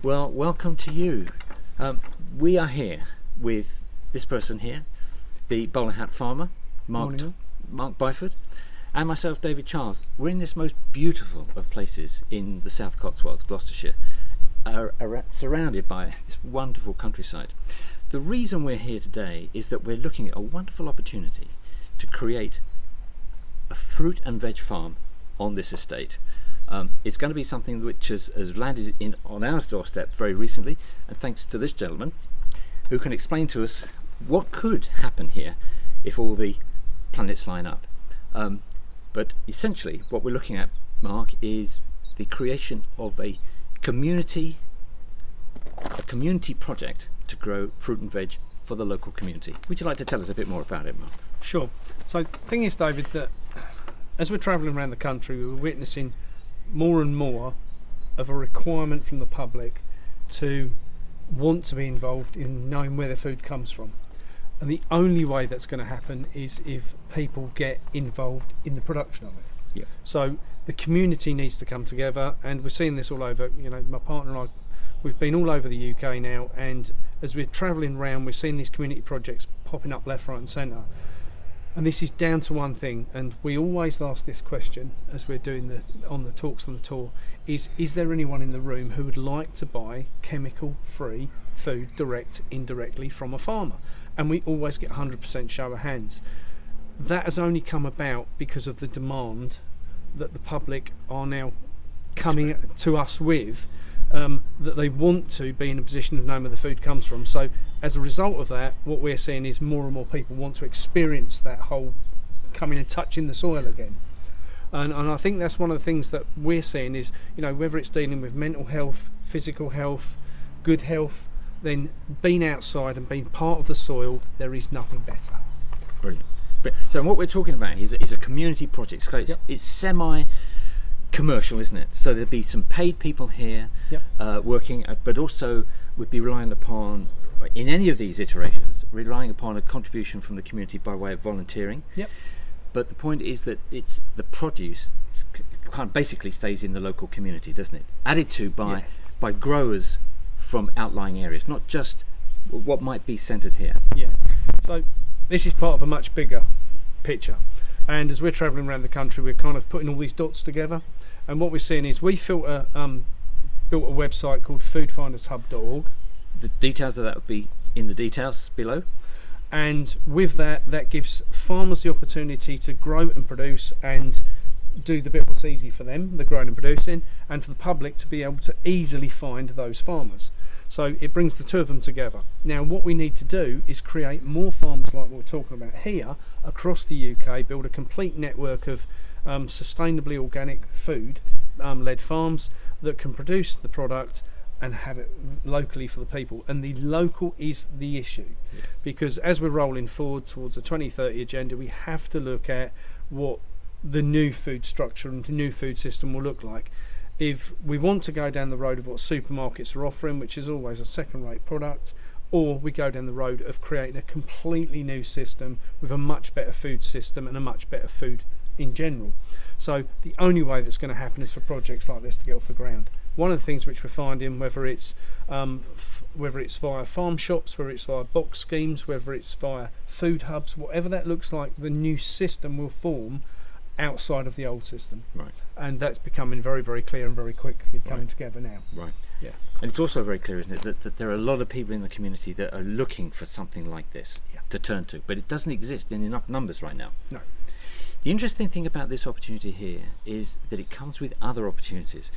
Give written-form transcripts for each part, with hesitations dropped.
Well, welcome to you. We are here with this person here, the Bowlerhat Farmer, Mark Byford, and myself, David Charles. We're in this most beautiful of places in the South Cotswolds, Gloucestershire, surrounded by this wonderful countryside. The reason we're here today is that we're looking at a wonderful opportunity to create a fruit and veg farm on this estate. It's going to be something which has landed on our doorstep very recently, and thanks to this gentleman who can explain to us what could happen here if all the planets line up. But essentially what we're looking at, Mark, is the creation of a community project to grow fruit and veg for the local community. Would you like to tell us a bit more about it, Mark? Sure. So the thing is, David, that as we're travelling around the country, we're witnessing more and more of a requirement from the public to want to be involved in knowing where their food comes from. And the only way that's going to happen is if people get involved in the production of it. Yeah. So the community needs to come together, and we're seeing this all over. You know, my partner and I, we've been all over the UK now, and as we're travelling around, we're seeing these community projects popping up left, right and centre. And this is down to one thing, and we always ask this question as we're doing the talks on the tour, is there anyone in the room who would like to buy chemical-free food indirectly from a farmer? And we always get 100% show of hands. That has only come about because of the demand that the public are now coming to us with, that they want to be in a position of knowing where the food comes from. So as a result of that, what we're seeing is more and more people want to experience that whole coming and touching the soil again. And I think that's one of the things that we're seeing is, you know, whether it's dealing with mental health, physical health, good health, then being outside and being part of the soil, there is nothing better. Brilliant. So what we're talking about is a community project. So it's semi-commercial, isn't it? So there'd be some paid people here working, but also would be relying upon, in any of these iterations, relying upon a contribution from the community by way of volunteering. Yep. But the point is that it's the produce kind of basically stays in the local community, doesn't it? Added to by growers from outlying areas, not just what might be centred here. Yeah. So this is part of a much bigger picture. And as we're travelling around the country, we're kind of putting all these dots together. And what we're seeing is we built a website called foodfindershub.org. The details of that would be in the details below. And with that gives farmers the opportunity to grow and produce and do the bit what's easy for them, the growing and producing, and for the public to be able to easily find those farmers. So it brings the two of them together. Now what we need to do is create more farms like what we're talking about here across the UK, build a complete network of sustainably organic food led farms that can produce the product and have it locally for the people. And the local is the issue, because as we're rolling forward towards the 2030 agenda, we have to look at what the new food structure and the new food system will look like. If we want to go down the road of what supermarkets are offering, which is always a second-rate product, or we go down the road of creating a completely new system with a much better food system and a much better food in general. So the only way that's going to happen is for projects like this to get off the ground. One of the things which we're finding, whether it's via farm shops, whether it's via box schemes, whether it's via food hubs, whatever that looks like, the new system will form outside of the old system. Right. And that's becoming very, very clear and very quickly coming together now. Right. Yeah. And it's also very clear, isn't it, that there are a lot of people in the community that are looking for something like this to turn to, but it doesn't exist in enough numbers right now. No. The interesting thing about this opportunity here is that it comes with other opportunities.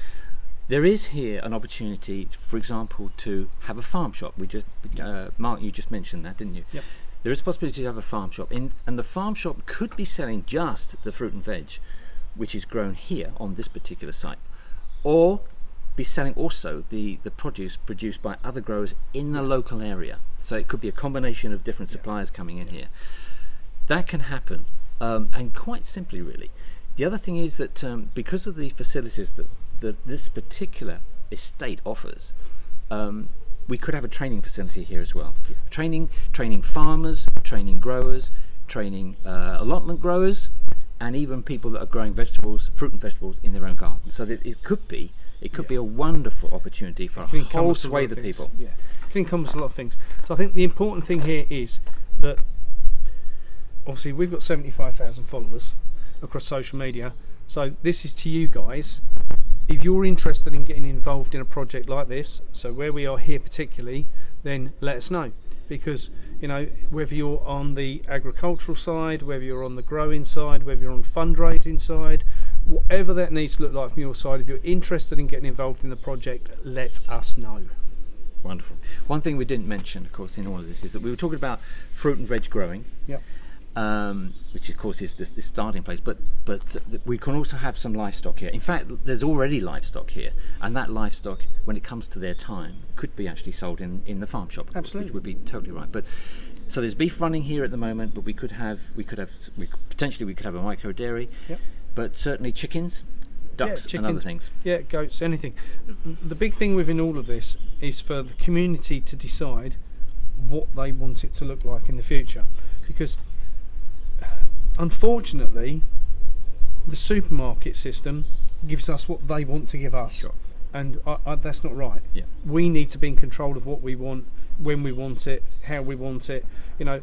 There is here an opportunity, for example, to have a farm shop. Mark, you just mentioned that, didn't you? Yep. There is a possibility to have a farm shop, and the farm shop could be selling just the fruit and veg, which is grown here on this particular site, or be selling also the produce produced by other growers in the local area. So it could be a combination of different suppliers coming in here. That can happen, and quite simply, really. The other thing is that because of the facilities that this particular estate offers, we could have a training facility here as well. Training farmers, training growers, training allotment growers, and even people that are growing vegetables, fruit and vegetables in their own garden. So that it could be It could be a wonderful opportunity for a whole swathe of people. Yeah, it can encompass a lot of things. So I think the important thing here is that obviously we've got 75,000 followers across social media. So this is to you guys. If you're interested in getting involved in a project like this, so where we are here particularly, then let us know. Because, you know, whether you're on the agricultural side, whether you're on the growing side, whether you're on fundraising side, whatever that needs to look like from your side, if you're interested in getting involved in the project, let us know. Wonderful. One thing we didn't mention, of course, in all of this is that we were talking about fruit and veg growing. Yep. Which of course is the starting place, but we can also have some livestock here. In fact, there's already livestock here, and that livestock, when it comes to their time, could be actually sold in the farm shop. Absolutely. Which would be totally right. But so there's beef running here at the moment, but we could potentially have a micro dairy. Yep. But certainly chickens, ducks, and other things. Yeah, goats, anything. The big thing within all of this is for the community to decide what they want it to look like in the future, because unfortunately the supermarket system gives us what they want to give us. Sure. And that's not right. Yeah. We need to be in control of what we want, when we want it, how we want it, you know.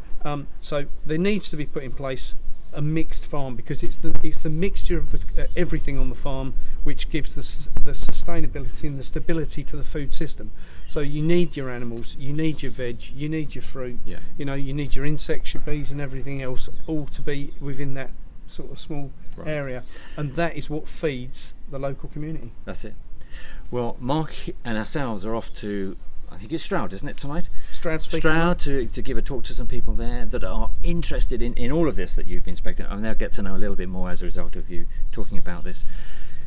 So there needs to be put in place a mixed farm, because it's the mixture of everything on the farm which gives the sustainability and the stability to the food system. So you need your animals, you need your veg, you need your fruit, you know, you need your insects, your bees and everything else, all to be within that sort of small area, and that is what feeds the local community. That's it. Well, Mark and ourselves are off to, I think it's Stroud, isn't it, tonight? Stroud to give a talk to some people there that are interested in all of this that you've been speaking, and they'll get to know a little bit more as a result of you talking about this.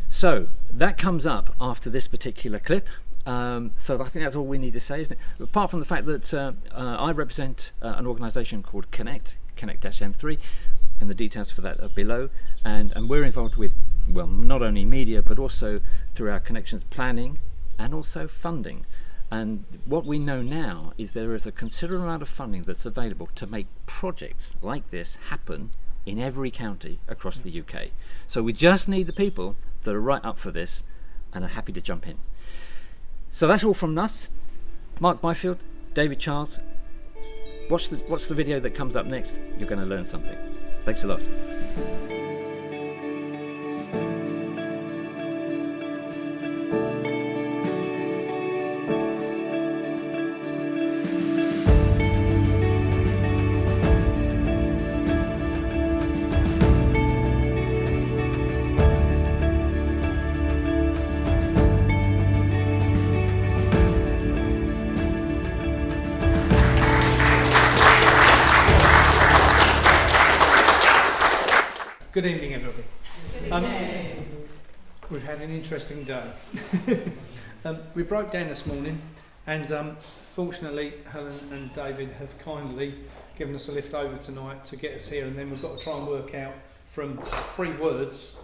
So that comes up after this particular clip. So I think that's all we need to say, isn't it? Apart from the fact that I represent an organisation called Connect-M3, and the details for that are below, and we're involved with, well, not only media but also through our connections, planning and also funding. And what we know now is there is a considerable amount of funding that's available to make projects like this happen in every county across the UK. So we just need the people that are right up for this and are happy to jump in. So that's all from us. Mark Byford, David Charles. Watch the video that comes up next. You're going to learn something. Thanks a lot. Good evening, everybody. We've had an interesting day. We broke down this morning, and fortunately Helen and David have kindly given us a lift over tonight to get us here, and then we've got to try and work out from 3 words,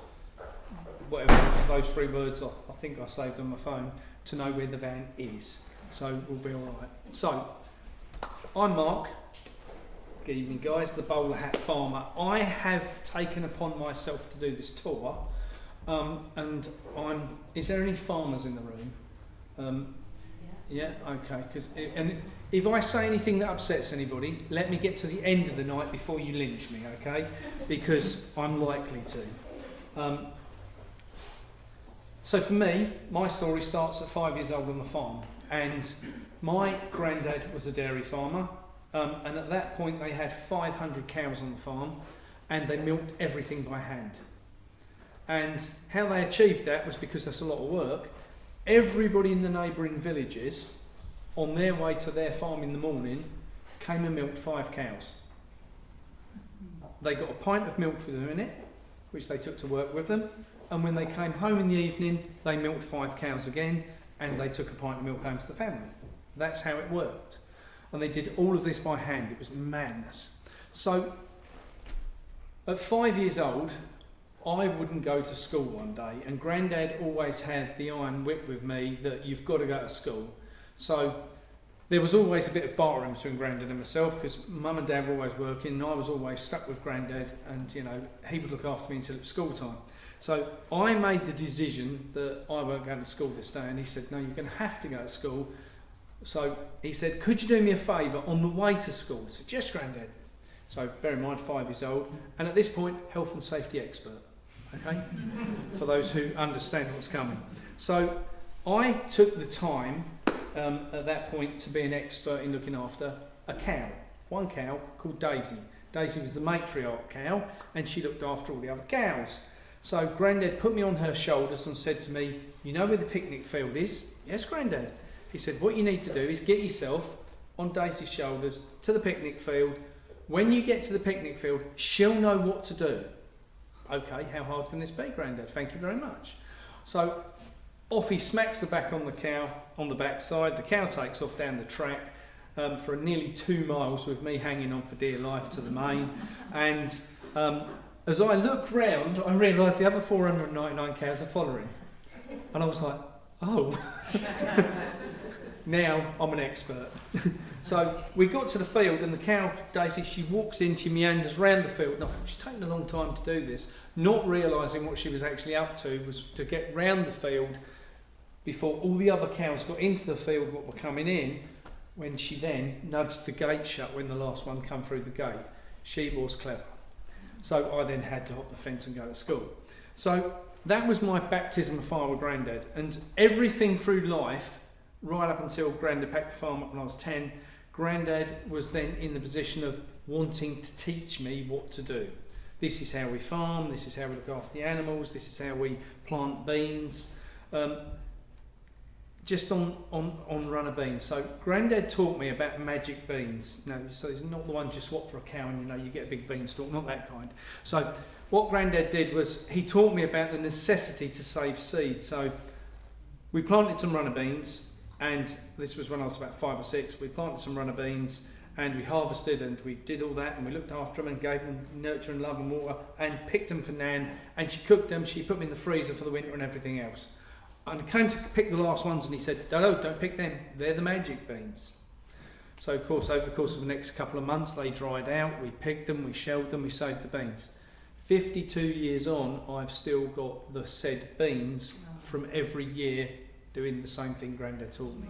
whatever those 3 words are, I think I saved on my phone, to know where the van is. So we'll be alright. So, I'm Mark. Good evening, guys. The Bowlerhat Farmer. I have taken upon myself to do this tour, and is there any farmers in the room? Yeah. Okay. And if I say anything that upsets anybody, let me get to the end of the night before you lynch me, okay? Because I'm likely to. So for me, my story starts at 5 years old on the farm, and my granddad was a dairy farmer. And at that point they had 500 cows on the farm, and they milked everything by hand. And how they achieved that was because that's a lot of work. Everybody in the neighbouring villages, on their way to their farm in the morning, came and milked 5 cows. They got a pint of milk for doing it, which they took to work with them, and when they came home in the evening they milked 5 cows again, and they took a pint of milk home to the family. That's how it worked. And they did all of this by hand. It was madness. So, at 5 years old, I wouldn't go to school one day, and Grandad always had the iron whip with me that you've got to go to school. So, there was always a bit of bartering between Grandad and myself, because Mum and Dad were always working, and I was always stuck with Grandad, and you know, he would look after me until it was school time. So I made the decision that I weren't going to school this day, and he said, no, you're going to have to go to school. So he said, could you do me a favour on the way to school? I said, yes, Grandad. So bear in mind, 5 years old, and at this point, health and safety expert, okay, for those who understand what's coming. So I took the time at that point to be an expert in looking after a cow, one cow called Daisy. Daisy was the matriarch cow, and she looked after all the other cows. So Grandad put me on her shoulders and said to me, you know where the picnic field is? Yes, Grandad. He said, what you need to do is get yourself on Daisy's shoulders to the picnic field. When you get to the picnic field, she'll know what to do. Okay, how hard can this be, Grandad? Thank you very much. So off he smacks the back on the cow, on the backside. The cow takes off down the track for nearly 2 miles with me hanging on for dear life to the main. And as I look round, I realise the other 499 cows are following. And I was like, oh, now I'm an expert. So we got to the field, and the cow, Daisy, she walks in, she meanders round the field, and I thought, she's taken a long time to do this, not realising what she was actually up to was to get round the field before all the other cows got into the field what were coming in, when she then nudged the gate shut when the last one come through the gate. She was clever. So I then had to hop the fence and go to school. So that was my baptism of fire with Grandad, and everything through life, right up until Grandad packed the farm up when I was 10, Grandad was then in the position of wanting to teach me what to do. This is how we farm, this is how we look after the animals, this is how we plant beans. Just on runner beans. So Grandad taught me about magic beans. No, so it's not the one you swap for a cow and you get a big beanstalk, not that kind. So what Grandad did was he taught me about the necessity to save seed. So we planted some runner beans, and this was when I was about 5 or 6. We planted some runner beans and we harvested and we did all that, and we looked after them and gave them nurture and love and water and picked them for Nan, and she cooked them, she put them in the freezer for the winter and everything else. And I came to pick the last ones, and he said, no, don't pick them, they're the magic beans. So of course, over the course of the next couple of months, they dried out, we picked them, we shelled them, we saved the beans. 52 years on, I've still got the said beans from every year doing the same thing Grandad taught me.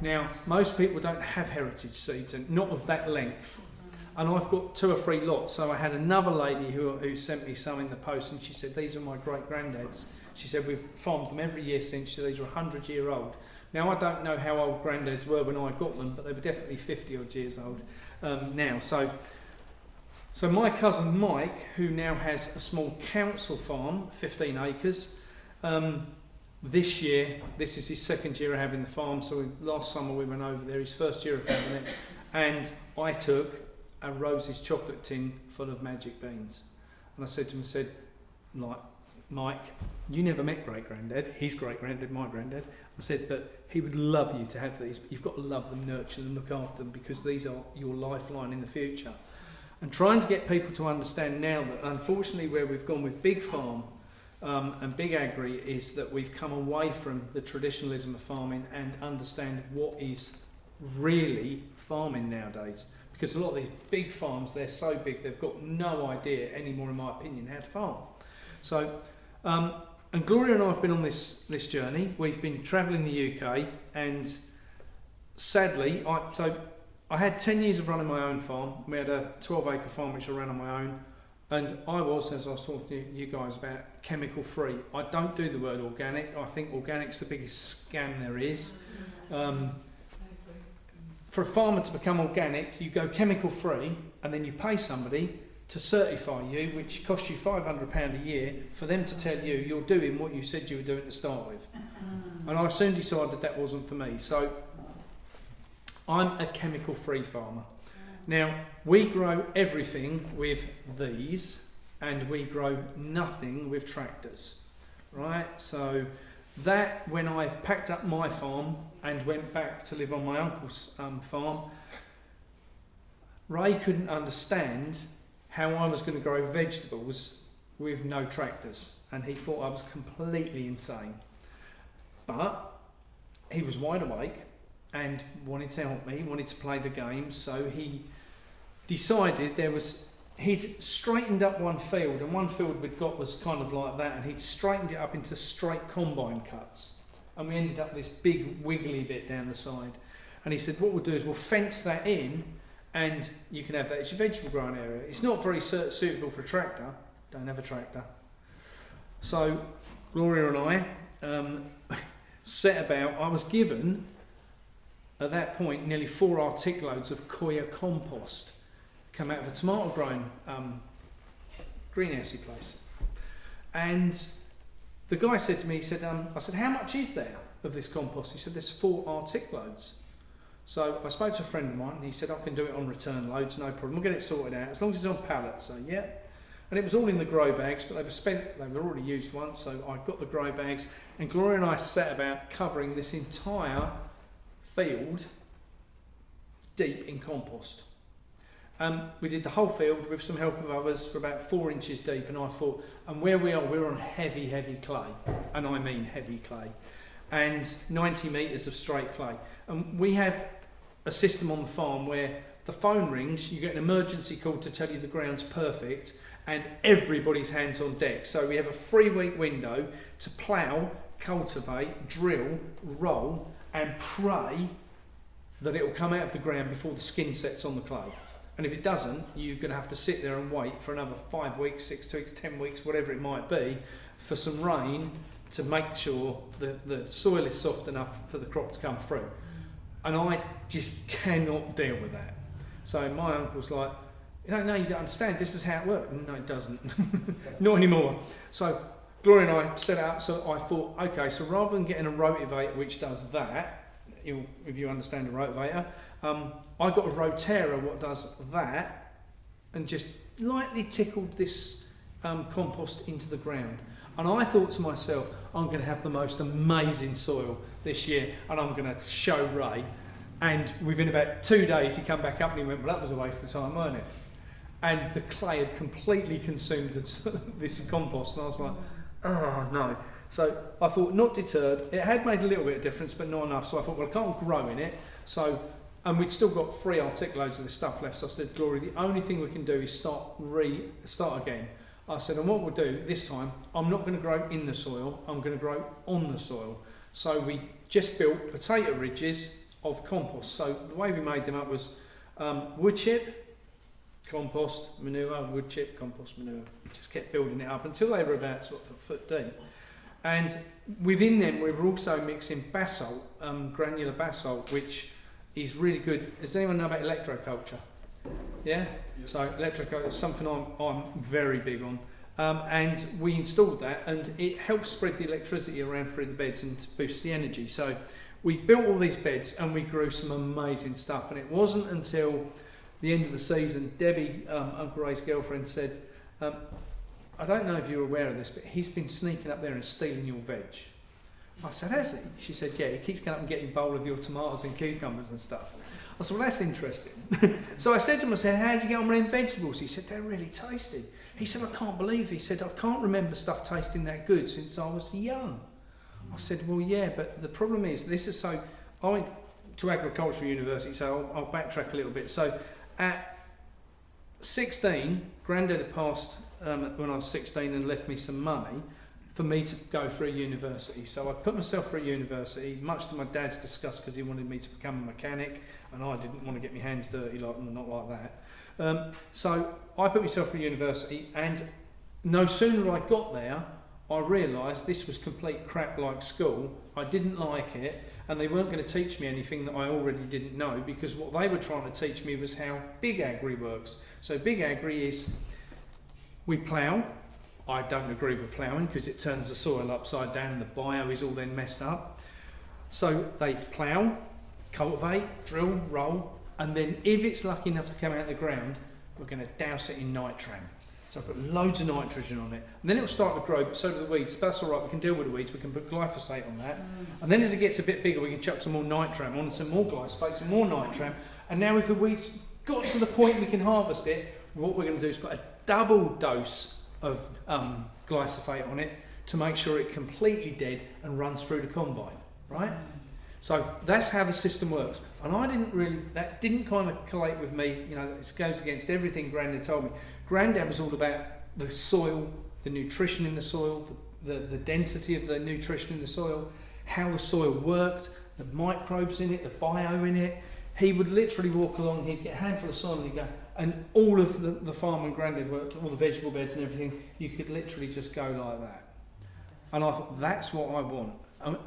Now, most people don't have heritage seeds, and not of that length. And I've got 2 or 3 lots. So I had another lady who sent me some in the post, and she said, these are my great-granddad's. She said, we've farmed them every year since. These are 100-year-old. Now, I don't know how old granddads were when I got them, but they were definitely 50-odd years old now. So my cousin Mike, who now has a small council farm, 15 acres, this year, this is his 2nd year of having the farm, so last summer we went over there, his 1st year of having it, and I took a Rose's chocolate tin full of magic beans. And I said to him, Mike, you never met great-granddad, his great-granddad, my granddad. I said, but he would love you to have these, but you've got to love them, nurture them, look after them, because these are your lifeline in the future. And trying to get people to understand now that unfortunately where we've gone with big farm and big agri is that we've come away from the traditionalism of farming and understand what is really farming nowadays. Because a lot of these big farms, they're so big, they've got no idea anymore, in my opinion, how to farm. So, and Gloria and I have been on this journey. We've been travelling the UK, and sadly, I had 10 years of running my own farm. We had a 12-acre farm which I ran on my own, and I was, as I was talking to you guys about, chemical-free. I don't do the word organic. I think organic's the biggest scam there is. For a farmer to become organic, you go chemical-free, and then you pay somebody to certify you, which costs you £500 a year, for them to tell you you're doing what you said you were doing to start with. And I soon decided that wasn't for me. So I'm a chemical-free farmer. Now, we grow everything with these, and we grow nothing with tractors, right? So that, when I packed up my farm and went back to live on my uncle's farm, Ray couldn't understand how I was going to grow vegetables with no tractors, and he thought I was completely insane. But he was wide awake and wanted to help me, wanted to play the game, so he decided there was he'd straightened up one field, and one field we'd got was kind of like that, and he'd straightened it up into straight combine cuts, and we ended up this big wiggly bit down the side. And he said, what we'll do is we'll fence that in, and you can have that. It's your vegetable growing area. It's not very suitable for a tractor. Don't have a tractor. So Gloria and I set about. I was given at that point nearly 4 artic loads of coir compost. Come out of a tomato growing greenhousey place. And the guy said to me, he said, I said, how much is there of this compost? He said, there's 4 artic loads. So I spoke to a friend of mine, and he said, I can do it on return loads, no problem. We'll get it sorted out, as long as it's on pallets. So yeah. And it was all in the grow bags, but they were already used once, so I got the grow bags, and Gloria and I set about covering this entire field deep in compost. We did the whole field with some help of others for about 4 inches deep, and I thought, and where we are, we're on heavy, heavy clay, and I mean heavy clay, and 90 metres of straight clay. And we have a system on the farm where the phone rings, you get an emergency call to tell you the ground's perfect, and everybody's hands on deck. So we have a 3-week window to plough, cultivate, drill, roll, and pray that it will come out of the ground before the skin sets on the clay. And if it doesn't, you're going to have to sit there and wait for another 5 weeks, 6 weeks, 10 weeks, whatever it might be, for some rain to make sure that the soil is soft enough for the crop to come through. And I just cannot deal with that. So my uncle's like, no, you don't understand, this is how it works. No, it doesn't. Not anymore. So Gloria and I set it up, so I thought, okay, so rather than getting a rotavator which does that, if you understand a rotavator, I got a Rotera what does that, and just lightly tickled this compost into the ground. And I thought to myself, I'm going to have the most amazing soil this year, and I'm going to show Ray. And within about 2 days, he came back up and he went, well, that was a waste of time, weren't it? And the clay had completely consumed this compost, and I was like, oh no. So I thought, not deterred. It had made a little bit of difference, but not enough. So I thought, well, I can't grow in it. So, and we'd still got 3 artic loads of this stuff left. So I said, Gloria, the only thing we can do is start again. I said, and what we'll do this time, I'm not going to grow in the soil, I'm going to grow on the soil. So we just built potato ridges of compost. So the way we made them up was wood chip, compost, manure, wood chip, compost, manure. Just kept building it up until they were about sort of a foot deep. And within them we were also mixing basalt, granular basalt, which is really good. Does anyone know about electroculture? Yeah? So electroculture is something I'm very big on. And we installed that, and it helps spread the electricity around through the beds and boosts the energy. So we built all these beds and we grew some amazing stuff. And it wasn't until the end of the season, Debbie, Uncle Ray's girlfriend, said, I don't know if you're aware of this, but he's been sneaking up there and stealing your veg. I said, has he? She said, yeah, he keeps going up and getting a bowl of your tomatoes and cucumbers and stuff. I said, well, that's interesting. So I said to him, I said, how did you get on with them vegetables? He said, they're really tasty. He said, I can't believe it. He said, I can't remember stuff tasting that good since I was young. I said, well, yeah, but the problem is, I went to agricultural university, so I'll backtrack a little bit. So at 16, Grandad had passed when I was 16 and left me some money for me to go for a university. So I put myself for a university, much to my dad's disgust, because he wanted me to become a mechanic, and I didn't want to get my hands dirty, not like that. So I put myself for a university, and no sooner I got there, I realised this was complete crap like school. I didn't like it, and they weren't going to teach me anything that I already didn't know, because what they were trying to teach me was how big agri works. So big agri is, we plough. I don't agree with ploughing because it turns the soil upside down and the bio is all then messed up. So they plough, cultivate, drill, roll, and then if it's lucky enough to come out of the ground, we're going to douse it in nitram. So I put loads of nitrogen on it, and then it'll start to grow, but so do the weeds. But that's all right, we can deal with the weeds, we can put glyphosate on that. And then as it gets a bit bigger, we can chuck some more nitram on, some more glyphosate, some more nitram. And now if the weeds got to the point we can harvest it, what we're going to do is put a double dose of glyphosate on it to make sure it's completely dead and runs through the combine, right? So that's how the system works. And that didn't kind of collate with me, it goes against everything Grandad told me. Grandad was all about the soil, the nutrition in the soil, the density of the nutrition in the soil, how the soil worked, the microbes in it, the bio in it. He would literally walk along, he'd get a handful of soil and he'd go, and all of the farm and Grandad worked, all the vegetable beds and everything, you could literally just go like that. And I thought, that's what I want.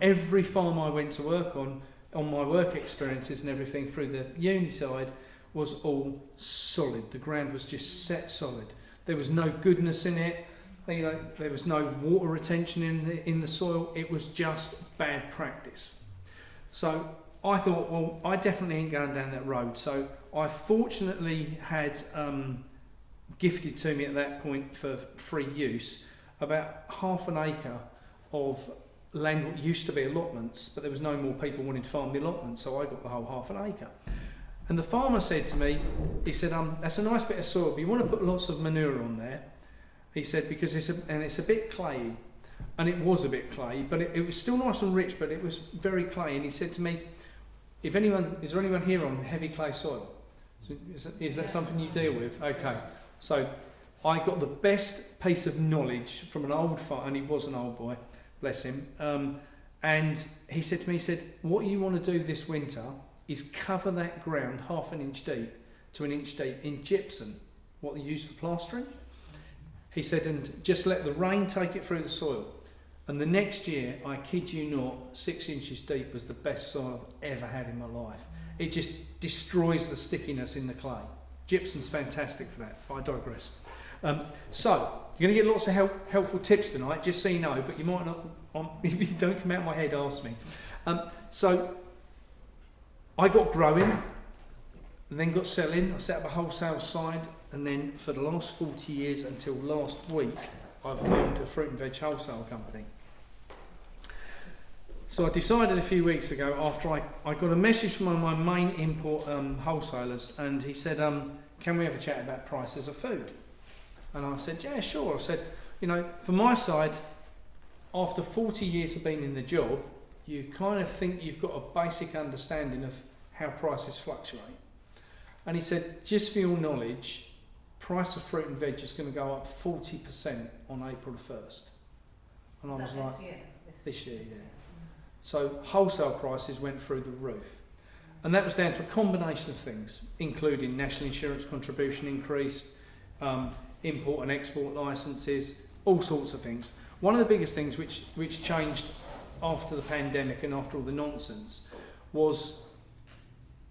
Every farm I went to work on my work experiences and everything through the uni side, was all solid. The ground was just set solid. There was no goodness in it. There was no water retention in the soil. It was just bad practice. So I thought, well, I definitely ain't going down that road. So I fortunately had gifted to me at that point for free use about half an acre of land what used to be allotments, but there was no more people wanting to farm the allotments, so I got the whole half an acre. And the farmer said to me, he said, that's a nice bit of soil, but you want to put lots of manure on there. He said, because it's a bit clayey. And it was a bit clayey, but it was still nice and rich, but it was very clayey. And he said to me, is there anyone here on heavy clay soil? Is that something you deal with? Okay. So I got the best piece of knowledge from an old farmer, and he was an old boy, bless him. And he said to me, what you want to do this winter is cover that ground 1/2 inch deep to 1 inch deep in gypsum, what they use for plastering. He said, and just let the rain take it through the soil. And the next year, I kid you not, 6 inches deep was the best soil I've ever had in my life. It just destroys the stickiness in the clay. Gypsum's fantastic for that, but I digress. So, you're going to get lots of helpful tips tonight, just so you know, but you might not, if you don't come out of my head, ask me. So, I got growing, then got selling. I set up a wholesale side, and then for the last 40 years until last week, I've owned a fruit and veg wholesale company. So I decided a few weeks ago, after I got a message from one of my main import wholesalers, and he said, can we have a chat about prices of food? And I said, yeah, sure. I said, for my side, after 40 years of being in the job, you kind of think you've got a basic understanding of how prices fluctuate. And he said, just for your knowledge, price of fruit and veg is going to go up 40% on April the 1st. And I was like, this year, yeah. So wholesale prices went through the roof. And that was down to a combination of things, including national insurance contribution increased, import and export licences, all sorts of things. One of the biggest things which changed after the pandemic and after all the nonsense was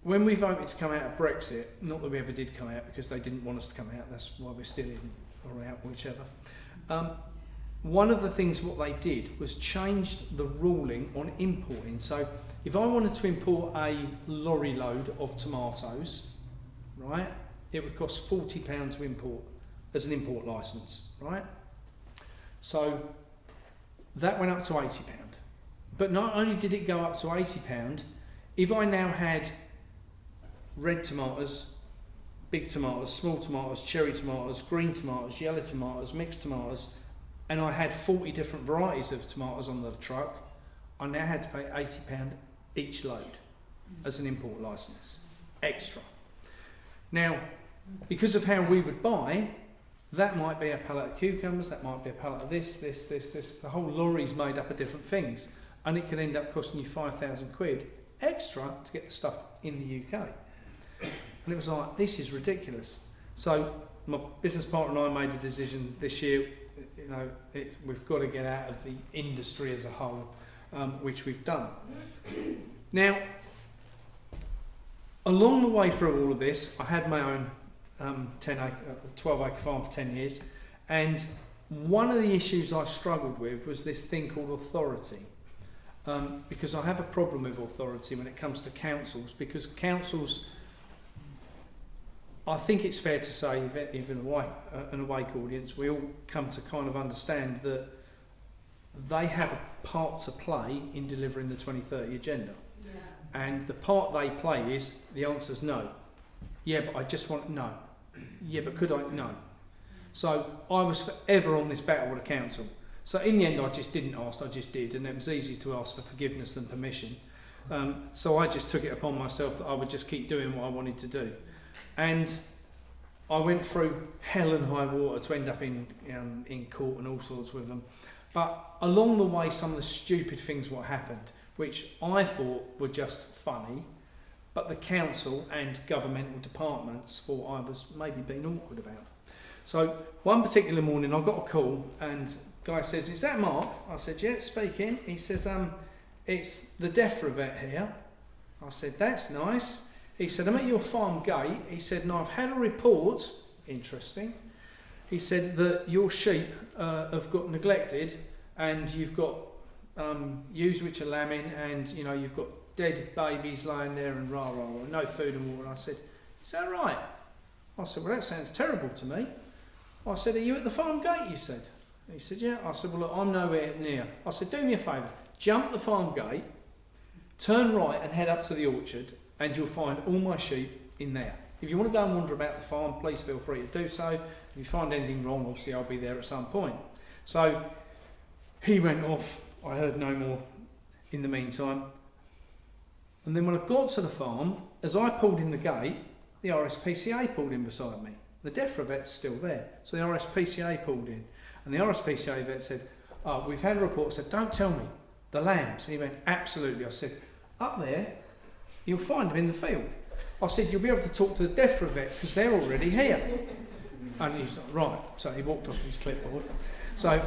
when we voted to come out of Brexit, not that we ever did come out because they didn't want us to come out, that's why we're still in or out, whichever. One of the things what they did was changed the ruling on importing. So if I wanted to import a lorry load of tomatoes, right, it would cost £40 to import as an import licence, right? So that went up to £80. But not only did it go up to £80, if I now had red tomatoes, big tomatoes, small tomatoes, cherry tomatoes, green tomatoes, yellow tomatoes, mixed tomatoes, and I had 40 different varieties of tomatoes on the truck, I now had to pay £80 each load as an import licence, extra. Now, because of how we would buy, that might be a pallet of cucumbers, that might be a pallet of this. The whole lorry's made up of different things, and it could end up costing you £5,000 extra to get the stuff in the UK. And it was like, this is ridiculous. So my business partner and I made a decision this year, we've got to get out of the industry as a whole, which we've done. Now, along the way through all of this, I had my own 12-acre farm for 10 years, and one of the issues I struggled with was this thing called authority, because I have a problem with authority when it comes to councils, because councils, I think it's fair to say, even an awake audience, we all come to kind of understand that they have a part to play in delivering the 2030 agenda. Yeah. And the part they play is, the answer's no. Yeah, but I just want, no. Yeah, but could I? No. So I was forever on this battle with the council. So in the end, I just didn't ask, I just did, and it was easier to ask for forgiveness than permission. So I just took it upon myself that I would just keep doing what I wanted to do. And I went through hell and high water to end up in court and all sorts with them. But along the way, some of the stupid things what happened, which I thought were just funny, but the council and governmental departments thought I was maybe being awkward about. So one particular morning I got a call and guy says, "Is that Mark?" I said, "Yeah, speaking." He says, "It's the DEFRA vet here." I said, "That's nice." He said, "I'm at your farm gate." He said, "And I've had a report," interesting, he said, "that your sheep have got neglected and you've got ewes which are lambing and you've got dead babies lying there and rah rah rah, no food and water." And I said, "Is that right?" I said, "Well, that sounds terrible to me." I said, "Are you at the farm gate?" You said. He said, "Yeah." I said, "Well, look, I'm nowhere near." I said, "Do me a favour, jump the farm gate, turn right and head up to the orchard and you'll find all my sheep in there. If you want to go and wander about the farm, please feel free to do so. If you find anything wrong, obviously I'll be there at some point." So he went off. I heard no more in the meantime. And then when I got to the farm, as I pulled in the gate, the RSPCA pulled in beside me. The DEFRA vet's still there. So the RSPCA pulled in. And the RSPCA vet said, "Oh, we've had a report." I said, "Don't tell me. The lambs." And he went, "Absolutely." I said, "Up there, you'll find them in the field." I said, "You'll be able to talk to the DEFRA vet because they're already here." And he's like, "Right." So he walked off his clipboard. So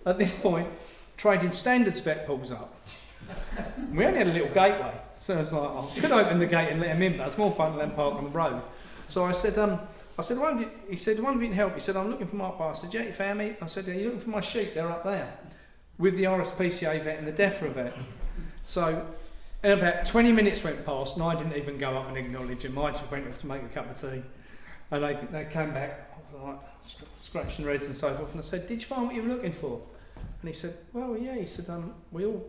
at this point, Trading Standards vet pulls up. We only had a little gateway. So I was like, I could open the gate and let him in, but it's more fun to let him park on the road. So I said, he said, "One of you can help." He said, "I'm looking for Mark Bar." I said, "Yeah, you found me?" I said, "Are you looking for my sheep? They're up there." With the RSPCA vet and the DEFRA vet. So and about 20 minutes went past and I didn't even go up and acknowledge him. I just went off to make a cup of tea. And they came back, like, scratching reds and so forth. And I said, "Did you find what you were looking for?" And he said, "Well, yeah." He said, "We all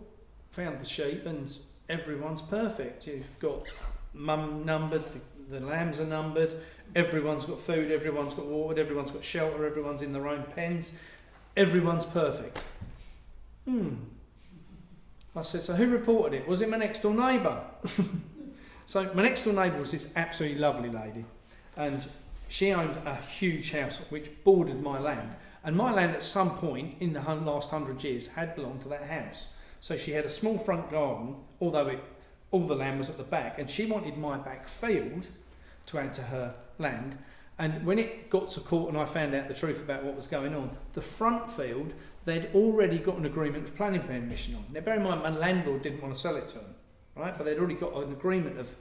found the sheep and everyone's perfect. You've got mum numbered, the lambs are numbered, everyone's got food, everyone's got water, everyone's got shelter, everyone's in their own pens. Everyone's perfect." I said, "So who reported it? Was it my next door neighbour?" So my next door neighbour was this absolutely lovely lady, and she owned a huge house which bordered my land, and my land at some point in the last 100 years had belonged to that house. So she had a small front garden, although all the land was at the back, and she wanted my back field to add to her land. And when it got to court and I found out the truth about what was going on, the front field, they'd already got an agreement with planning permission on. Now bear in mind, my landlord didn't want to sell it to them, right? But they'd already got an agreement of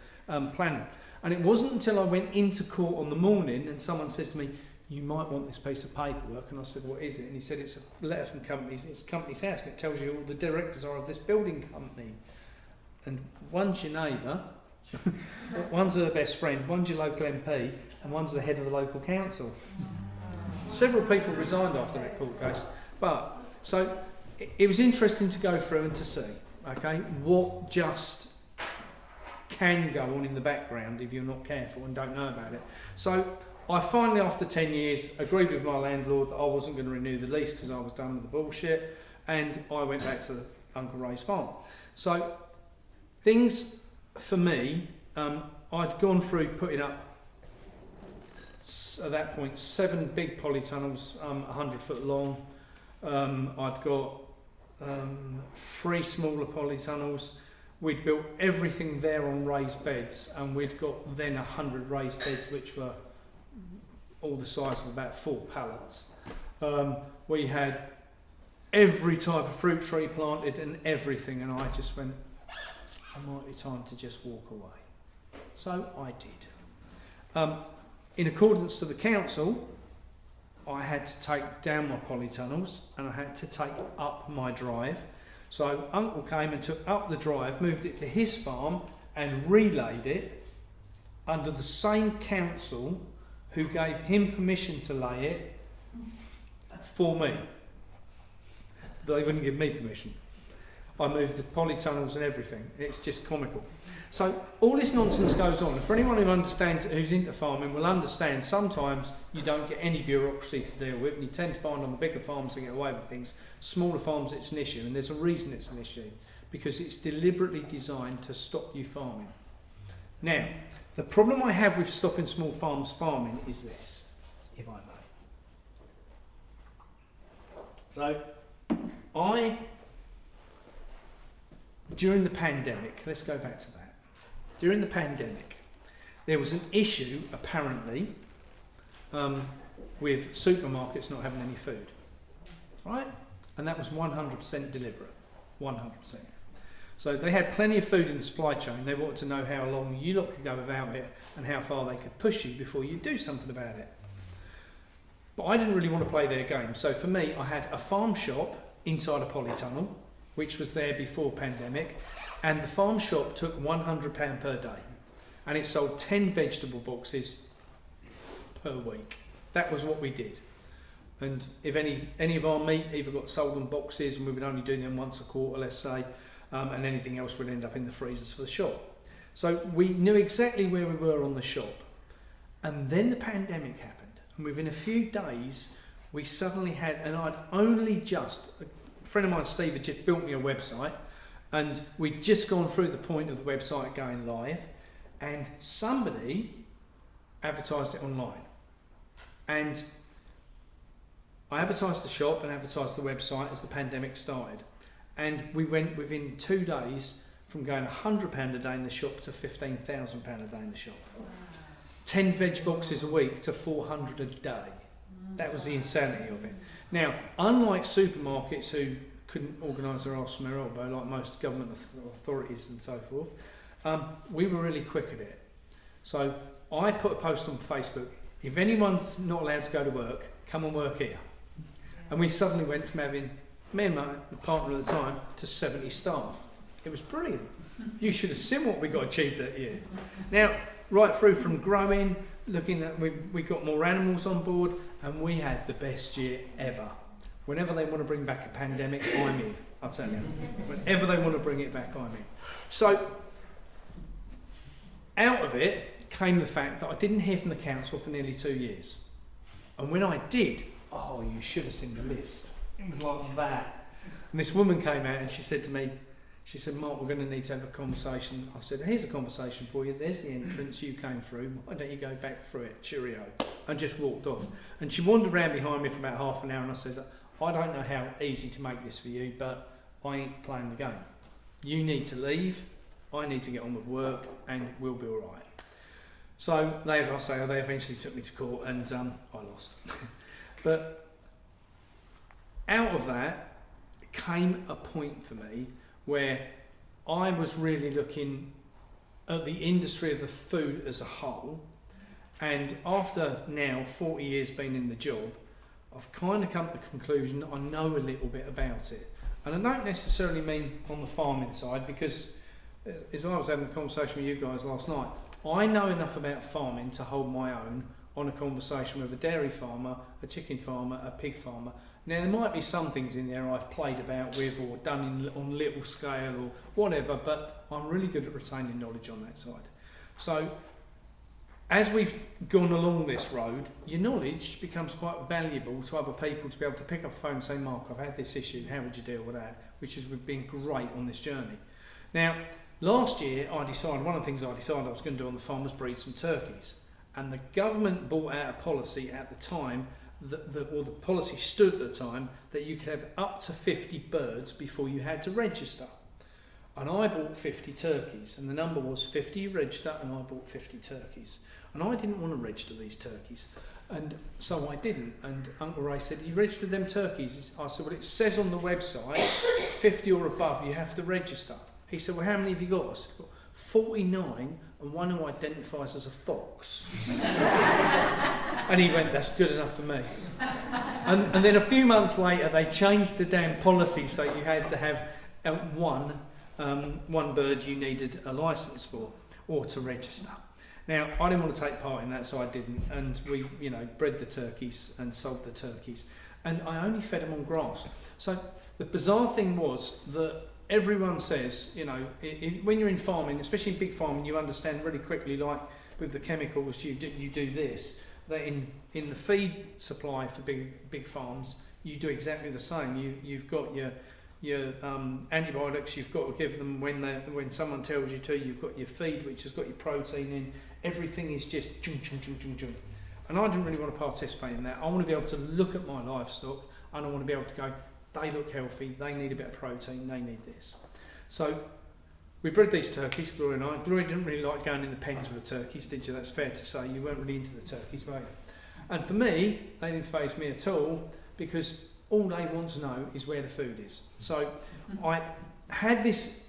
planning. And it wasn't until I went into court on the morning and someone says to me, "You might want this piece of paperwork." And I said, "What is it?" And he said, "It's a letter from companies, it's Company's House, and it tells you who the directors are of this building company. And one's your neighbour, one's her best friend, one's your local MP, and one's the head of the local council." Several people resigned after that court case. But, so, it was interesting to go through and to see, okay, what just can go on in the background if you're not careful and don't know about it. So, I finally, after 10 years, agreed with my landlord that I wasn't going to renew the lease because I was done with the bullshit, and I went back to Uncle Ray's farm. So, things, for me, I'd gone through putting up, at that point, 7 big polytunnels, 100 foot long. I'd got 3 smaller polytunnels. We'd built everything there on raised beds, and we'd got then 100 raised beds, which were all the size of about 4 pallets. We had every type of fruit tree planted and everything, and I just went, it might be time to just walk away. So I did. In accordance to the council, I had to take down my polytunnels and I had to take up my drive. So Uncle came and took up the drive, moved it to his farm and relayed it under the same council who gave him permission to lay it for me. They wouldn't give me permission. I moved the polytunnels and everything. It's just comical. So all this nonsense goes on. And for anyone who understands, who's into farming, will understand sometimes you don't get any bureaucracy to deal with, and you tend to find on the bigger farms they get away with things. Smaller farms, it's an issue, and there's a reason it's an issue, because it's deliberately designed to stop you farming. Now, the problem I have with stopping small farms farming is this. if I may. So, during the pandemic, let's go back to that. During the pandemic, there was an issue, apparently, with supermarkets not having any food, right? And that was 100% deliberate, 100%. So they had plenty of food in the supply chain. They wanted to know how long you lot could go without it and how far they could push you before you do something about it. But I didn't really want to play their game. So for me, I had a farm shop inside a polytunnel, which was there before pandemic, and the farm shop took £100 per day, and it sold 10 vegetable boxes per week. That was what we did. And if any of our meat either got sold in boxes, and we would only do them once a quarter, let's say, and anything else would end up in the freezers for the shop. So we knew exactly where we were on the shop. And then the pandemic happened, and within a few days we suddenly had, and I'd only just, a friend of mine, Steve, had just built me a website, and we'd just gone through the point of the website going live, and somebody advertised it online. And I advertised the shop and advertised the website as the pandemic started. And we went within 2 days from going £100 a day in the shop to £15,000 a day in the shop. 10 veg boxes a week to 400 a day. That was the insanity of it. Now, unlike supermarkets who couldn't organise their arse from their elbow, like most government authorities and so forth, we were really quick at it. So I put a post on Facebook, if anyone's not allowed to go to work, come and work here. And we suddenly went from having, me and my partner at the time, to 70 staff. It was brilliant. You should have seen what we got achieved that year. Now, right through from growing, looking at, we got more animals on board, and we had the best year ever. Whenever they want to bring back a pandemic, I'm in, I'll tell you. Whenever they want to bring it back, I'm in. So, out of it came the fact that I didn't hear from the council for nearly 2 years. And when I did, oh, you should have seen the list. It was like that. And this woman came out and she said to me, she said, Mark, we're going to need to have a conversation. I said, here's a conversation for you. There's the entrance you came through. Why don't you go back through it? Cheerio. And just walked off. And she wandered around behind me for about half an hour, and I said, I don't know how easy to make this for you, but I ain't playing the game. You need to leave. I need to get on with work, and we'll be all right. So they eventually took me to court, and I lost. But out of that came a point for me where I was really looking at the industry of the food as a whole, and after now 40 years being in the job, I've kind of come to the conclusion that I know a little bit about it. And I don't necessarily mean on the farming side, because as I was having a conversation with you guys last night, I know enough about farming to hold my own on a conversation with a dairy farmer, a chicken farmer, a pig farmer. Now, there might be some things in there I've played about with or done on little scale or whatever, but I'm really good at retaining knowledge on that side. So, as we've gone along this road, your knowledge becomes quite valuable to other people to be able to pick up a phone and say, Mark, I've had this issue, how would you deal with that? Which has been great on this journey. Now, last year, one of the things I decided I was going to do on the farm was breed some turkeys. And the government brought out a policy at the time, or the policy stood at the time, that you could have up to 50 birds before you had to register. And I bought 50 turkeys, and the number was 50 you register, and I bought 50 turkeys. And I didn't want to register these turkeys, and so I didn't. And Uncle Ray said, you registered them turkeys? I said, well, it says on the website, 50 or above, you have to register. He said, well, how many have you got? I said, well, 49, and one who identifies as a fox. And he went, that's good enough for me. And then a few months later, they changed the damn policy so you had to have one bird you needed a licence for, or to register. Now, I didn't want to take part in that, so I didn't, and we, bred the turkeys and sold the turkeys, and I only fed them on grass. So the bizarre thing was that everyone says, when you're in farming, especially in big farming, you understand really quickly, like with the chemicals, you do this, that in the feed supply for big farms, you do exactly the same. You've got your antibiotics, you've got to give them when someone tells you to. You've got your feed, which has got your protein in. Everything is just chung chung chung chung chung. And I didn't really want to participate in that. I want to be able to look at my livestock and I want to be able to go, they look healthy, they need a bit of protein, they need this. So we bred these turkeys, Gloria and I. Gloria didn't really like going in the pens with the turkeys, did you? That's fair to say. You weren't really into the turkeys, were you? And for me, they didn't faze me at all, because all they want to know is where the food is. So I had this.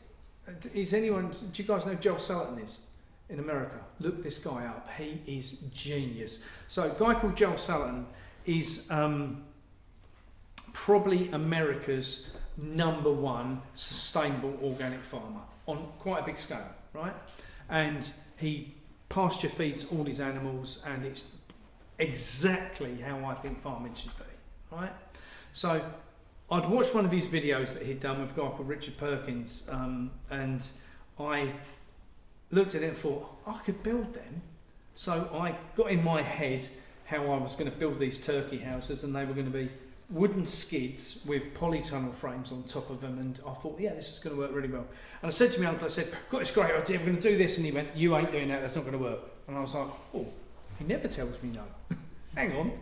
Do you guys know who Joel Sullivan is in America? Look this guy up. He is genius. So a guy called Joel Sullivan is probably America's #1 sustainable organic farmer on quite a big scale, right? And he pasture feeds all his animals, and it's exactly how I think farming should be, right? So I'd watched one of his videos that he'd done with a guy called Richard Perkins, and I looked at it and thought, I could build them. So I got in my head how I was going to build these turkey houses, and they were going to be wooden skids with polytunnel frames on top of them, and I thought, yeah, this is going to work really well. And I said to my uncle, I said, got this great idea, we're going to do this, and he went, you ain't doing that, that's not going to work. And I was like, oh, he never tells me no. Hang on.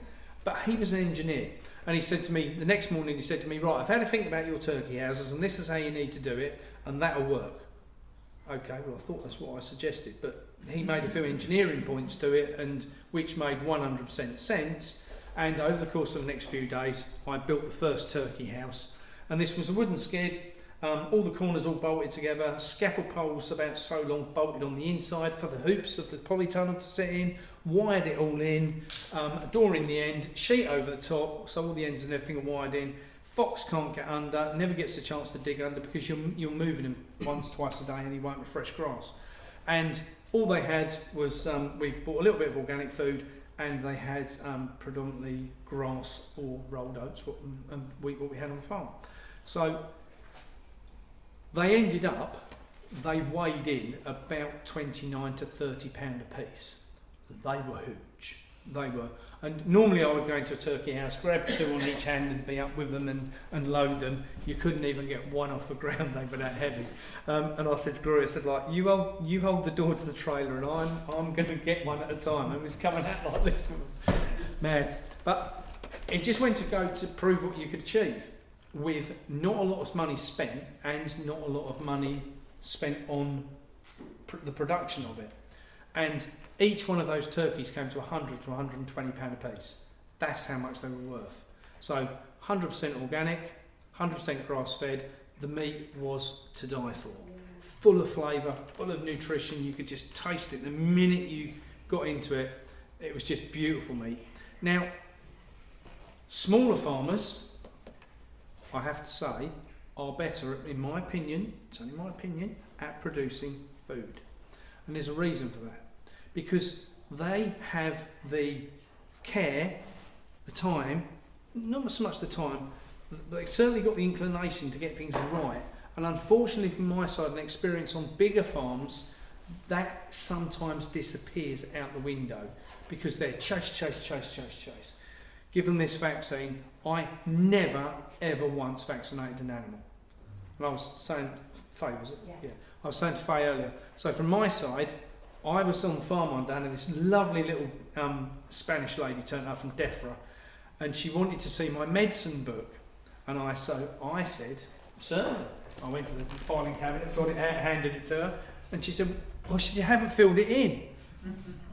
But he was an engineer, and he said to me, the next morning he said to me, right, I've had a think about your turkey houses, and this is how you need to do it, and that'll work. Okay, well, I thought that's what I suggested, but he made a few engineering points to it, and which made 100% sense. And over the course of the next few days, I built the first turkey house. And this was a wooden skid, all the corners all bolted together, scaffold poles about so long bolted on the inside for the hoops of the polytunnel to sit in, wired it all in, a door in the end, sheet over the top, so all the ends and everything are wired in. Fox can't get under, never gets a chance to dig under, because you're moving him once, twice a day, and he won't refresh grass. And all they had was, we bought a little bit of organic food, and they had predominantly grass or rolled oats, what we had on the farm. So they ended up, they weighed in about 29 to 30 pound a piece. They were huge. They were. And normally I would go into a turkey house, grab 2 on each hand and be up with them and load them. You couldn't even get one off the ground, they were that heavy. And I said to Gloria, I said, like, you hold the door to the trailer, and I'm going to get one at a time. And it was coming out like this. Man. But it just went to go to prove what you could achieve with not a lot of money spent, and not a lot of money spent on the production of it. And each one of those turkeys came to 100 to 120 pound a piece. That's how much they were worth. So 100% organic, 100% grass fed. The meat was to die for. Full of flavour, full of nutrition. You could just taste it the minute you got into it. It was just beautiful meat. Now, smaller farmers, I have to say, are better, in my opinion, it's only my opinion, at producing food. And there's a reason for that. Because they have the care, the time, not so much the time, but they've certainly got the inclination to get things right. And unfortunately, from my side and experience on bigger farms, that sometimes disappears out the window, because they're chase. Give them this vaccine. I never, ever once vaccinated an animal. And I was saying, Faye, was it? Yeah. I was saying to Faye earlier. So from my side, I was on the farm one day, and this lovely little Spanish lady turned up from Defra, and she wanted to see my medicine book. And I said, certainly. I went to the filing cabinet, got it out, handed it to her, and she said, well, you haven't filled it in.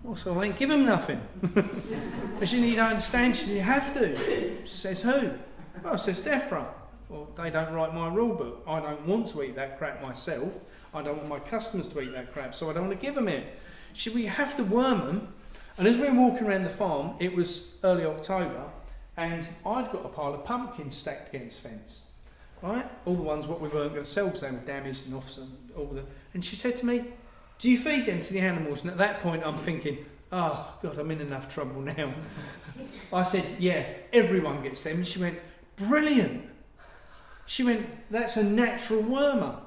Well, so I ain't give them nothing. And she said, you don't understand. She said, you have to. Says who? Well, says Defra. Well, they don't write my rule book. I don't want to eat that crap myself. I don't want my customers to eat that crap, so I don't want to give them it. She said, well, you have to worm them. And as we were walking around the farm, it was early October, and I'd got a pile of pumpkins stacked against the fence, right? All the ones what we weren't going to sell because they were damaged and off, and she said to me, do you feed them to the animals? And at that point I'm thinking, oh God, I'm in enough trouble now. I said, yeah, everyone gets them. And she went, brilliant. She went, that's a natural wormer.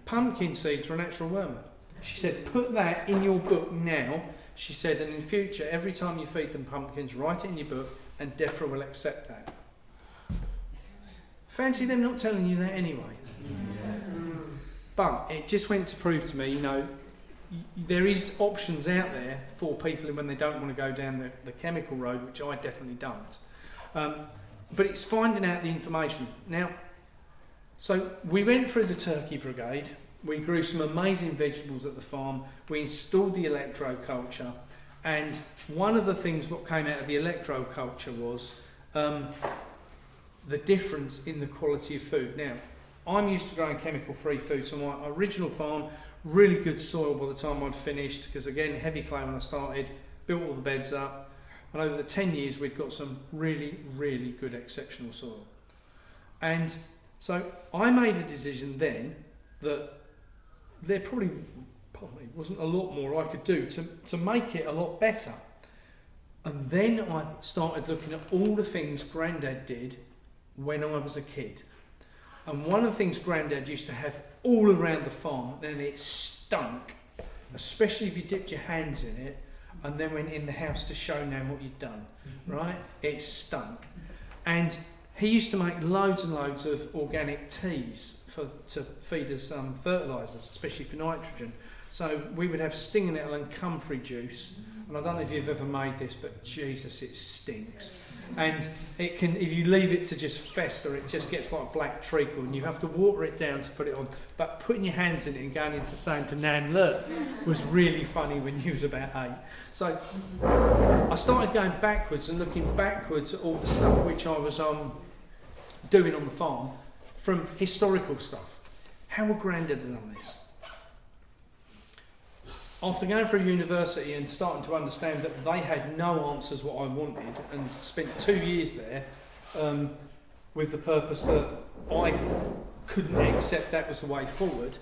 Pumpkin seeds are a natural wormer. She said, put that in your book now. She said, and in future, every time you feed them pumpkins, write it in your book, and Defra will accept that. Fancy them not telling you that anyway. But it just went to prove to me, there is options out there for people when they don't want to go down the chemical road, which I definitely don't. But it's finding out the information. Now, so we went through the turkey brigade, we grew some amazing vegetables at the farm, we installed the electroculture, and one of the things what came out of the electroculture was the difference in the quality of food. Now, I'm used to growing chemical-free food, so my original farm, really good soil by the time I'd finished, because again, heavy clay when I started, built all the beds up, and over the 10 years we'd got some really, really good exceptional soil. And so I made a decision then that there probably wasn't a lot more I could do to make it a lot better. And then I started looking at all the things Grandad did when I was a kid. And one of the things Grandad used to have all around the farm, then it stunk, especially if you dipped your hands in it and then went in the house to show Nan what you'd done, right? It stunk. And he used to make loads and loads of organic teas to feed us fertilisers, especially for nitrogen. So we would have stinging nettle and comfrey juice, and I don't know if you've ever made this, but Jesus, it stinks. And it can, if you leave it to just fester, it just gets like black treacle, and you have to water it down to put it on. But putting your hands in it and going into saying to Nan, look, was really funny when you was about 8. So I started going backwards and looking backwards at all the stuff which I was doing on the farm from historical stuff. How would Grandad have done this? After going through university and starting to understand that they had no answers what I wanted, and spent 2 years there with the purpose that I couldn't accept that was the way forward,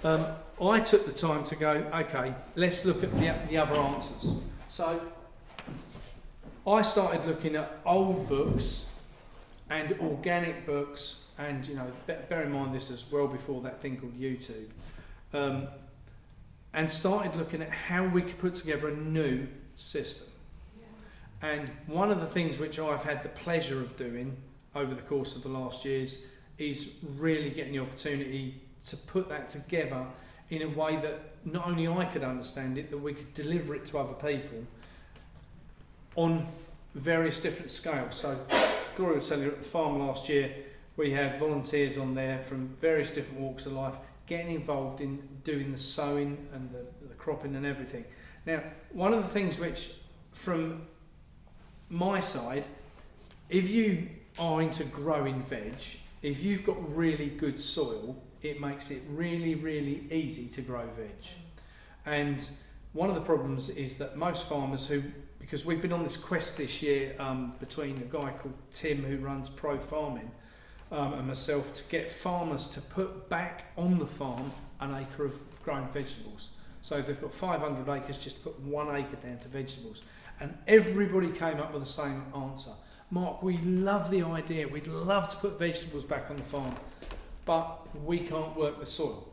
I took the time to go, okay, let's look at the other answers. So I started looking at old books and organic books, and you know, bear in mind this is well before that thing called YouTube. And started looking at how we could put together a new system. And one of the things which I've had the pleasure of doing over the course of the last years is really getting the opportunity to put that together in a way that not only I could understand it, that we could deliver it to other people on various different scales. So Gloria was telling you at the farm last year, we had volunteers on there from various different walks of life, getting involved in doing the sowing and the cropping and everything. Now, one of the things which, from my side, if you are into growing veg, if you've got really good soil, it makes it really, really easy to grow veg. And one of the problems is that most farmers who, because we've been on this quest this year between a guy called Tim who runs Pro Farming, and myself, to get farmers to put back on the farm an acre of growing vegetables. So if they've got 500 acres, just put 1 acre down to vegetables. And everybody came up with the same answer. Mark, we love the idea, we'd love to put vegetables back on the farm, but we can't work the soil.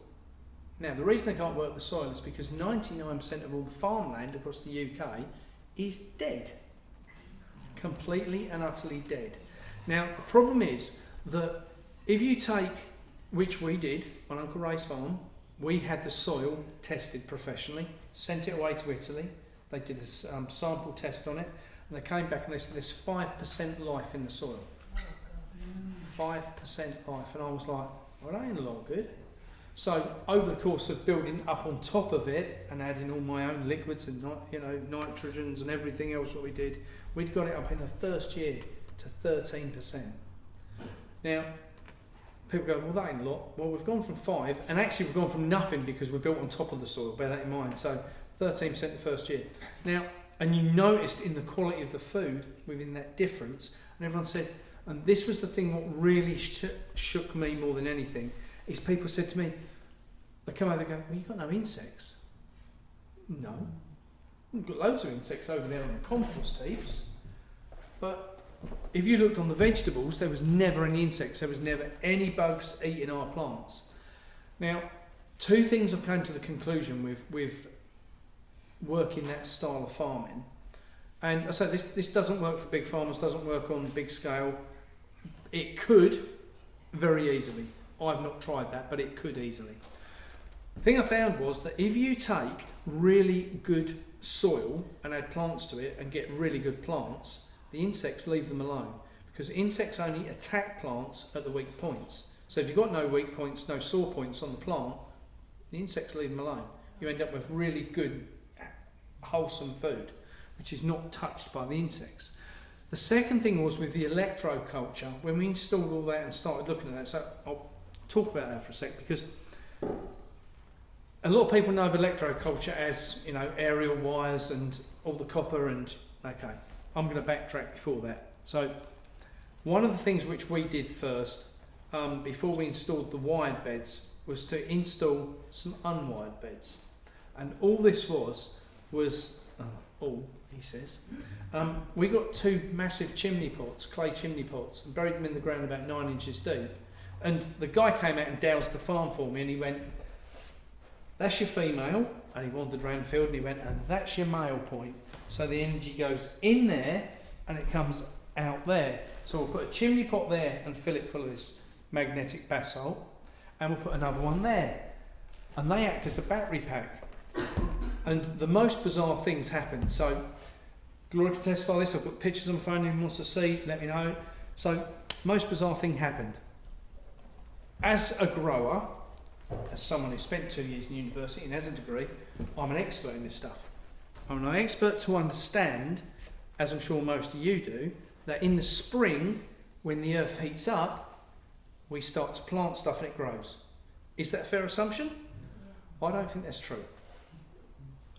Now, the reason they can't work the soil is because 99% of all the farmland across the UK is dead. Completely and utterly dead. Now, the problem is that if you take, which we did on Uncle Ray's farm, we had the soil tested professionally, sent it away to Italy, they did a sample test on it, and they came back and they said there's 5% life in the soil. 5% life, and I was like, well, that ain't a lot good. So over the course of building up on top of it and adding all my own liquids and nitrogens and everything else that we did, we'd got it up in the first year to 13%. Now, people go, well, that ain't a lot. Well, we've gone from 5, and actually we've gone from nothing because we're built on top of the soil, bear that in mind. So 13% the first year. Now, and you noticed in the quality of the food within that difference, and everyone said, and this was the thing what really shook me more than anything, is people said to me, they come over and go, well, you've got no insects. No. We've got loads of insects over there on the compost heaps, but if you looked on the vegetables, there was never any insects, there was never any bugs eating our plants. Now, 2 things I've come to the conclusion with working that style of farming, and I say this doesn't work for big farmers, doesn't work on big scale. It could very easily. I've not tried that, but it could easily. The thing I found was that if you take really good soil and add plants to it and get really good plants, the insects leave them alone, because insects only attack plants at the weak points. So if you've got no weak points, no sore points on the plant, the insects leave them alone. You end up with really good, wholesome food, which is not touched by the insects. The second thing was with the electroculture. When we installed all that and started looking at that, so I'll talk about that for a sec, because a lot of people know of electroculture as, you know, aerial wires and all the copper and, okay, I'm going to backtrack before that. So one of the things which we did first, before we installed the wired beds, was to install some unwired beds. And all this was he says, we got 2 massive chimney pots, clay chimney pots, and buried them in the ground about 9 inches deep. And the guy came out and doused the farm for me, and he went, that's your female, and he wandered around the field and he went, and that's your male point. So the energy goes in there and it comes out there. So we'll put a chimney pot there and fill it full of this magnetic basalt, and we'll put another one there. And they act as a battery pack. And the most bizarre things happen. So Gloria can testify this, I've got pictures on my phone, anyone wants to see, let me know. So most bizarre thing happened. As a grower, as someone who spent 2 years in university and has a degree, I'm an expert in this stuff. I'm an expert to understand, as I'm sure most of you do, that in the spring, when the earth heats up, we start to plant stuff and it grows. Is that a fair assumption? I don't think that's true.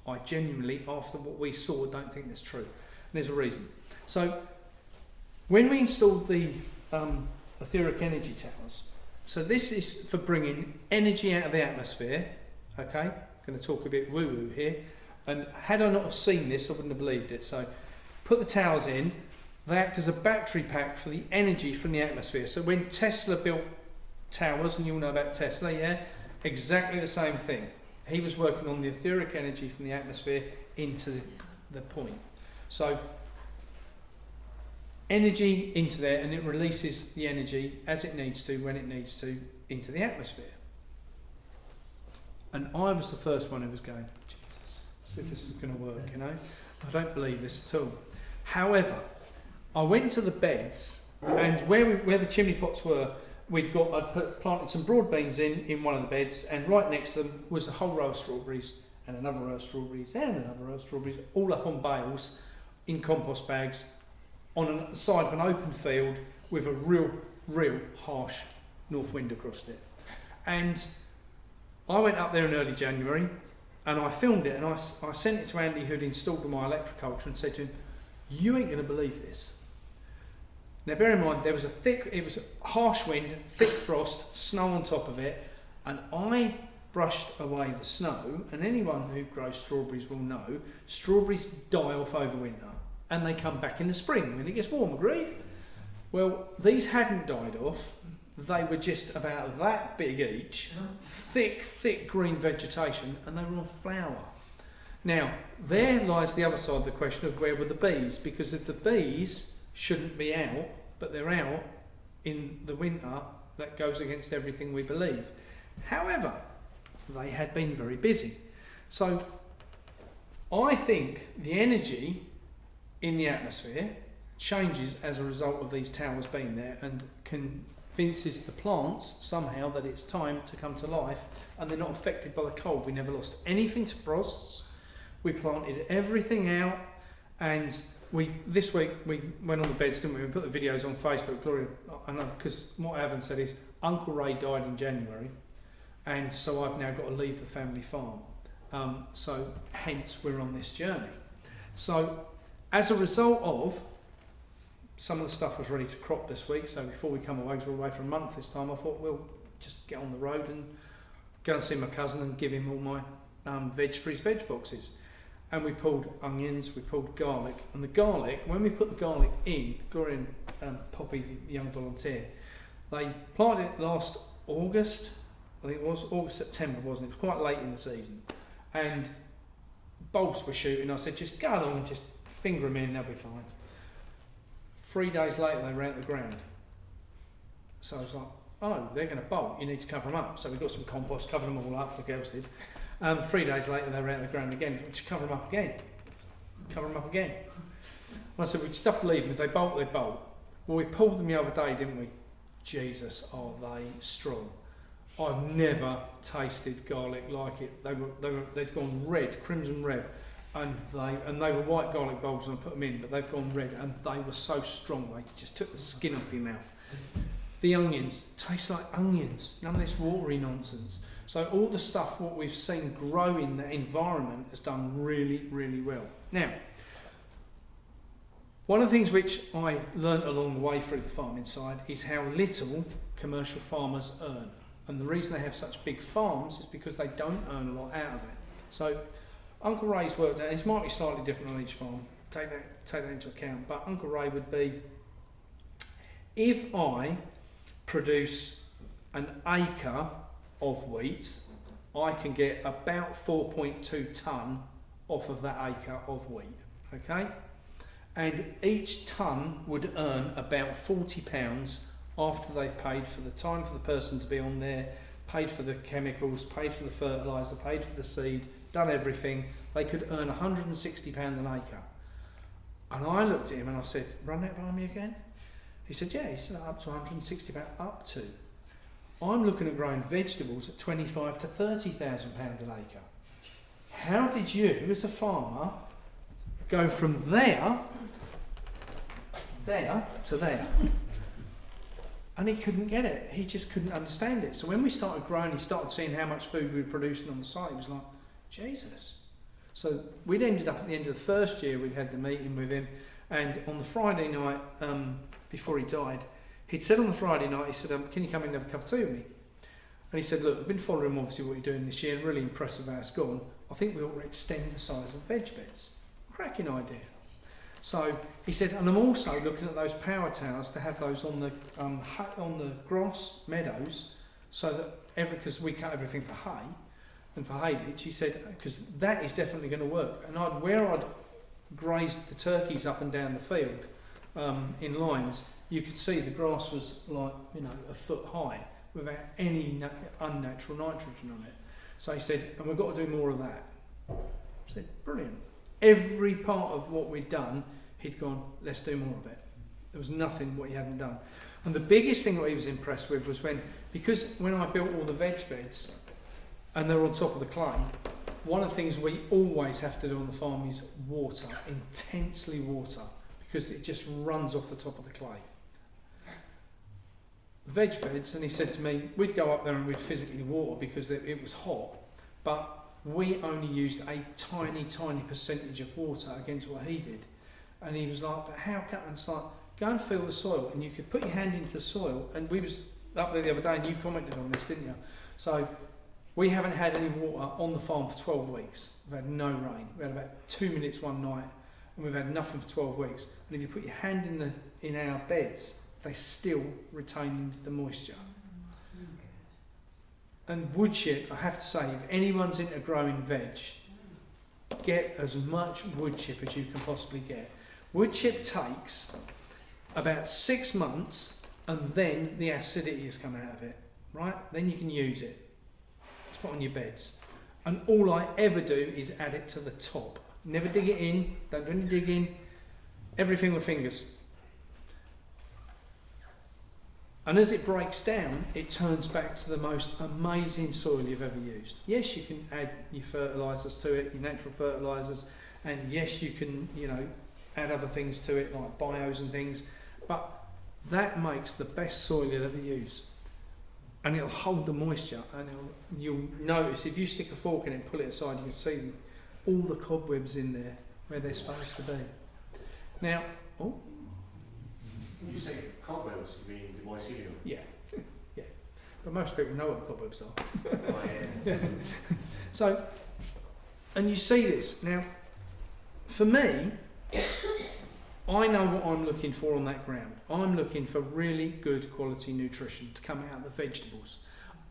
I genuinely, after what we saw, don't think that's true. And there's a reason. So, when we installed the etheric energy towers, so this is for bringing energy out of the atmosphere, okay? I'm going to talk a bit woo-woo here. And had I not have seen this, I wouldn't have believed it. So, put the towers in, they act as a battery pack for the energy from the atmosphere. So when Tesla built towers, and you all know about Tesla, yeah? Exactly the same thing. He was working on the etheric energy from the atmosphere into the point. So energy into there, and it releases the energy as it needs to, when it needs to, into the atmosphere. And I was the first one who was going, Jesus, see if this is going to work, you know? I don't believe this at all. However, I went to the beds, and where the chimney pots were, I'd planted some broad beans in one of the beds, and right next to them was a whole row of strawberries, and another row of strawberries, and another row of strawberries, all up on bales, in compost bags, on the side of an open field with a real harsh north wind across it. And I went up there in early January, and I filmed it, and I sent it to Andy, who'd installed my electroculture, and said to him, you ain't going to believe this. Now bear in mind, it was a harsh wind, thick frost, snow on top of it, and I brushed away the snow, and anyone who grows strawberries will know, strawberries die off over winter, and they come back in the spring when it gets warm, agreed? Well, these hadn't died off, they were just about that big each, thick green vegetation, and they were on flower. Now, there lies the other side of the question of where were the bees, because if the bees shouldn't be out, but they're out in the winter, that goes against everything we believe. However, they had been very busy. So I think the energy in the atmosphere changes as a result of these towers being there, and convinces the plants somehow that it's time to come to life, and they're not affected by the cold. We never lost anything to frosts. We planted everything out, and this week we went on the beds, didn't we? We put the videos on Facebook. Gloria, I know, because what I haven't said is Uncle Ray died in January, and so I've now got to leave the family farm. So hence we're on this journey. So as a result of some of the stuff was ready to crop this week, so before we come away, because we're away for a month this time, I thought we'll just get on the road and go and see my cousin and give him all my veg for his veg boxes. And we pulled onions, we pulled garlic, and the garlic, when we put the garlic in, Gloria and Poppy, the young volunteer, they planted it last August, I think it was August, September, wasn't it? It was quite late in the season, and bulbs were shooting. I said, just go along and just finger them in, they'll be fine. 3 days later, they ran out the ground. So I was like, oh, they're going to bolt, you need to cover them up. So we got some compost, covered them all up, the girls did. 3 days later they were out of the ground again, just cover them up again. Cover them up again. And I said, we just have to leave them, if they bolt, they bolt. Well, we pulled them the other day, didn't we? Jesus, are they strong. I've never tasted garlic like it. They'd gone red, crimson red, and they were white garlic bulbs when I put them in, but they've gone red, and they were so strong they just took the skin off your mouth. The onions taste like onions, none of this watery nonsense. So all the stuff what we've seen grow in the environment has done really, really well. Now, one of the things which I learnt along the way through the farming side is how little commercial farmers earn. And the reason they have such big farms is because they don't earn a lot out of it. So Uncle Ray's worked out, it might be slightly different on each farm, take that into account, but Uncle Ray would be, if I produce an acre of wheat, I can get about 4.2 tonne off of that acre of wheat, okay? And each tonne would earn about £40 after they've paid for the time for the person to be on there, paid for the chemicals, paid for the fertiliser, paid for the seed, done everything. They could earn £160 an acre. And I looked at him and I said, run that by me again? He said, yeah. He said, up to £160, up to. I'm looking at growing vegetables at £25,000 to £30,000 an acre. How did you, as a farmer, go from there to there? And he couldn't get it. He just couldn't understand it. So when we started growing, he started seeing how much food we were producing on the site. He was like, Jesus. So we'd ended up at the end of the first year, we'd had the meeting with him. And on the Friday night, before he died, he'd said on the Friday night, he said, can you come in and have a cup of tea with me? And he said, look, I've been following obviously what you're doing this year and really impressed with how it's gone. I think we ought to extend the size of the veg beds. Cracking idea. So he said, and I'm also looking at those power towers to have those on the grass meadows, so that because we cut everything for hay and for haylage, he said, because that is definitely going to work. And where I'd grazed the turkeys up and down the field in lines, you could see the grass was like a foot high without any unnatural nitrogen on it. So he said, and we've got to do more of that. I said, brilliant. Every part of what we'd done, he'd gone, let's do more of it. There was nothing what he hadn't done. And the biggest thing that he was impressed with was because when I built all the veg beds and they're on top of the clay, one of the things we always have to do on the farm is water, intensely water, because it just runs off the top of the clay. Veg beds, and he said to me, we'd go up there and we'd physically water because it was hot, but we only used a tiny, tiny percentage of water against what he did. And he was like, but how come? And it's like, go and feel the soil. And you could put your hand into the soil. And we was up there the other day and you commented on this, didn't you? So we haven't had any water on the farm for 12 weeks. We've had no rain. We had about 2 minutes one night and we've had nothing for 12 weeks. And if you put your hand in our beds, they still retain the moisture. And wood chip, I have to say, if anyone's into growing veg, get as much wood chip as you can possibly get. Wood chip takes about 6 months and then the acidity has come out of it, right? Then you can use it to put on your beds. And all I ever do is add it to the top. Never dig it in, don't do any digging, everything with fingers. And as it breaks down, it turns back to the most amazing soil you've ever used. Yes, you can add your fertilisers to it, your natural fertilisers, and yes, you can, add other things to it like bios and things, but that makes the best soil you'll ever use. And it'll hold the moisture, and you'll notice if you stick a fork in it and pull it aside, you can see all the cobwebs in there where they're supposed to be. Now, You say cobwebs, you mean the mycelium? Yeah, yeah. But most people know what cobwebs are. Oh, yeah. So, and you see this. Now, for me, I know what I'm looking for on that ground. I'm looking for really good quality nutrition to come out of the vegetables.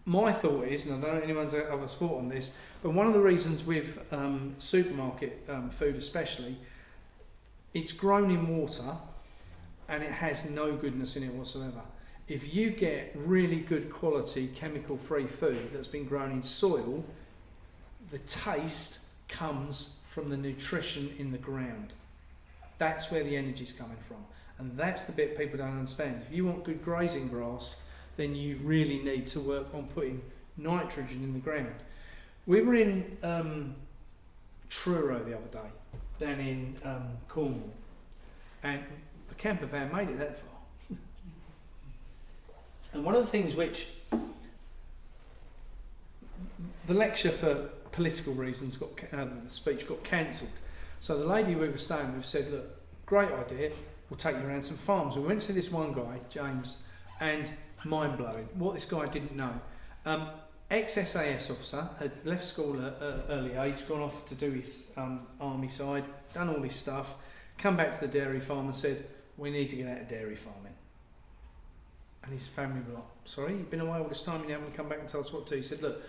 My thought is, and I don't know anyone's other thought on this, but one of the reasons with supermarket food especially, it's grown in water and it has no goodness in it whatsoever. if you get really good quality chemical-free food that's been grown in soil, the taste comes from the nutrition in the ground. That's where the energy's coming from. And that's the bit people don't understand. If you want good grazing grass, then you really need to work on putting nitrogen in the ground. We were in Truro the other day, down in Cornwall, and the camper van made it that far. And one of the things which the lecture for political reasons the speech got cancelled. So the lady we were staying with said, look, great idea, we'll take you around some farms. We went to this one guy, James, and mind blowing, what this guy didn't know. Ex-SAS officer, had left school at an early age, gone off to do his army side, done all this stuff, come back to the dairy farm and said, we need to get out of dairy farming. And his family were like, sorry, you've been away all this time and you haven't come back and tell us what to do. He said, look,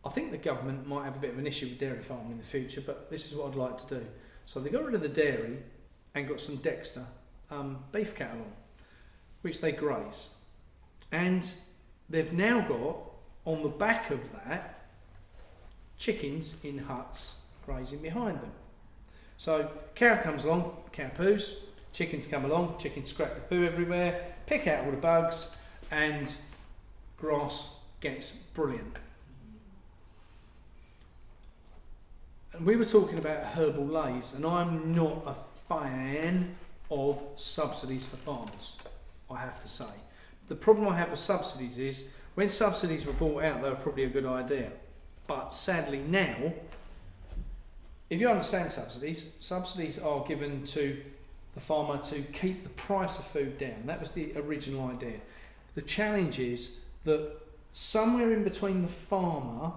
I think the government might have a bit of an issue with dairy farming in the future, but this is what I'd like to do. So they got rid of the dairy and got some Dexter beef cattle on, which they graze. And they've now got, on the back of that, chickens in huts grazing behind them. So cow comes along, cow poos, chickens come along, chickens scrap the poo everywhere, pick out all the bugs, and grass gets brilliant. And we were talking about herbal lays, and I'm not a fan of subsidies for farmers, I have to say. The problem I have with subsidies is, when subsidies were brought out, they were probably a good idea. But sadly now, if you understand subsidies are given to the farmer to keep the price of food down. That was the original idea. The challenge is that somewhere in between the farmer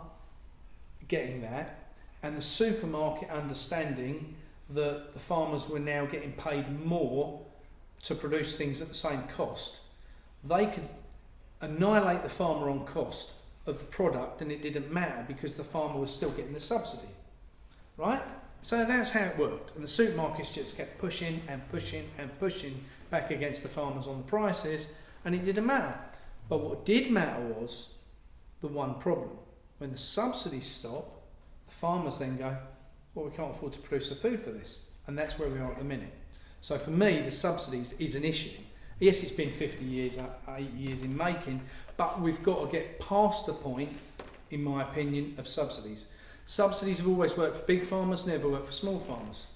getting that and the supermarket understanding that the farmers were now getting paid more to produce things at the same cost, they could annihilate the farmer on cost of the product and it didn't matter because the farmer was still getting the subsidy, right? So that's how it worked, and the supermarkets just kept pushing and pushing and pushing back against the farmers on the prices, and it didn't matter. But what did matter was the one problem. When the subsidies stop, the farmers then go, well, we can't afford to produce the food for this, and that's where we are at the minute. So for me, the subsidies is an issue. Yes, it's been 50 years, 8 years in making, but we've got to get past the point, in my opinion, of subsidies. Subsidies have always worked for big farmers, never worked for small farmers.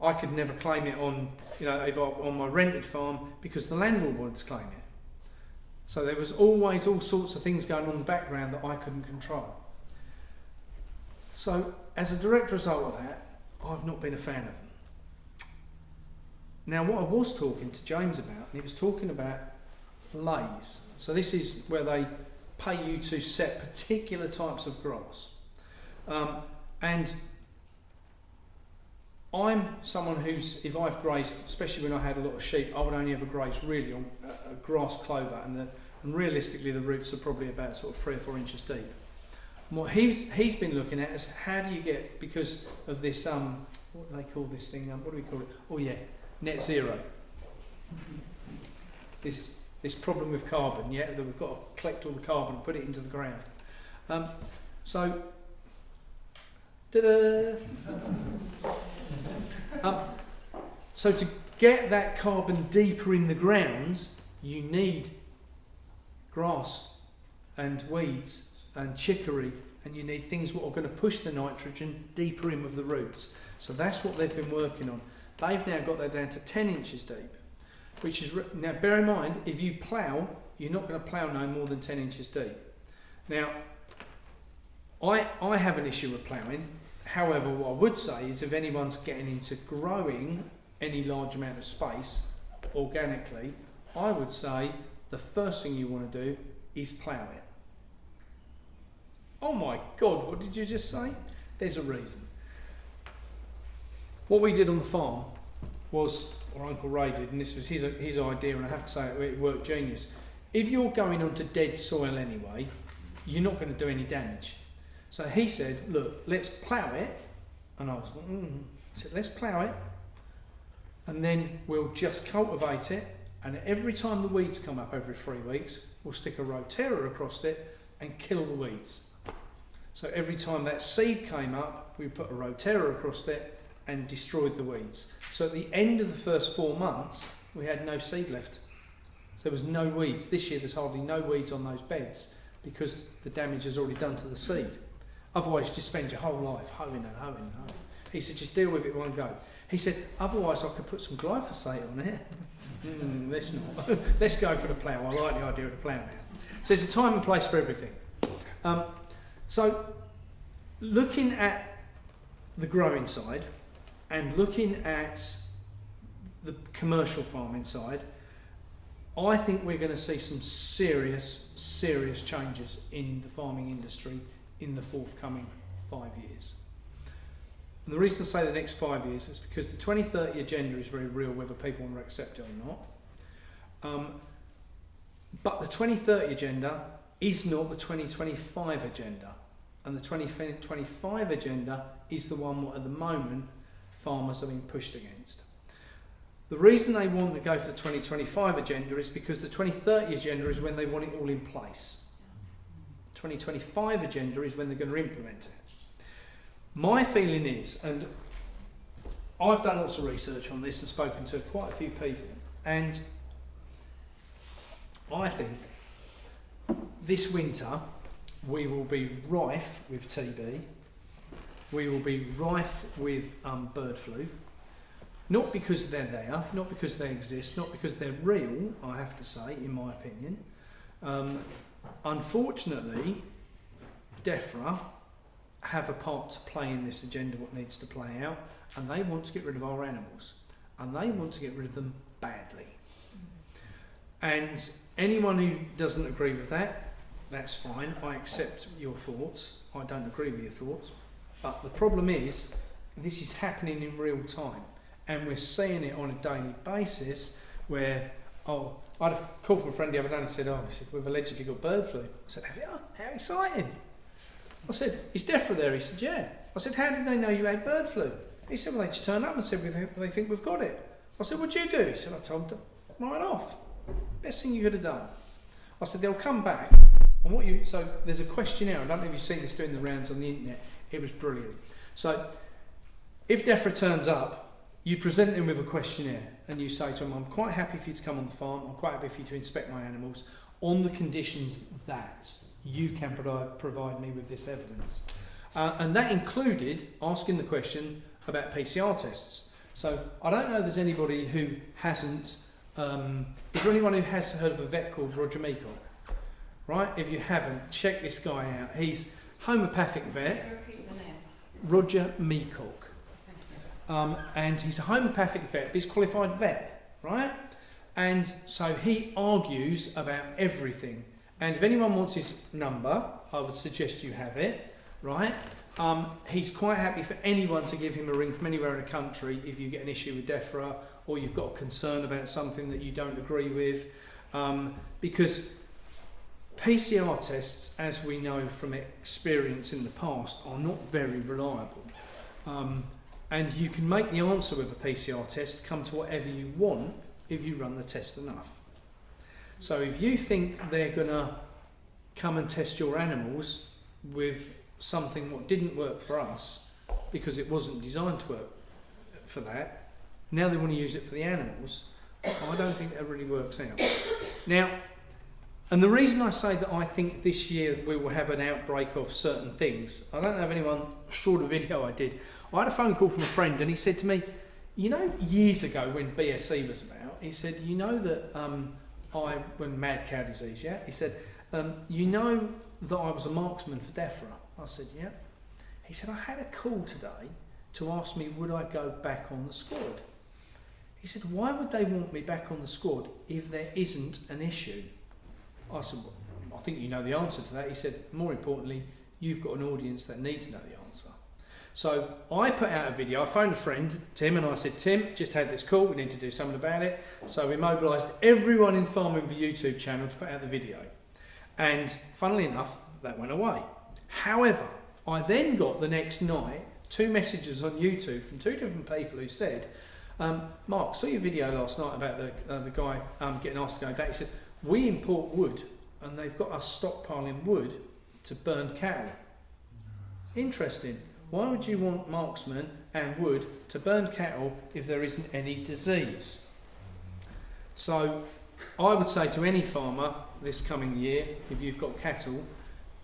I could never claim it on, on my rented farm because the landlord wanted to claim it. So there was always all sorts of things going on in the background that I couldn't control. So as a direct result of that, I've not been a fan of them. Now what I was talking to James about, and he was talking about lays. So this is where they pay you to set particular types of grass. And I'm someone who's, if I've grazed, especially when I had a lot of sheep, I would only ever graze really on a grass clover, and realistically the roots are probably about sort of 3 or 4 inches deep. And what he's been looking at is how do you get, because of this, what do they call this thing, what do we call it? Oh yeah, net zero. This problem with carbon, that we've got to collect all the carbon and put it into the ground. So to get that carbon deeper in the ground, you need grass and weeds and chicory, and you need things that are going to push the nitrogen deeper in with the roots. So that's what they've been working on. They've now got that down to 10 inches deep. Which is, now bear in mind, if you plough, you're not going to plough no more than 10 inches deep. Now, I have an issue with ploughing. However, what I would say is if anyone's getting into growing any large amount of space organically, I would say the first thing you want to do is plough it. Oh my God, what did you just say? There's a reason. What we did on the farm was, or Uncle Ray did, and this was his idea, and I have to say it worked genius. If you're going onto dead soil anyway, you're not going to do any damage. So he said, look, let's plough it, and I was like, He said, let's plough it, and then we'll just cultivate it, And every time the weeds come up every 3 weeks, we'll stick a rotator across it and kill the weeds. So every time that seed came up, we put a rotator across it and destroyed the weeds. So at the end of the first 4 months, we had no seed left. So there was no weeds. This year there's hardly no weeds on those beds because the damage is already done to the seed. Otherwise you just spend your whole life hoeing and hoeing and hoeing. He said, just deal with it one go. He said, otherwise I could put some glyphosate on it. Let's not. Let's go for the plough. I like the idea of the plough now. So there's a time and place for everything. So looking at the growing side and looking at the commercial farming side, I think we're going to see some serious changes in the farming industry in the forthcoming 5 years. And the reason I say the next 5 years is because the 2030 agenda is very real, whether people want to accept it or not. But the 2030 agenda is not the 2025 agenda. And the 2025 agenda is the one what at the moment farmers are being pushed against. The reason they want to go for the 2025 agenda is because the 2030 agenda is when they want it all in place. The 2025 agenda is when they're going to implement it. My feeling is, and I've done lots of research on this and spoken to quite a few people, and I think this winter we will be rife with TB, we will be rife with bird flu, not because they're there, not because they exist, not because they're real, I have to say, in my opinion. Unfortunately, DEFRA have a part to play in this agenda, what needs to play out, and they want to get rid of our animals, and they want to get rid of them badly. And anyone who doesn't agree with that, that's fine. I accept your thoughts. I don't agree with your thoughts. But the problem is, this is happening in real time, and we're seeing it on a daily basis where, I had a call from a friend the other day and he said, we've allegedly got bird flu. I said, have you? How exciting. I said, is DEFRA there? He said, yeah. I said, how did they know you had bird flu? He said, well, they just turned up and said, they think we've got it. I said, what'd you do? He said, I told them to write off. Best thing you could have done. I said, they'll come back. And so there's a questionnaire. I don't know if you've seen this doing the rounds on the internet. It was brilliant. So if DEFRA turns up, you present them with a questionnaire and you say to them, I'm quite happy for you to come on the farm. I'm quite happy for you to inspect my animals on the conditions that you can provide me with this evidence. And that included asking the question about PCR tests. So I don't know if there's anybody who hasn't, is there anyone who has heard of a vet called Roger Meacock? Right? If you haven't, check this guy out. He's homeopathic vet. Roger Meacock. And he's a homeopathic vet, but he's a qualified vet, right? And so he argues about everything. And if anyone wants his number, I would suggest you have it, right? He's quite happy for anyone to give him a ring from anywhere in the country if you get an issue with DEFRA or you've got a concern about something that you don't agree with. Because PCR tests, as we know from experience in the past, are not very reliable. And you can make the answer with a PCR test come to whatever you want if you run the test enough. So if you think they're going to come and test your animals with something what didn't work for us because it wasn't designed to work for that, now they want to use it for the animals, I don't think that really works out. Now, and the reason I say that I think this year we will have an outbreak of certain things, I don't know if anyone saw the video I did. I had a phone call from a friend and he said to me, you know, years ago when BSE was about, he said, you know that when mad cow disease, yeah? He said, you know that I was a marksman for DEFRA? I said, yeah. He said, I had a call today to ask me would I go back on the squad. He said, why would they want me back on the squad if there isn't an issue? I said, well, I think you know the answer to that. He said, more importantly, you've got an audience that need to know the answer. So I put out a video, I phoned a friend, Tim, and I said, Tim, just had this call, we need to do something about it. So we mobilised everyone in Farming the YouTube channel to put out the video. And funnily enough, that went away. However, I then got the next night 2 messages on YouTube from 2 different people who said, Mark, saw your video last night about the guy getting asked to go back. He said, we import wood and they've got us stockpiling wood to burn cattle. Interesting. Why would you want marksmen and wood to burn cattle if there isn't any disease? So I would say to any farmer this coming year, if you've got cattle,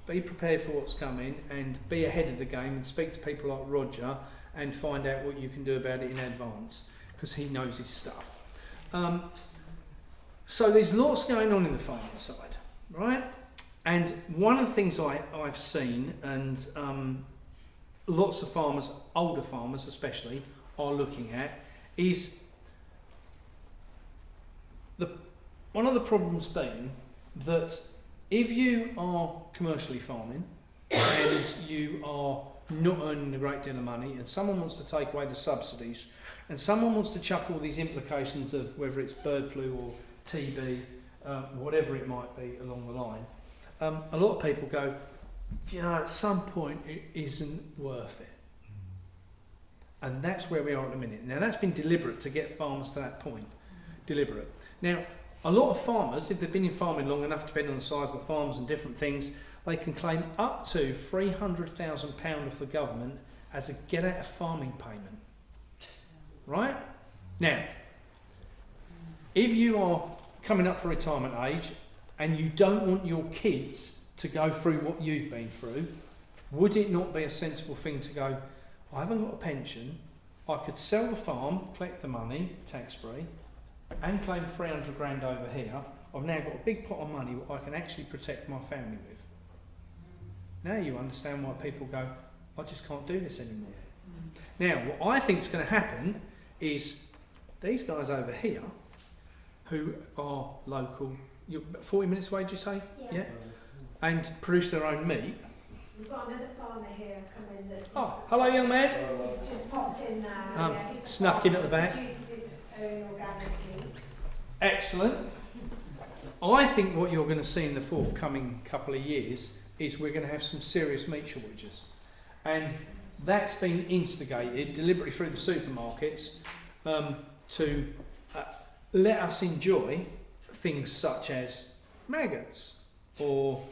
be prepared for what's coming and be ahead of the game and speak to people like Roger and find out what you can do about it in advance, because he knows his stuff. So there's lots going on in the farming side, right? And one of the things I've seen, and lots of farmers, older farmers especially, are looking at, is one of the problems being that if you are commercially farming and you are not earning a great deal of money and someone wants to take away the subsidies and someone wants to chuck all these implications of whether it's bird flu or TB, whatever it might be along the line, a lot of people go, do you know, at some point it isn't worth it. And that's where we are at the minute. Now that's been deliberate to get farmers to that point. Deliberate. Now, a lot of farmers, if they've been in farming long enough, depending on the size of the farms and different things, they can claim up to £300,000 of the government as a get out of farming payment. Right? Now, if you are coming up for retirement age and you don't want your kids to go through what you've been through, would it not be a sensible thing to go, I haven't got a pension, I could sell the farm, collect the money, tax-free, and claim 300 grand over here. I've now got a big pot of money that I can actually protect my family with. Now you understand why people go, I just can't do this anymore. Now, what I think is going to happen is these guys over here, who are local, you're 40 minutes away, did you say? Yeah. And produce their own meat. We've got another farmer here coming. Oh, hello, young man. He's just popped in now. He's Snuck in at the back. Produces his own organic meat. Excellent. I think what you're going to see in the forthcoming couple of years is we're going to have some serious meat shortages. And that's been instigated deliberately through the supermarkets to let us enjoy things such as maggots or,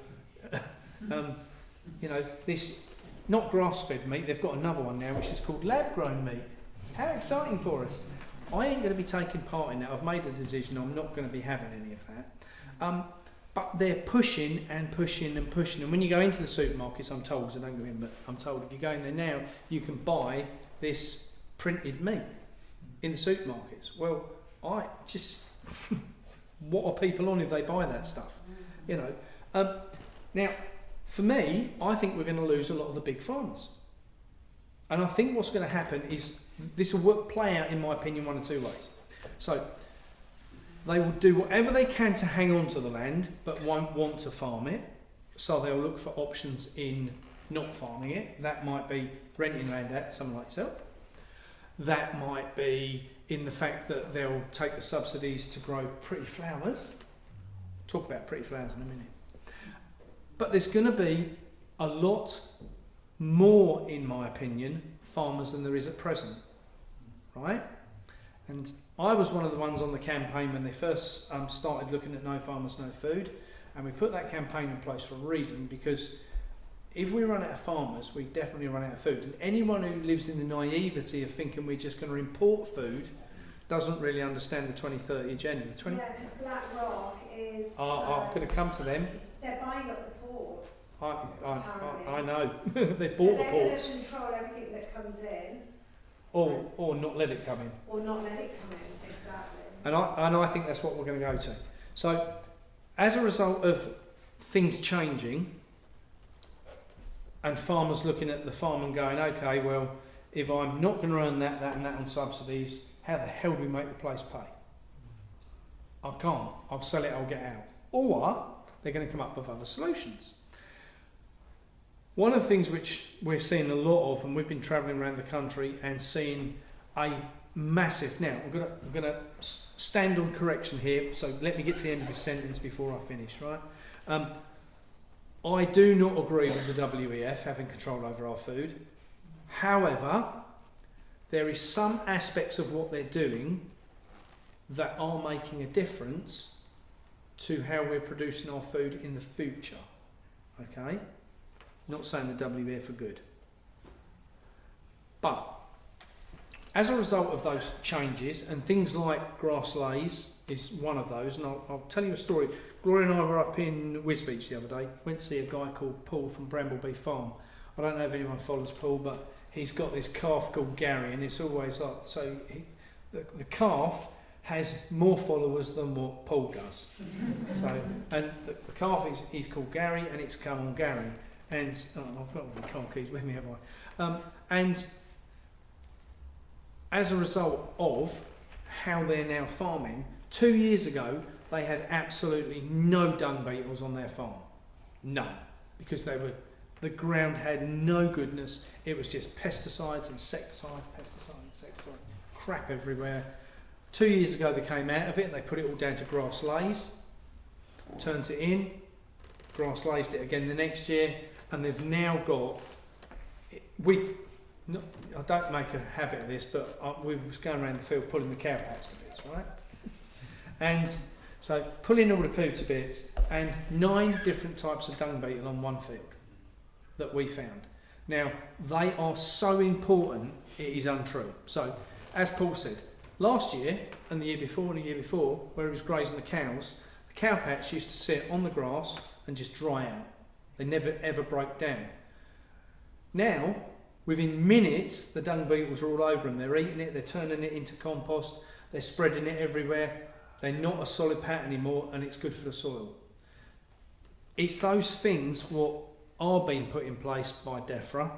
this, not grass-fed meat, they've got another one now which is called lab-grown meat. How exciting for us. I ain't going to be taking part in that. I've made a decision, I'm not going to be having any of that. But they're pushing and pushing and pushing. And when you go into the supermarkets, I'm told, because I don't go in, but I'm told if you go in there now, you can buy this printed meat in the supermarkets. Well, I just, what are people on if they buy that stuff? You know. Now, for me, I think we're going to lose a lot of the big farmers. And I think what's going to happen is, this will play out, in my opinion, one of two ways. So, they will do whatever they can to hang on to the land, but won't want to farm it. So they'll look for options in not farming it. That might be renting land out to someone like yourself. That might be in the fact that they'll take the subsidies to grow pretty flowers. Talk about pretty flowers in a minute. But there's going to be a lot more, in my opinion, farmers than there is at present. Right? And I was one of the ones on the campaign when they first started looking at No Farmers, No Food, and we put that campaign in place for a reason, because if we run out of farmers, we definitely run out of food. And anyone who lives in the naivety of thinking we're just going to import food doesn't really understand the 2030 agenda. Yeah, because Black Rock is... I'm going to come to them. They're buying up the ports. I know. They bought the ports. So they're going to control everything that comes in. Or not let it come in. Or not let it come in, exactly. And I think that's what we're going to go to. So, as a result of things changing, and farmers looking at the farm and going, okay, well, if I'm not going to earn that and that on subsidies, how the hell do we make the place pay? I can't. I'll sell it, I'll get out. Or they're going to come up with other solutions. One of the things which we're seeing a lot of, and we've been travelling around the country and seeing a massive... Now, I'm going to stand on correction here, so let me get to the end of this sentence before I finish, right? I do not agree with the WEF having control over our food. However, there is some aspects of what they're doing that are making a difference to how we're producing our food in the future. Okay? Not saying the WEF are good. But as a result of those changes, and things like grass lays is one of those, and I'll tell you a story. Gloria and I were up in Wisbeach the other day, went to see a guy called Paul from Brambleby Farm. I don't know if anyone follows Paul, but he's got this calf called Gary, and it's always like, so the calf has more followers than what Paul does. So, and the calf is called Gary, and it's come on Gary. And I've got all my car keys with me, have I? And as a result of how they're now farming, 2 years ago they had absolutely no dung beetles on their farm. None. Because the ground had no goodness. It was just pesticides, insecticide, crap everywhere. 2 years ago they came out of it and they put it all down to grass lays, turns it in, grass lays it again the next year, and they've now got, I don't make a habit of this, but we was going around the field pulling the cow pats to bits, right? And so pulling all the poo to bits, and 9 different types of dung beetle on one field that we found. Now, they are so important, it is untrue. So, as Paul said, last year and the year before where he was grazing the cows, the cow pats used to sit on the grass and just dry out. They never ever break down. Now, within minutes, the dung beetles are all over them. They're eating it, they're turning it into compost, they're spreading it everywhere. They're not a solid pat anymore, and it's good for the soil. It's those things what are being put in place by DEFRA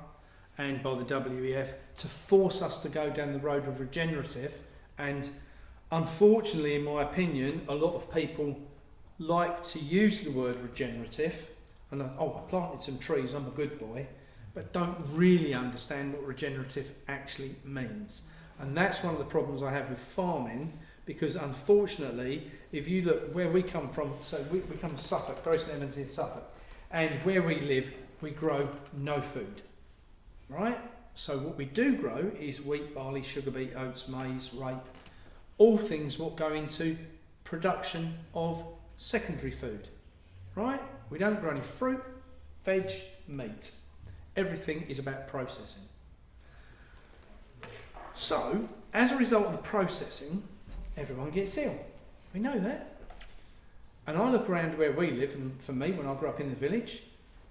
and by the WEF to force us to go down the road of regenerative. And unfortunately, in my opinion, a lot of people like to use the word regenerative and I planted some trees, I'm a good boy, but don't really understand what regenerative actually means. And that's one of the problems I have with farming, because unfortunately, if you look where we come from, so we come from Suffolk, Bury St Edmunds in Suffolk, and where we live, we grow no food, right? So what we do grow is wheat, barley, sugar beet, oats, maize, rape, all things what go into production of secondary food, right? We don't grow any fruit, veg, meat. Everything is about processing. So, as a result of the processing, everyone gets ill. We know that. And I look around where we live, and for me, when I grew up in the village,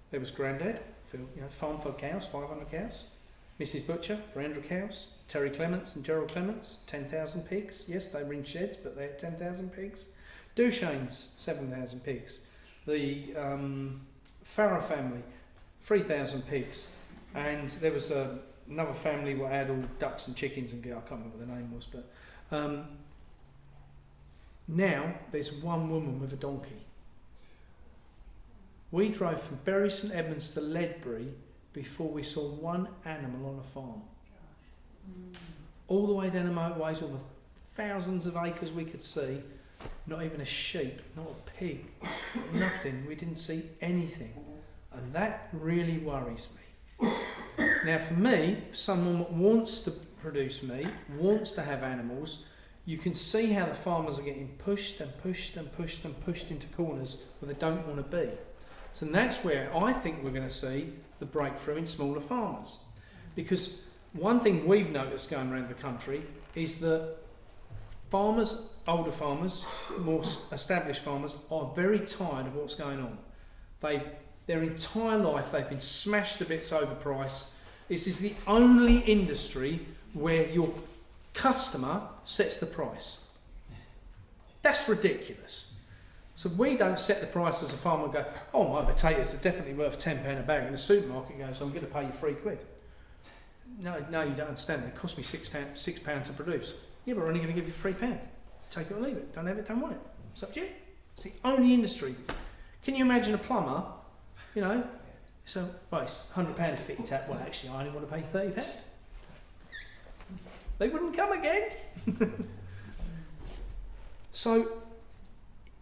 there was Grandad, farm for cows, 500 cows. Mrs. Butcher, 300 cows. Terry Clements and Gerald Clements, 10,000 pigs. Yes, they were in sheds, but they had 10,000 pigs. Dushane's, 7,000 pigs. The Farrer family, 3,000 pigs. And there was another family that had all ducks and chickens and I can't remember what the name was, but now there's one woman with a donkey. We drove from Bury St Edmunds to Ledbury before we saw one animal on a farm. All the way down the motorways, all the thousands of acres we could see, not even a sheep, not a pig, nothing. We didn't see anything. And that really worries me. Now for me, if someone that wants to produce meat, wants to have animals, you can see how the farmers are getting pushed and pushed and pushed and pushed into corners where they don't want to be. So that's where I think we're going to see the breakthrough in smaller farmers. Because one thing we've noticed going around the country is that farmers, older farmers, more established farmers, are very tired of what's going on. Their entire life they've been smashed to bits overpriced. This is the only industry where your customer sets the price. That's ridiculous. So we don't set the price as a farmer and go, oh, my potatoes are definitely worth £10 a bag, and the supermarket goes, I'm going to pay you £3. No, you don't understand. It cost me £6 to produce. Yeah, but we're only going to give you £3. Take it or leave it. Don't have it, don't want it. It's up to you. It's the only industry. Can you imagine a plumber, so, well, it's £100 to fit your tap. Well, actually, I only want to pay £30. They wouldn't come again. So,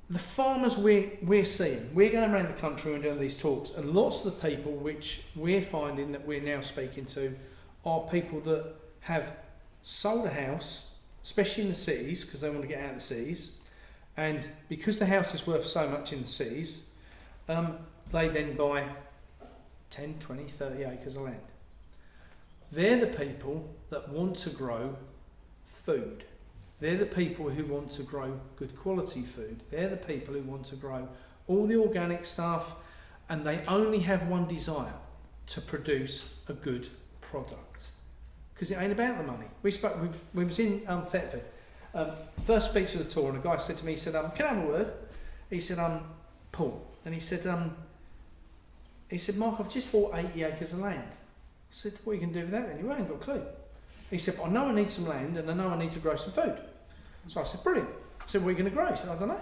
the farmers we're seeing, we're going around the country and doing these talks, and lots of the people which we're finding that we're now speaking to are people that have sold a house, especially in the cities, because they want to get out of the cities, and because the house is worth so much in the cities, they then buy 10, 20, 30 acres of land. They're the people that want to grow food. They're the people who want to grow good quality food. They're the people who want to grow all the organic stuff, and they only have one desire: to produce a good product. Because it ain't about the money. We was in Thetford, first speech of the tour, and a guy said to me, he said, can I have a word? He said, Paul. And he said, Mark, I've just bought 80 acres of land. I said, what are you going to do with that then? You ain't got a clue. He said, I know I need some land, and I know I need to grow some food. So I said, brilliant. I said, what are you going to grow? He said, I don't know.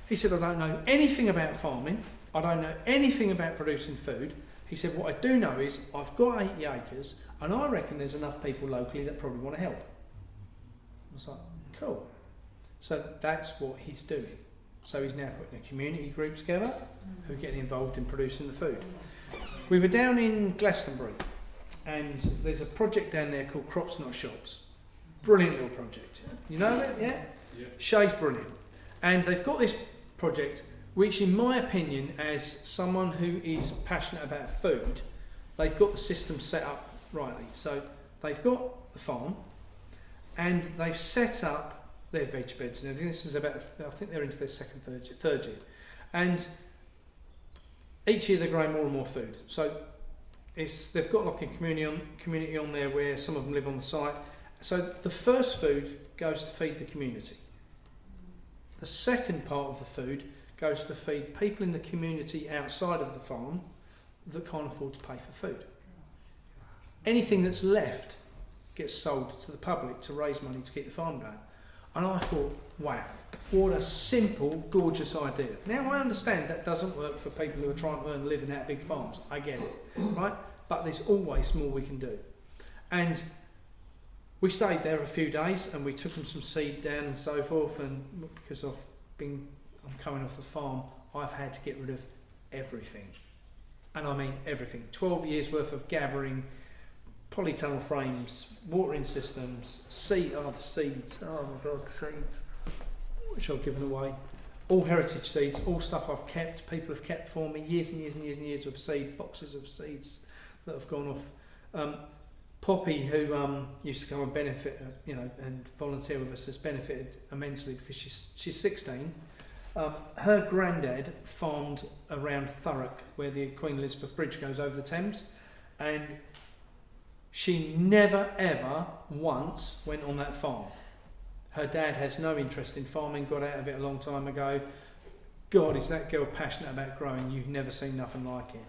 He said, I don't know anything about farming. I don't know anything about producing food. He said, what I do know is I've got 80 acres, and I reckon there's enough people locally that probably want to help. I was like, cool. So that's what he's doing. So he's now putting a community group together who are getting involved in producing the food. We were down in Glastonbury, and there's a project down there called Crops Not Shops. Brilliant little project. You know it, yeah? Yeah. Shay's brilliant. And they've got this project, which in my opinion, as someone who is passionate about food, they've got the system set up rightly. So they've got the farm, and they've set up their veg beds and everything. This is about, I think they're into their third year. And each year they're growing more and more food. So they've got like a community on there where some of them live on the site. So the first food goes to feed the community. The second part of the food goes to feed people in the community outside of the farm that can't afford to pay for food. Anything that's left gets sold to the public to raise money to keep the farm going. And I thought, wow, what a simple, gorgeous idea. Now I understand that doesn't work for people who are trying to earn a living out of big farms. I get it, right? But there's always more we can do. And we stayed there a few days, and we took them some seed down and so forth, and because I'm coming off the farm, I've had to get rid of everything. And I mean everything. 12 years worth of gathering, polytunnel frames, watering systems, the seeds, oh my god, the seeds, which I've given away. All heritage seeds, all stuff I've kept, people have kept for me, years and years and years and years of seed, boxes of seeds that have gone off. Poppy, who used to come and benefit, and volunteer with us, has benefited immensely because she's 16. Her granddad farmed around Thurrock, where the Queen Elizabeth Bridge goes over the Thames, and she never ever once went on that farm. Her dad has no interest in farming, got out of it a long time ago. God, is that girl passionate about growing? You've never seen nothing like it.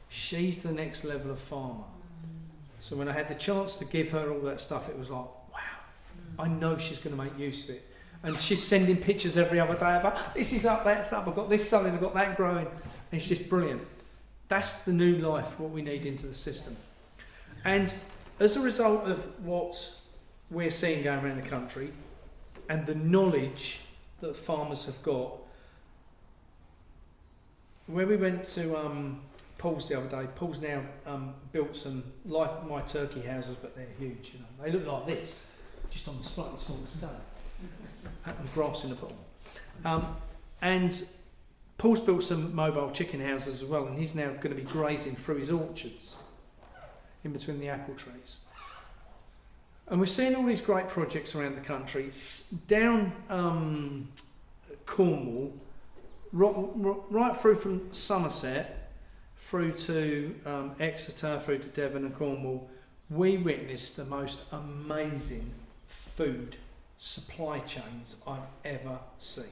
She's the next level of farmer. So when I had the chance to give her all that stuff, it was like, wow, I know she's going to make use of it. And she's sending pictures every other day of, this is up, that's up, I've got this selling, I've got that growing. And it's just brilliant. That's the new life, what we need into the system. And as a result of what we're seeing going around the country, and the knowledge that farmers have got, where we went to Paul's the other day, Paul's now built some, like my turkey houses, but they're huge, They look like this, just on the slightly smaller scale, and grass in the bottom. And Paul's built some mobile chicken houses as well, and he's now going to be grazing through his orchards, in between the apple trees. And we're seeing all these great projects around the country, down Cornwall, right through from Somerset, through to Exeter, through to Devon and Cornwall. We witnessed the most amazing food supply chains I've ever seen.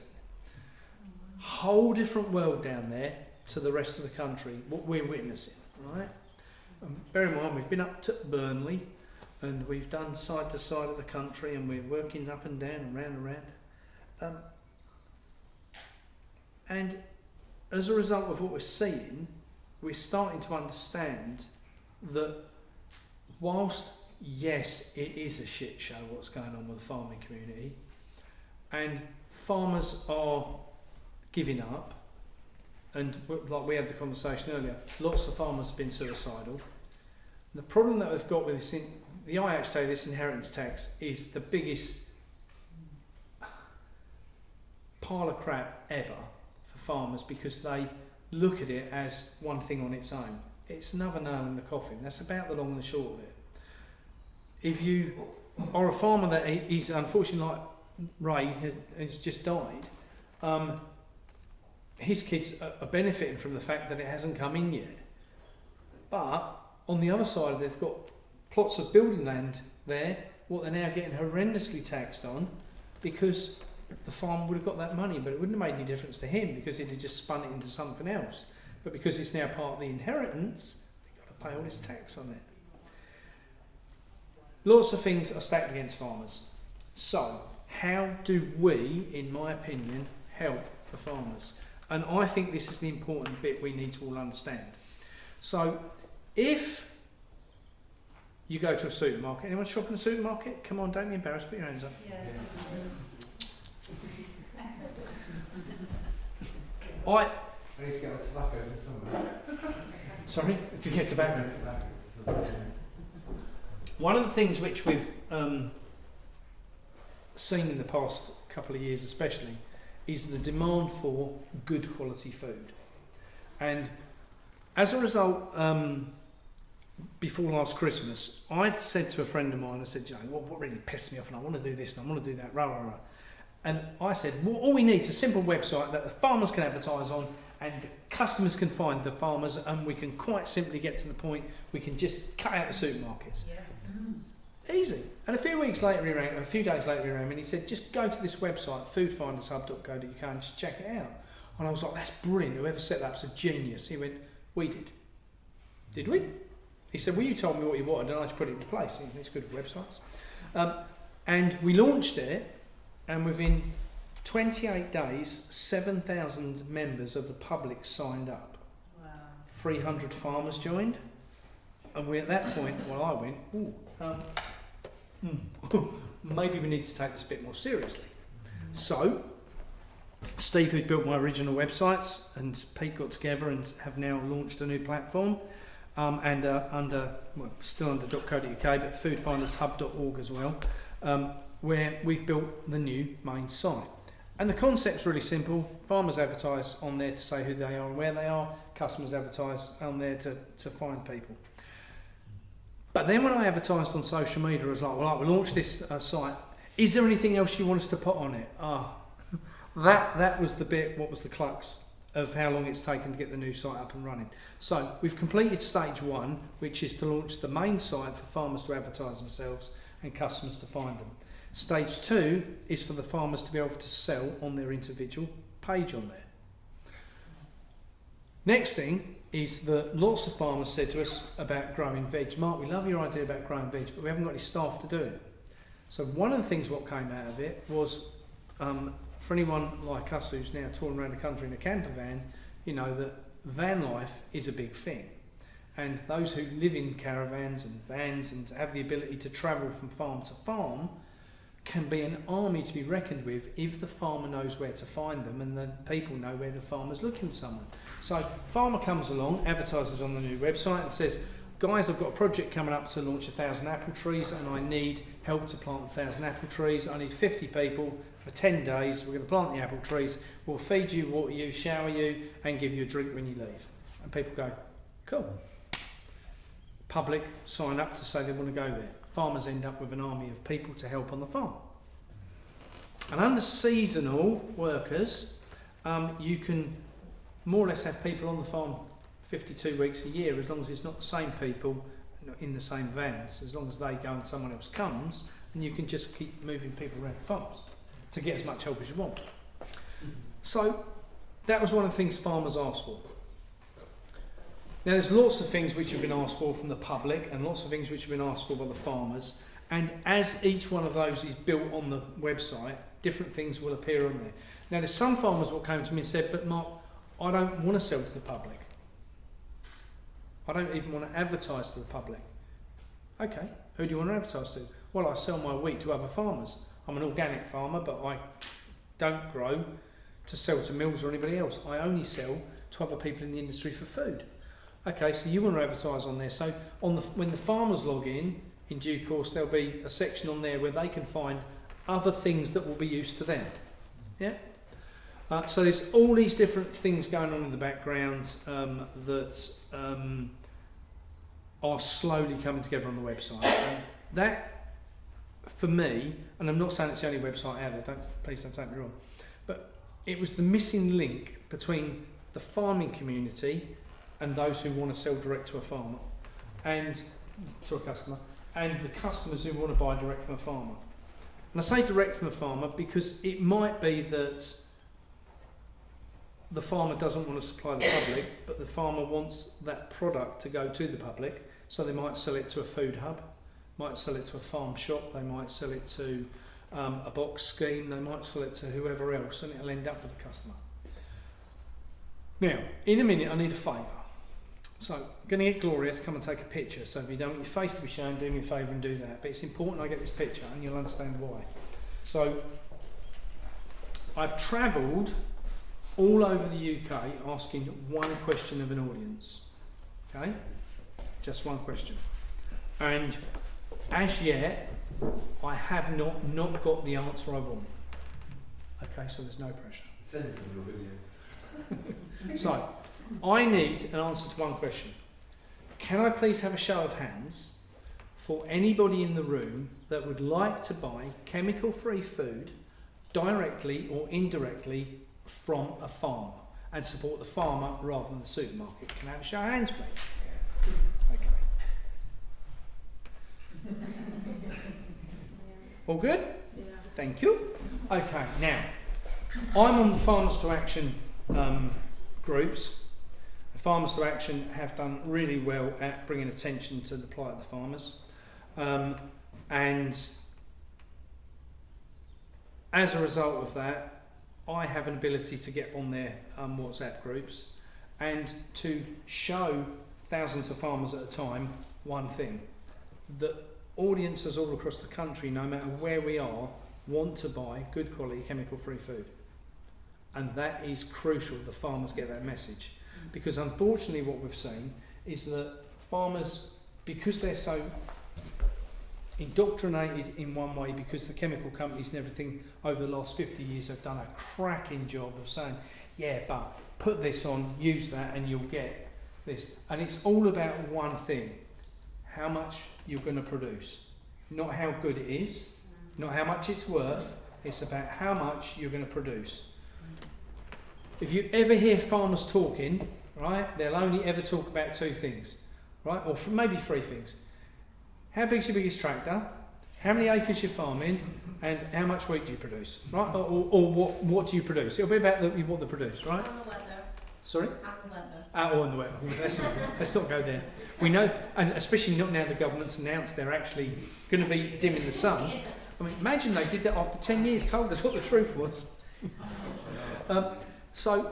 Whole different world down there to the rest of the country, what we're witnessing, right? Bear in mind, we've been up to Burnley, and we've done side to side of the country, and we're working up and down and round and round. And as a result of what we're seeing, we're starting to understand that whilst, yes, it is a shit show what's going on with the farming community, and farmers are giving up, and like we had the conversation earlier, lots of farmers have been suicidal. The problem that we've got with this the IHT, this inheritance tax, is the biggest pile of crap ever for farmers because they look at it as one thing on its own. It's another nail in the coffin. That's about the long and the short of it. If you are a farmer that is unfortunately like Ray has just died, his kids are benefiting from the fact that it hasn't come in yet. But on the other side, they've got plots of building land there, what they're now getting horrendously taxed on, because the farmer would have got that money, but it wouldn't have made any difference to him because he'd have just spun it into something else. But because it's now part of the inheritance, they've got to pay all this tax on it. Lots of things are stacked against farmers. So, how do we, in my opinion, help the farmers? And I think this is the important bit we need to all understand. So, if you go to a supermarket, anyone shop in a supermarket? Come on, don't be embarrassed, put your hands up. Yes. I need to get a tobacco somewhere. Sorry? To get tobacco. One of the things which we've seen in the past couple of years especially is the demand for good quality food. And as a result, before last Christmas, I'd said to a friend of mine, I said, Jane, what really pissed me off, and I want to do this and I want to do that, rah, rah, rah. And I said, well, all we need is a simple website that the farmers can advertise on and the customers can find the farmers, and we can quite simply get to the point, we can just cut out the supermarkets. Yeah. Easy. And a few days later he rang me and he said, just go to this website, foodfindershub.co.uk, and just check it out. And I was like, that's brilliant, whoever set that up's a genius. He went, we did. Did we? He said, well, you told me what you wanted and I just put it into place. It's good websites. And we launched it, and within 28 days, 7,000 members of the public signed up. Wow. 300 farmers joined. And we, at that point, well, I went, maybe we need to take this a bit more seriously. So, Steve, who built my original websites, and Pete got together and have now launched a new platform, and still under .co.uk, but foodfindershub.org as well, where we've built the new main site. And the concept's really simple. Farmers advertise on there to say who they are and where they are. Customers advertise on there to find people. But then when I advertised on social media, I was like, well, we launched this site. Is there anything else you want us to put on it? That was the bit, what was the crux of how long it's taken to get the new site up and running. So we've completed stage 1, which is to launch the main site for farmers to advertise themselves and customers to find them. Stage 2 is for the farmers to be able to sell on their individual page on there. Next thing is that lots of farmers said to us about growing veg. Mark, we love your idea about growing veg, but we haven't got any staff to do it. So one of the things what came out of it was, for anyone like us who's now touring around the country in a camper van, you know that van life is a big thing. And those who live in caravans and vans and have the ability to travel from farm to farm can be an army to be reckoned with if the farmer knows where to find them and the people know where the farmer's looking for someone. So farmer comes along, advertises on the new website and says, guys, I've got a project coming up to launch 1,000 apple trees and I need help to plant 1,000 apple trees. I need 50 people for 10 days. We're going to plant the apple trees. We'll feed you, water you, shower you and give you a drink when you leave. And people go, cool. Public sign up to say they want to go there. Farmers end up with an army of people to help on the farm. And under seasonal workers, you can more or less have people on the farm 52 weeks a year, as long as it's not the same people in the same vans, as long as they go and someone else comes, and you can just keep moving people around farms to get as much help as you want. So that was one of the things farmers asked for. Now there's lots of things which have been asked for from the public and lots of things which have been asked for by the farmers, and as each one of those is built on the website, different things will appear on there. Now there's some farmers what came to me and said, but Mark, I don't want to sell to the public. I don't even want to advertise to the public. Okay, who do you want to advertise to? Well, I sell my wheat to other farmers. I'm an organic farmer, but I don't grow to sell to mills or anybody else. I only sell to other people in the industry for food. Okay, so you want to advertise on there. So when the farmers log in, in due course there'll be a section on there where they can find other things that will be used to them. Yeah. So there's all these different things going on in the background that are slowly coming together on the website. And that, for me, and I'm not saying it's the only website out there, please don't take me wrong, but it was the missing link between the farming community and those who want to sell direct to a farmer and to a customer, and the customers who want to buy direct from a farmer. And I say direct from a farmer because it might be that the farmer doesn't want to supply the public, but the farmer wants that product to go to the public, so they might sell it to a food hub, might sell it to a farm shop, they might sell it to a box scheme, they might sell it to whoever else, and it'll end up with the customer. Now, in a minute I need a favour. So I'm going to get Gloria to come and take a picture, so if you don't want your face to be shown, do me a favour and do that. But it's important I get this picture and you'll understand why. So I've travelled all over the UK asking one question of an audience. Okay? Just one question. And as yet, I have not got the answer I want. Okay, so there's no pressure. Send it to your video. So, I need an answer to one question. Can I please have a show of hands for anybody in the room that would like to buy chemical-free food directly or indirectly from a farmer and support the farmer rather than the supermarket? Can I have a show of hands, please? Okay. All good? Yeah. Thank you. Okay, now, I'm on the Farmers to Action groups. The Farmers to Action have done really well at bringing attention to the plight of the farmers. And as a result of that, I have an ability to get on their WhatsApp groups and to show thousands of farmers at a time one thing, that audiences all across the country, no matter where we are, want to buy good quality chemical free food. And that is crucial, the farmers get that message. Because unfortunately what we've seen is that farmers, because they're so indoctrinated in one way, because the chemical companies and everything over the last 50 years have done a cracking job of saying, yeah, but put this on, use that, and you'll get this. And it's all about one thing, how much you're going to produce. Not how good it is, not how much it's worth, it's about how much you're going to produce. If you ever hear farmers talking, right, they'll only ever talk about two things, right, or maybe three things. How big's your biggest tractor? How many acres you're farming? And how much wheat do you produce, right? Or what do you produce? It'll be about what they produce, right? And the weather. Sorry? And the weather. Oh, and the weather. Let's not go there. We know, and especially not now the government's announced they're actually going to be dimming the sun. I mean, imagine they did that after 10 years, told us what the truth was. So,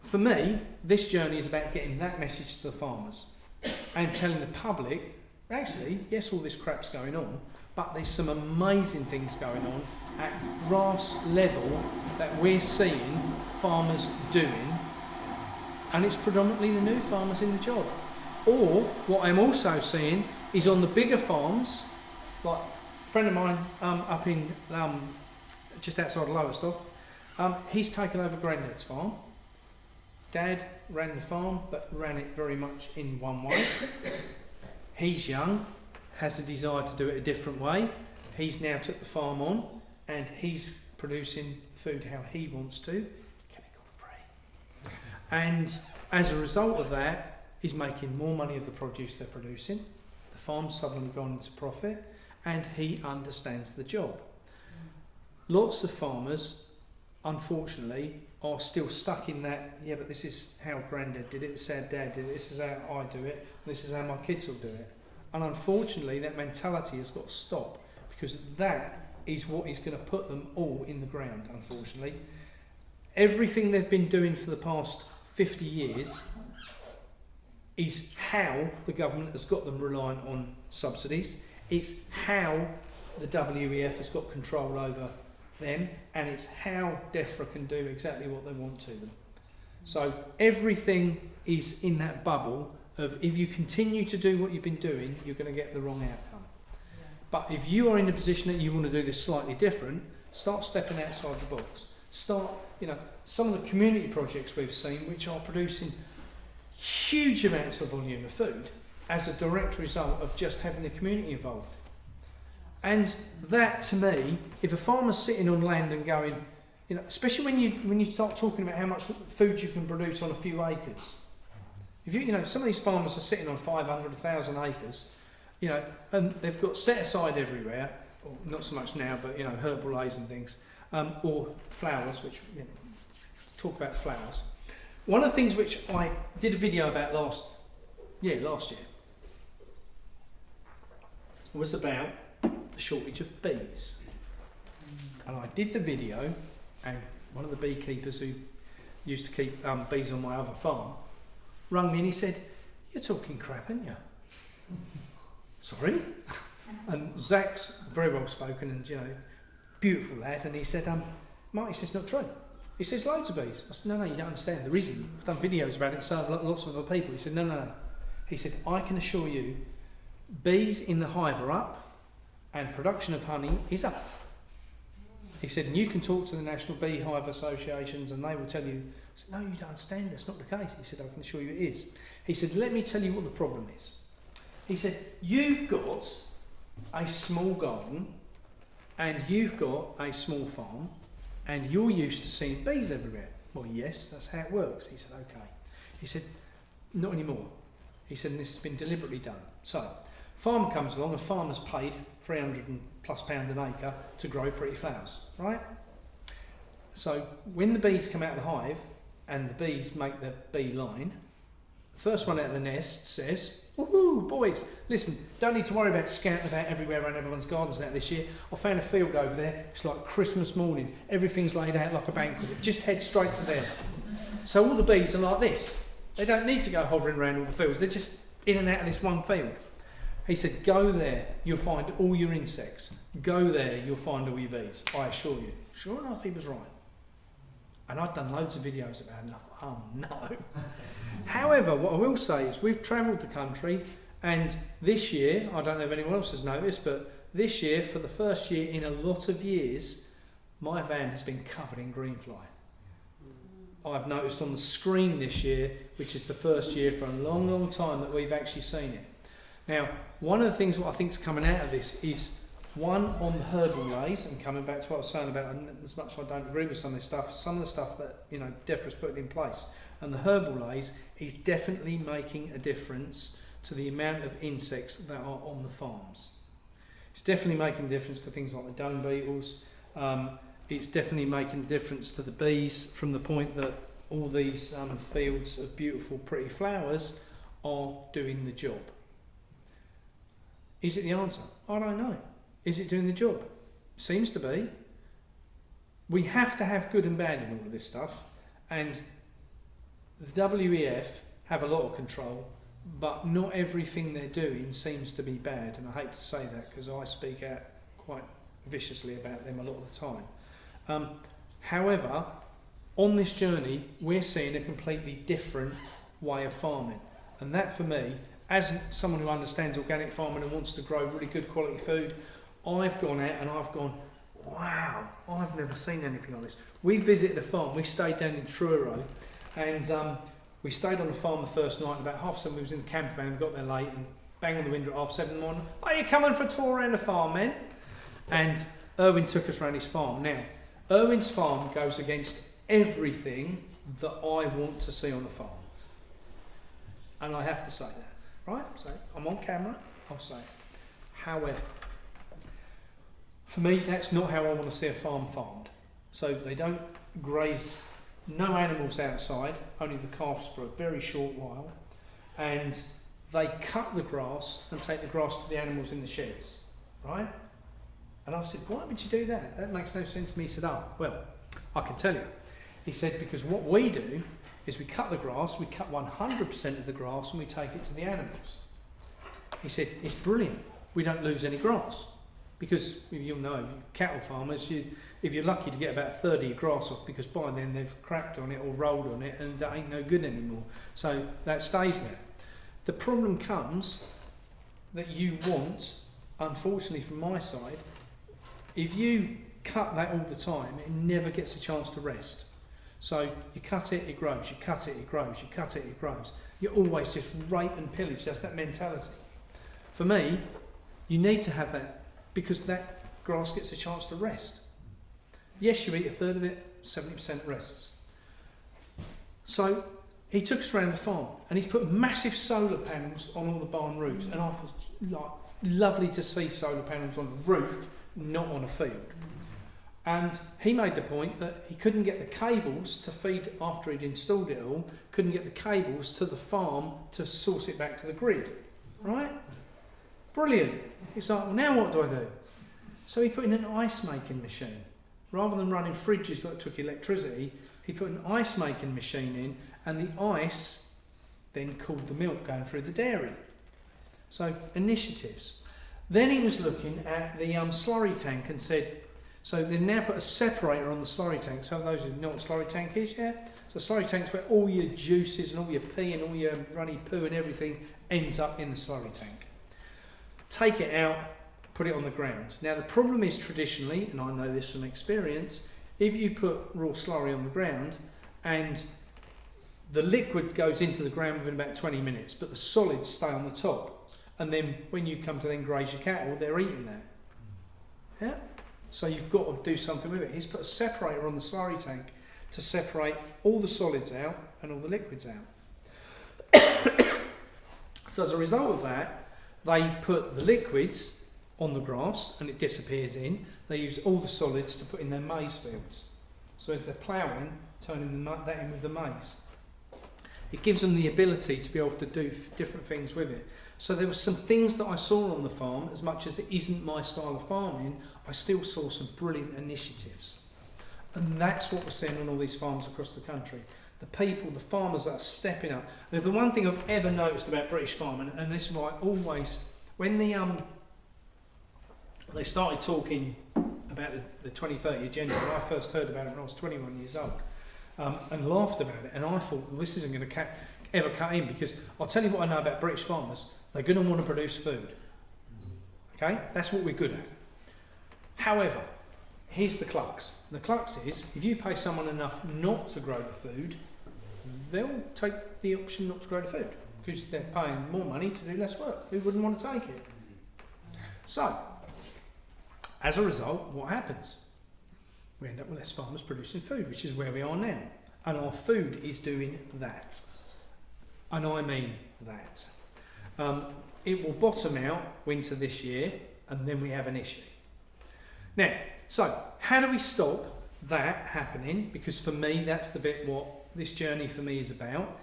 for me, this journey is about getting that message to the farmers and telling the public, actually, yes, all this crap's going on, but there's some amazing things going on at grass level that we're seeing farmers doing, and it's predominantly the new farmers in the job. Or, what I'm also seeing is on the bigger farms, like a friend of mine up in just outside of Lowestoft, he's taken over Grandad's farm. Dad ran the farm, but ran it very much in one way. He's young, has a desire to do it a different way. He's now took the farm on, and he's producing food how he wants to, chemical free. And as a result of that, he's making more money of the produce they're producing. The farm's suddenly gone into profit, and he understands the job. Lots of farmers, unfortunately, are still stuck in that, yeah, but this is how Grandad did it, this is how Dad did it, this is how I do it, and this is how my kids will do it. And unfortunately, that mentality has got to stop, because that is what is going to put them all in the ground, unfortunately. Everything they've been doing for the past 50 years is how the government has got them reliant on subsidies. It's how the WEF has got control over them, and it's how DEFRA can do exactly what they want to them. So everything is in that bubble of if you continue to do what you've been doing, you're going to get the wrong outcome. But if you are in a position that you want to do this slightly different, start stepping outside the box. Start, some of the community projects we've seen which are producing huge amounts of volume of food as a direct result of just having the community involved. And that, to me, if a farmer's sitting on land and going, especially when you start talking about how much food you can produce on a few acres. If some of these farmers are sitting on 500, 1,000 acres, and they've got set aside everywhere, or not so much now, but herbal lays and things, or flowers, which talk about flowers. One of the things which I did a video about last year was about the shortage of bees. And I did the video, and one of the beekeepers who used to keep bees on my other farm rang me and he said, "You're talking crap, aren't you?" Sorry? And Zach's very well spoken and beautiful lad, and he said, "Mark," he says, "it's not true." He says, "Loads of bees." I said, "No, you don't understand. There isn't. I've done videos about it, so have lots of other people." He said, No. He said, "I can assure you, bees in the hive are up, and production of honey is up." He said, "And you can talk to the National Beehive Associations and they will tell you." I said, "No, you don't understand. That's not the case." He said, "I can assure you it is." He said, "Let me tell you what the problem is." He said, "You've got a small garden and you've got a small farm and you're used to seeing bees everywhere." "Well, yes, that's how it works." He said, "Okay." He said, "Not anymore." He said, "And this has been deliberately done." So, farmer comes along, a farmer's paid £300+ an acre to grow pretty flowers, right? So, when the bees come out of the hive and the bees make the bee line, the first one out of the nest says, "Woohoo, boys, listen, don't need to worry about scouting about everywhere around everyone's gardens now this year. I found a field over there, it's like Christmas morning, everything's laid out like a banquet, just head straight to there." So all the bees are like this. They don't need to go hovering around all the fields, they're just in and out of this one field. He said, "Go there, you'll find all your insects. Go there, you'll find all your bees, I assure you." Sure enough, he was right. And I've done loads of videos about it, and I thought, oh no. However, what I will say is we've travelled the country, and this year, I don't know if anyone else has noticed, but this year, for the first year in a lot of years, my van has been covered in greenfly. I've noticed on the screen this year, which is the first year for a long, long time that we've actually seen it. Now, one of the things what I think is coming out of this is one on the herbal lays, and coming back to what I was saying about, and as much as I don't agree with some of this stuff, some of the stuff that DEFRA's put in place, and the herbal lays is definitely making a difference to the amount of insects that are on the farms. It's definitely making a difference to things like the dung beetles. It's definitely making a difference to the bees from the point that all these fields of beautiful, pretty flowers are doing the job. Is it the answer? I don't know. Is it doing the job? Seems to be. We have to have good and bad in all of this stuff, and the WEF have a lot of control, but not everything they're doing seems to be bad, and I hate to say that because I speak out quite viciously about them a lot of the time. However, on this journey, we're seeing a completely different way of farming, and that for me, as someone who understands organic farming and wants to grow really good quality food, I've gone out and I've gone, wow, I've never seen anything like this. We visited a farm, we stayed down in Truro, and we stayed on the farm the first night, and about 7:30 we was in the camper van, got there late, and bang on the window at 7:30 in the morning, "Are you coming for a tour around the farm, men?" And Erwin took us around his farm. Now, Erwin's farm goes against everything that I want to see on a farm. And I have to say that, right? So I'm on camera, I'll say it. However, for me, that's not how I want to see a farm farmed. So they don't graze, no animals outside, only the calves for a very short while, and they cut the grass and take the grass to the animals in the sheds, right? And I said, "Why would you do that? That makes no sense to me." He said, "Oh, well, I can tell you." He said, "Because what we do is we cut the grass, we cut 100% of the grass and we take it to the animals." He said, "It's brilliant. We don't lose any grass." Because you'll know, cattle farmers, if you're lucky to get about 30 of grass off, because by then they've cracked on it or rolled on it and that ain't no good anymore. So that stays there. The problem comes that you want, unfortunately from my side, if you cut that all the time, it never gets a chance to rest. So you cut it, it grows, you cut it, it grows, you cut it, it grows. You're always just rape and pillage, that's that mentality. For me, you need to have that because that grass gets a chance to rest. Yes, you eat a third of it, 70% rests. So he took us around the farm and he's put massive solar panels on all the barn roofs, and I thought, like, lovely to see solar panels on the roof, not on a field. And he made the point that he couldn't get the cables to feed after he'd installed it all, couldn't get the cables to the farm to source it back to the grid. Right? Brilliant. He's like, well, now what do I do? So he put in an ice making machine. Rather than running fridges that took electricity, he put an ice making machine in, and the ice then cooled the milk going through the dairy. So initiatives. Then he was looking at the slurry tank and said, so they now put a separator on the slurry tank. So those who know what a slurry tank is, yeah? So a slurry tank's where all your juices and all your pee and all your runny poo and everything ends up in the slurry tank. Take it out, put it on the ground. Now the problem is traditionally, and I know this from experience, if you put raw slurry on the ground and the liquid goes into the ground within about 20 minutes, but the solids stay on the top, and then when you come to then graze your cattle, they're eating that. Yeah? So you've got to do something with it. He's put a separator on the slurry tank to separate all the solids out and all the liquids out. So as a result of that, they put the liquids on the grass and it disappears in. They use all the solids to put in their maize fields. So as they're ploughing, turning that in with the maize. It gives them the ability to be able to do different things with it. So there were some things that I saw on the farm, as much as it isn't my style of farming, I still saw some brilliant initiatives. And that's what we're seeing on all these farms across the country. The people, the farmers that are stepping up. And the one thing I've ever noticed about British farming, and this is why I always, when they started talking about the 2030 agenda, when I first heard about it when I was 21 years old, and laughed about it, and I thought, well, this isn't going to ever cut in, because I'll tell you what I know about British farmers, they're going to want to produce food. Okay? That's what we're good at. However, here's the crux. The crux is, if you pay someone enough not to grow the food, they'll take the option not to grow the food, because they're paying more money to do less work. Who wouldn't want to take it? So, as a result, what happens? We end up with less farmers producing food, which is where we are now. And our food is doing that. And I mean that. It will bottom out winter this year, and then we have an issue. Now, so how do we stop that happening? Because for me, that's the bit what this journey for me is about,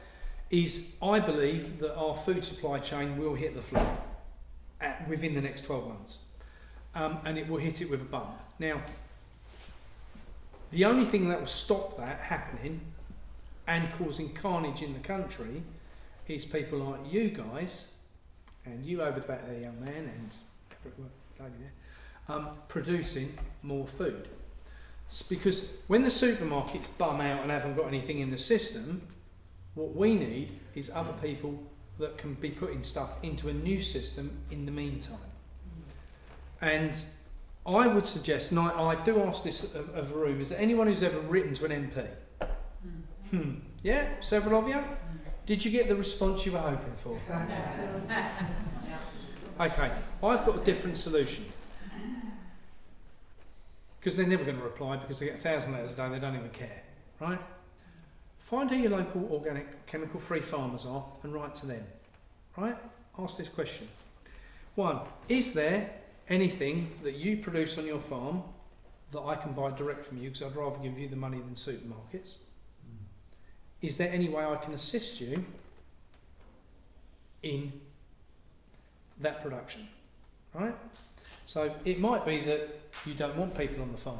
is I believe that our food supply chain will hit the floor within the next 12 months. And it will hit it with a bump. Now, the only thing that will stop that happening and causing carnage in the country is people like you guys, and you over the back there, young man, and lady there, producing more food. It's because when the supermarkets bum out and haven't got anything in the system, what we need is other people that can be putting stuff into a new system in the meantime. And I would suggest, and I do ask this of the room, is there anyone who's ever written to an MP? Yeah, several of you? Did you get the response you were hoping for? Okay, I've got a different solution. Because they're never going to reply, because they get 1,000 letters a day, they don't even care, right? Find who your local organic, chemical-free farmers are and write to them, right? Ask this question. 1, is there anything that you produce on your farm that I can buy direct from you, because I'd rather give you the money than supermarkets? Is there any way I can assist you in that production, right? So it might be that you don't want people on the farm.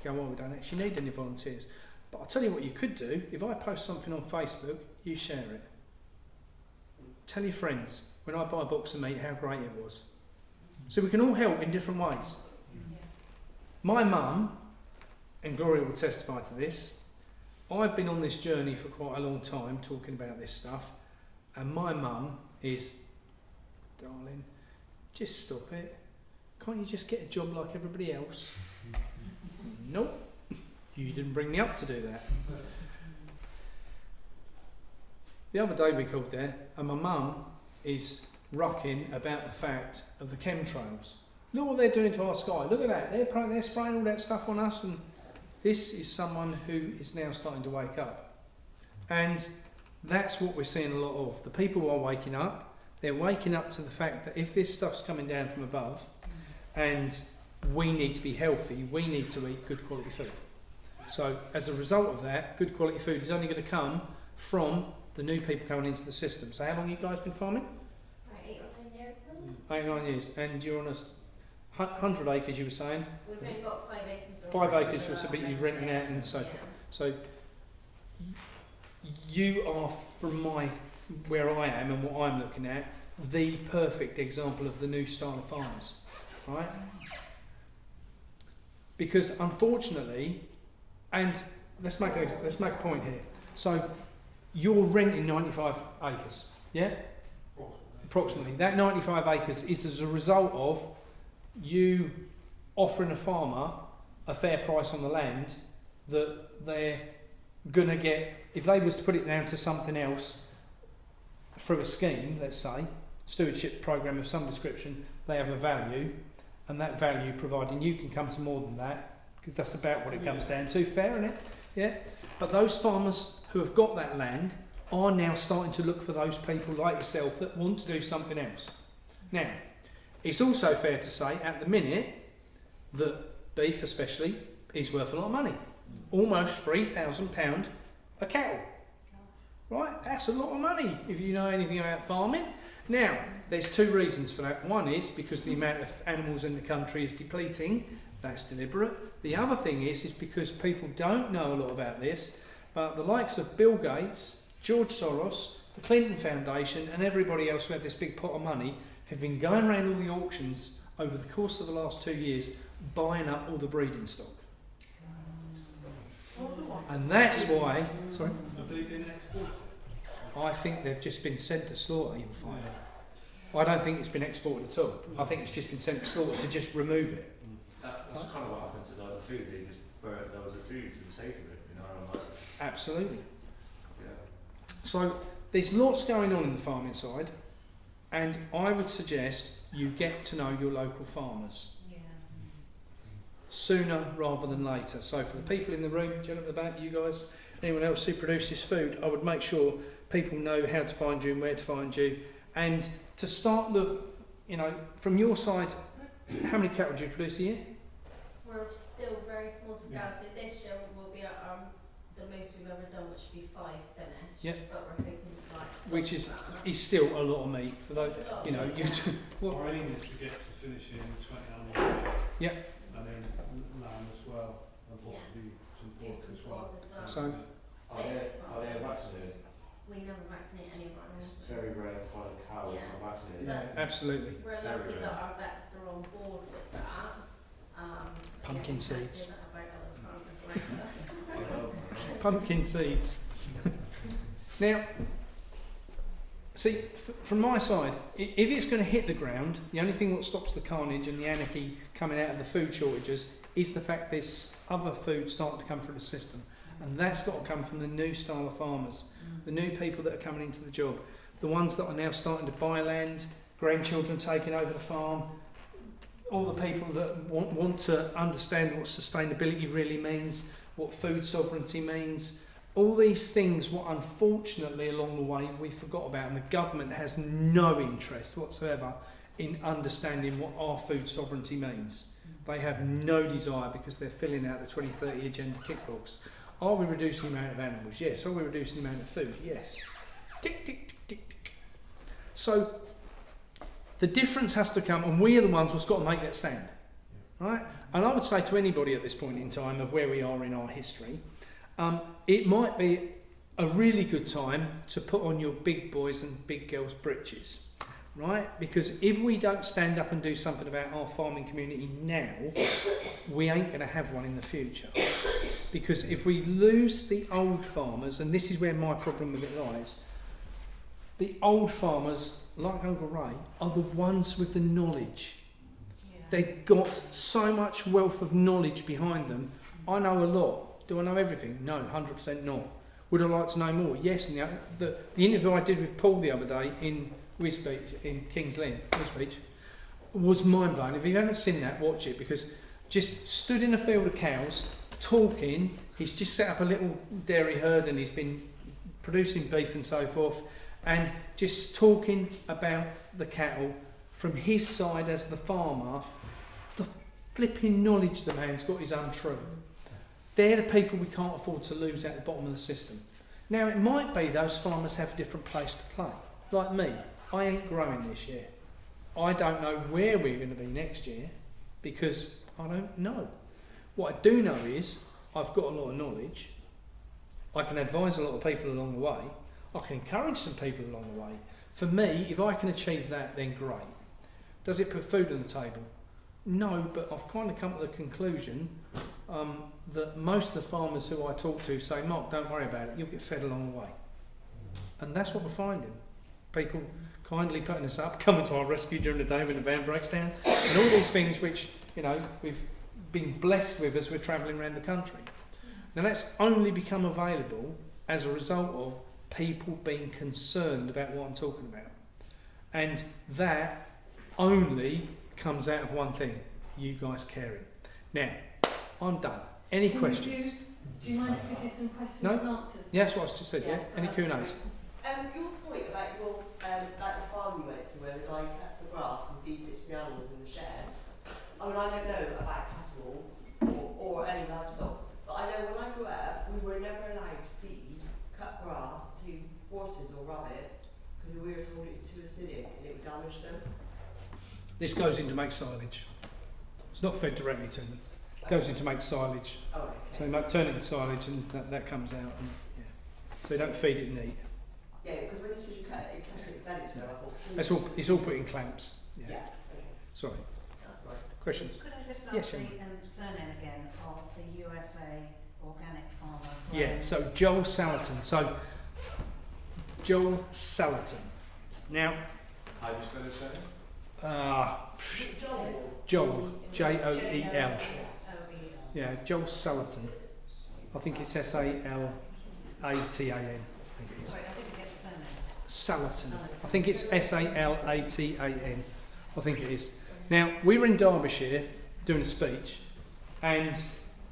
You go, well, we don't actually need any volunteers. But I'll tell you what you could do. If I post something on Facebook, you share it. Tell your friends, when I buy a box of meat, how great it was. So we can all help in different ways. My mum, and Gloria will testify to this, I've been on this journey for quite a long time talking about this stuff, and my mum is, darling, just stop it. Can't you just get a job like everybody else? Nope. You didn't bring me up to do that. The other day we called there, and my mum is rocking about the fact of the chemtrails. Look what they're doing to our sky. Look at that. They're spraying all that stuff on us, and this is someone who is now starting to wake up. And that's what we're seeing a lot of. The people who are waking up, they're waking up to the fact that if this stuff's coming down from above, and we need to be healthy, we need to eat good quality food. So as a result of that, good quality food is only going to come from the new people coming into the system. So how long have you guys been farming? 8 or 10 years. 8 or 9 years. And you're on 100 acres, you were saying? We've only got 5 acres. 5 acres, you're to be renting out and so forth. So you are, from where I am and what I'm looking at, the perfect example of the new style of farmers, right? Because unfortunately, and let's make a point here. So you're renting 95 acres, yeah? Approximately. That 95 acres is as a result of you offering a farmer a fair price on the land that they're going to get. If they was to put it down to something else through a scheme, let's say, stewardship program of some description, they have a value, and that value, providing you can come to more than that, because that's about what it comes down to, fair, isn't it? Yeah. But those farmers who have got that land are now starting to look for those people like yourself that want to do something else. Now, it's also fair to say at the minute that beef especially is worth a lot of money. Almost £3,000 a cattle. Right? That's a lot of money if you know anything about farming. Now, there's 2 reasons for that. One is because the amount of animals in the country is depleting. That's deliberate. The other thing is because people don't know a lot about this, but the likes of Bill Gates, George Soros, the Clinton Foundation and everybody else who have this big pot of money have been going around all the auctions over the course of the last 2 years buying up all the breeding stock. And that's why... Sorry? I think they've just been sent to slaughter, you'll find. I don't think it's been exported at all. I think it's just been sent to slaughter to just remove it. That's kind of what happened to like the food. They just burnt those of food for the sake of it, you know. And like, Absolutely. yeah. So there's lots going on in the farming side, and I would suggest you get to know your local farmers sooner rather than later. So for the people in the room, gentlemen at the back, you guys, anyone else who produces food, I would make sure people know how to find you and where to find you, and to start from your side, how many cattle do you produce a year? We're still very small scale, so this year will be the most we've ever done, which would be 5 finished. Yeah. But we're hoping to like. Which is still a lot of meat for those, you know. Our aim is to get to finishing 20 animals. Yeah. And then lamb as well, and possibly some Do pork some as well. pork as well. So Are they vaccinated? We never vaccinate any of our animals. It's very rare to find a cow that's not vaccinated. yeah, absolutely. We're Very lucky rare. that our vets are on board with that. Pumpkin yeah, seeds. I say that about other farmers around us. Pumpkin seeds. Now, see, from my side, if it's going to hit the ground, the only thing that stops the carnage and the anarchy coming out of the food shortages is the fact there's other food starting to come through the system. And that's got to come from the new style of farmers, the new people that are coming into the job, the ones that are now starting to buy land, grandchildren taking over the farm, all the people that want to understand what sustainability really means, what food sovereignty means. All these things, what unfortunately along the way we forgot about, and the government has no interest whatsoever in understanding what our food sovereignty means. They have no desire because they're filling out the 2030 agenda tick box. Are we reducing the amount of animals? Yes. Are we reducing the amount of food? Yes. Tick, tick, tick, tick, tick. So the difference has to come, and we are the ones who's got to make that stand. Right? And I would say to anybody at this point in time of where we are in our history, it might be a really good time to put on your big boys and big girls britches, right? Because if we don't stand up and do something about our farming community now, we ain't going to have one in the future. Because if we lose the old farmers, and this is where my problem with it lies, the old farmers, like Uncle Ray, are the ones with the knowledge. They've got so much wealth of knowledge behind them. I know a lot. Do I know everything? No, 100% not. Would I like to know more? Yes. And the interview I did with Paul the other day in Wisbech, in King's Lynn, Wisbech, was mind-blowing. If you haven't seen that, watch it, because just stood in a field of cows, talking. He's just set up a little dairy herd and he's been producing beef and so forth, and just talking about the cattle from his side as the farmer. The flipping knowledge the man's got is untrue. They're the people we can't afford to lose at the bottom of the system. Now, it might be those farmers have a different place to play. Like me, I ain't growing this year. I don't know where we're going to be next year because I don't know. What I do know is I've got a lot of knowledge. I can advise a lot of people along the way. I can encourage some people along the way. For me, if I can achieve that, then great. Does it put food on the table? No, but I've kind of come to the conclusion that most of the farmers who I talk to say, Mark, don't worry about it, you'll get fed along the way. And that's what we're finding. People kindly putting us up, coming to our rescue during the day when the van breaks down, and all these things which, you know, we've been blessed with as we're travelling around the country. Now that's only become available as a result of people being concerned about what I'm talking about. And that only comes out of one thing, you guys caring. Now, I'm done. Any questions? Do you mind if we do some questions No? and answers? Yeah, that's what I just said, yeah? Any that's Q&As? great. Your point about your, like the farm you went to where the guy cuts the grass and feeds it to the animals in the shed. I mean, I don't know about cattle or any livestock, but I know when I grew up, we were never allowed to feed cut grass to horses or rabbits because we were told it's too acidic and it would damage them. This goes in to make silage. It's not fed directly to them. It goes in to make silage. Oh, okay. So you might turn it into silage and that comes out. And, yeah. So you don't feed it neat. Yeah, because when you said you cut it fed it to them, I thought, It's all put in clamps. Yeah. yeah, okay, Sorry. that's right. Questions? Could I just Yes, ask Sharon. the surname again of the USA organic farmer? Yeah, so Joel Salatin. So, Joel Salatin. Now, How do you spell his surname? Joel, Joel. OEL. Yeah, Joel Salatin. I think it's Salatin. I think it is. Sorry, I didn't get the surname. Salatin. I think it's Salatin. I think it is. Now, we were in Derbyshire doing a speech, and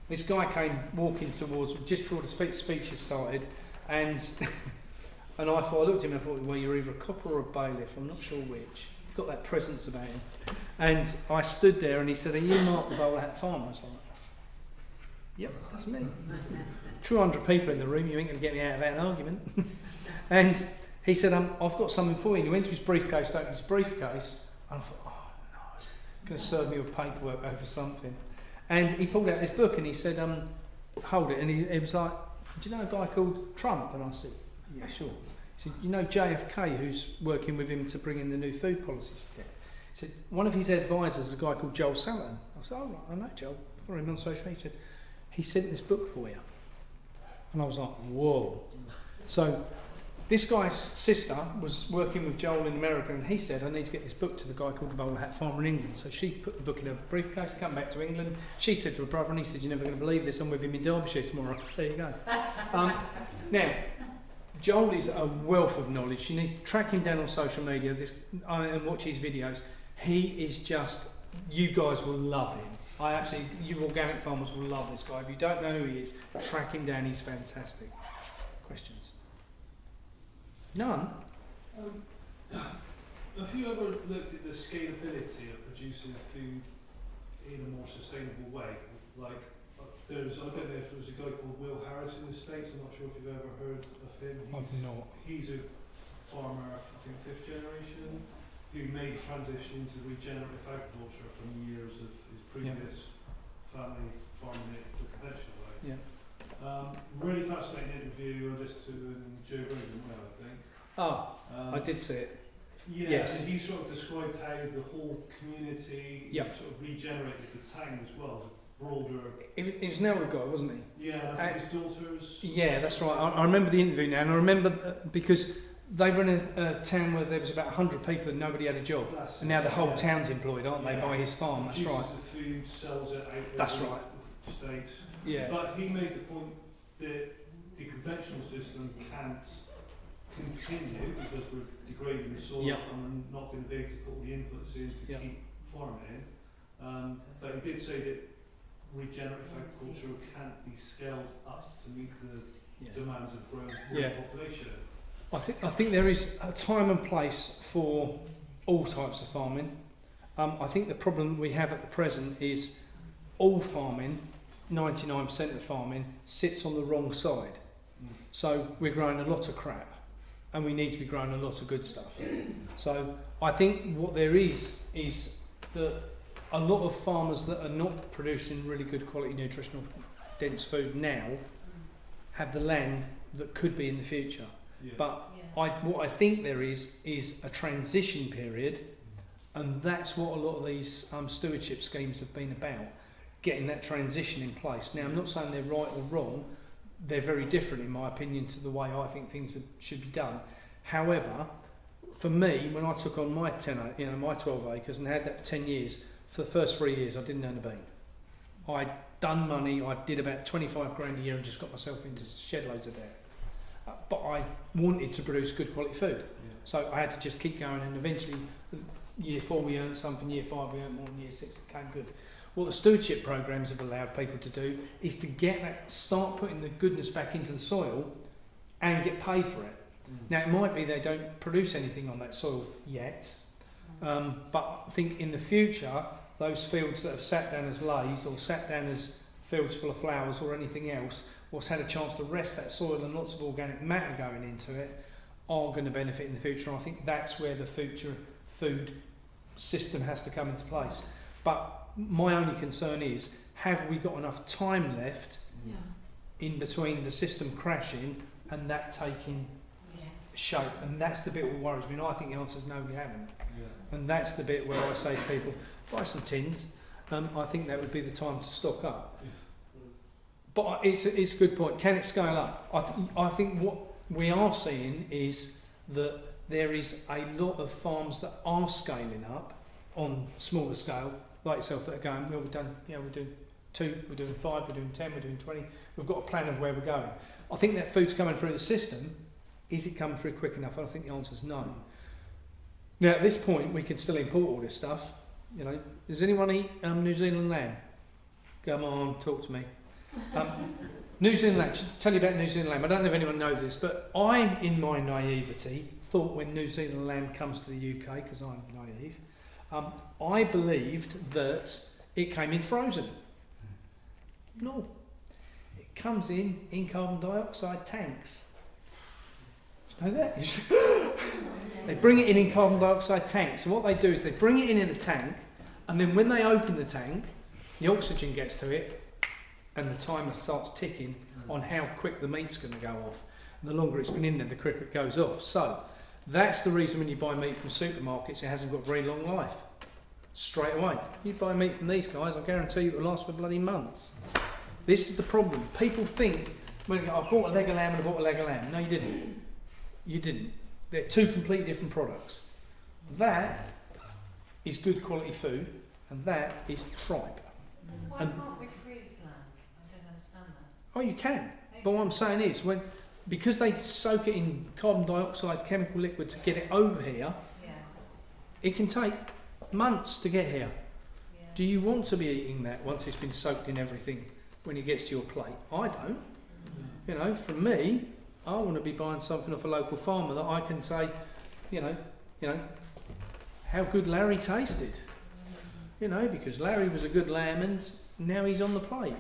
this guy came walking towards just before the speech had started, and and I looked at him and I thought, well, you're either a copper or a bailiff, I'm not sure which. He's got that presence about him. And I stood there and he said, are you Mark the Bowlerhat Farmer? I was like, yep, that's me. 200 people in the room, you ain't going to get me out of that argument. And he said, I've got something for you. And he went to his briefcase, opened his briefcase, and I thought, oh no, he's going to serve me with paperwork over something. And he pulled out this book and he said, hold it. And he was like, do you know a guy called Trump? And I said, yeah, sure. He said, you know JFK, who's working with him to bring in the new food policies? Yeah. He said, one of his advisors is a guy called Joel Salatin. I said, oh, right, I know Joel. I follow him on social media. He said, he sent this book for you. And I was like, whoa. So this guy's sister was working with Joel in America, and he said, I need to get this book to the guy called the Bowlerhat Farmer in England. So she put the book in her briefcase, come back to England. She said to her brother, and he said, you're never going to believe this, I'm with him in Derbyshire tomorrow. There you go. Now, Joel is a wealth of knowledge. You need to track him down on social media and watch his videos. He is just, you guys will love him. You organic farmers will love this guy. If you don't know who he is, track him down, he's fantastic. Questions? None? Have you ever looked at the scalability of producing food in a more sustainable way? Like, I don't know if there was a guy called Will Harris in the States, I'm not sure if you've ever heard of him. I've not. He's a farmer, I think 5th generation, who made the transition into regenerative agriculture from years of his previous family farming it the conventional way. Yeah. Really fascinating interview I listened to in Joe Rogan, I think. I did see it. Yeah, Yes. and he sort of described how the whole community Yep. sort of regenerated the town as well, as a broader. He was an elder guy, wasn't he? Yeah, and I think his daughters. Yeah, that's right. I remember the interview now, and I remember because They were in a town where there was about 100 people and nobody had a job. That's And now the whole yeah. town's employed, aren't they, Yeah. by his farm? That's Produces right. the food, sells it out That's to right. the states. Yeah. But he made the point that the conventional system can't continue because we're degrading the soil Yep. and we're not going to be able to put the inputs in to Yep. keep farming. But he did say that regenerative agriculture can't be scaled up to meet the Yeah. demands of growing Yeah. population. I think there is a time and place for all types of farming. I think the problem we have at the present is all farming, 99% of farming, sits on the wrong side. So we're growing a lot of crap and we need to be growing a lot of good stuff. So I think what there is that a lot of farmers that are not producing really good quality nutritional dense food now have the land that could be in the future. Yeah. But Yeah. what I think there is a transition period, and that's what a lot of these stewardship schemes have been about, getting that transition in place. Now, I'm not saying they're right or wrong, they're very different in my opinion to the way I think things should be done. However, for me, when I took on my 12 acres and had that for 10 years, for the first 3 years I didn't earn a bean. I'd done money, I did about 25 grand a year and just got myself into shed loads of debt. But I wanted to produce good quality food. So I had to just keep going, and eventually year 4 we earned something, year 5 we earned more, and year 6 it came good. What the stewardship programs have allowed people to do is to get that, start putting the goodness back into the soil and get paid for it. Now it might be they don't produce anything on that soil yet, but I think in the future those fields that have sat down as lays or sat down as fields full of flowers or anything else, what's had a chance to rest that soil and lots of organic matter going into it, are going to benefit in the future. And I think that's where the future food system has to come into place. But my only concern is, have we got enough time left Yeah. in between the system crashing and that taking shape? And that's the bit that worries me. And I think the answer is no, we haven't. And that's the bit where I say to people, buy some tins. I think that would be the time to stock up. But it's a good point. Can it scale up? I think what we are seeing is that there is a lot of farms that are scaling up on smaller scale, like yourself, that are going, well, we're doing 2, we're doing 5, we're doing 10, we're doing 20. We've got a plan of where we're going. I think that food's coming through the system. Is it coming through quick enough? I think the answer is no. Now, at this point, we can still import all this stuff. You know, does anyone eat New Zealand lamb? Come on, talk to me. New Zealand lamb. Just to tell you about New Zealand lamb. I don't know if anyone knows this, but I, in my naivety, thought when New Zealand lamb comes to the UK, because I'm naive, I believed that it came in frozen. No, it comes in carbon dioxide tanks. Know that? They bring it in carbon dioxide tanks, and what they do is they bring it in a tank, and then when they open the tank, the oxygen gets to it, and the timer starts ticking on how quick the meat's going to go off. And the longer it's been in there, the quicker it goes off. So that's the reason when you buy meat from supermarkets, it hasn't got very long life. Straight away, you buy meat from these guys, I guarantee you it will last for bloody months. This is the problem. People think, well, I bought a leg of lamb and I bought a leg of lamb. No, you didn't. You didn't. They're two completely different products. That is good quality food, and that is tripe. Why And- can't we freeze lamb? I don't understand that. Oh, you can. But what I'm saying is, because they soak it in carbon dioxide chemical liquid to get it over here, Yeah. it can take months to get here. Yeah. Do you want to be eating that once it's been soaked in everything when it gets to your plate? I don't. You know, for me, I want to be buying something off a local farmer that I can say, you know, how good Larry tasted. You know, because Larry was a good lamb and now he's on the plate.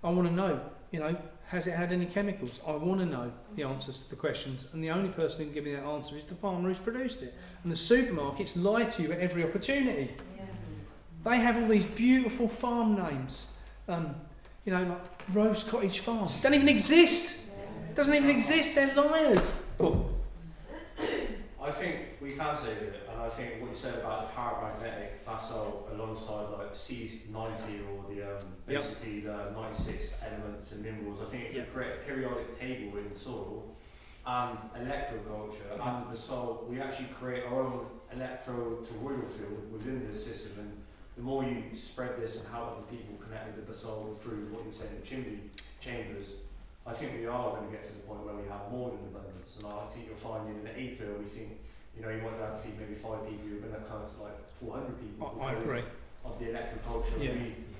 I want to know, you know, has it had any chemicals? I want to know the answers to the questions, and the only person who can give me that answer is the farmer who's produced it. And the supermarkets lie to you at every opportunity. Yeah. They have all these beautiful farm names, you know, like Rose Cottage Farm. It doesn't even exist. It doesn't even exist. They're liars. Cool. I think we can say that, and I think what you said about the paramagnetic, that's alongside like C90 or the basically the 96 elements and minerals. I think if you create a periodic table in the soil, and electroculture and the basalt, we actually create our own electro to oil field within this system, and the more you spread this and how other people connect with the basalt through what you're saying, the chimney chambers, I think we are going to get to the point where we have more than abundance. And I think you'll find in an acre, we think, you know, you might have to feed maybe 5 people, you're going to come to like 400 people. I agree. Of the electroculture. Yeah.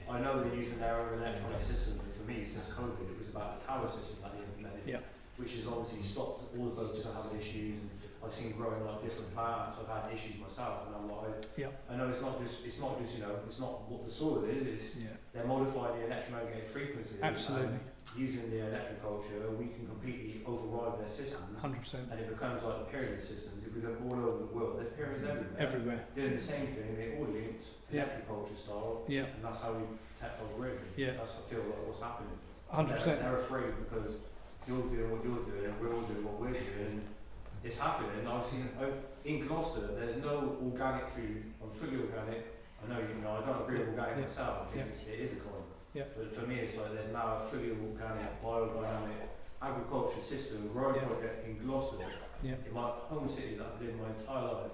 I know they're using their own electronic systems, but for me, since COVID, it was about the tower systems that they implemented, Yeah. which has obviously stopped all the boats that having issues. And I've seen growing like different plants. I've had issues myself, and I'm like, I know it's not just you know, it's not what the soil is. It's they're modifying the electromagnetic frequencies. Absolutely. Using the electroculture, we can completely override their systems. 100%. And it becomes like the pyramid systems. If we look all over the world, there's pyramids everywhere. Everywhere. Doing the same thing, they all linked electroculture style. Yeah. And that's how we protect our grid. Yeah. That's what I feel like what's happening. 100%. They're afraid because you're doing what you're doing and we're all doing what we're doing. It's happening. I've seen in Gloucester, there's no organic food. I'm fully organic. I know, you know, I don't agree with organic myself. I think it is a coin. Yeah. But for me, it's like there's now a fully organic, biodynamic agriculture system, growing project in Gloucester, in my home city that I've lived my entire life.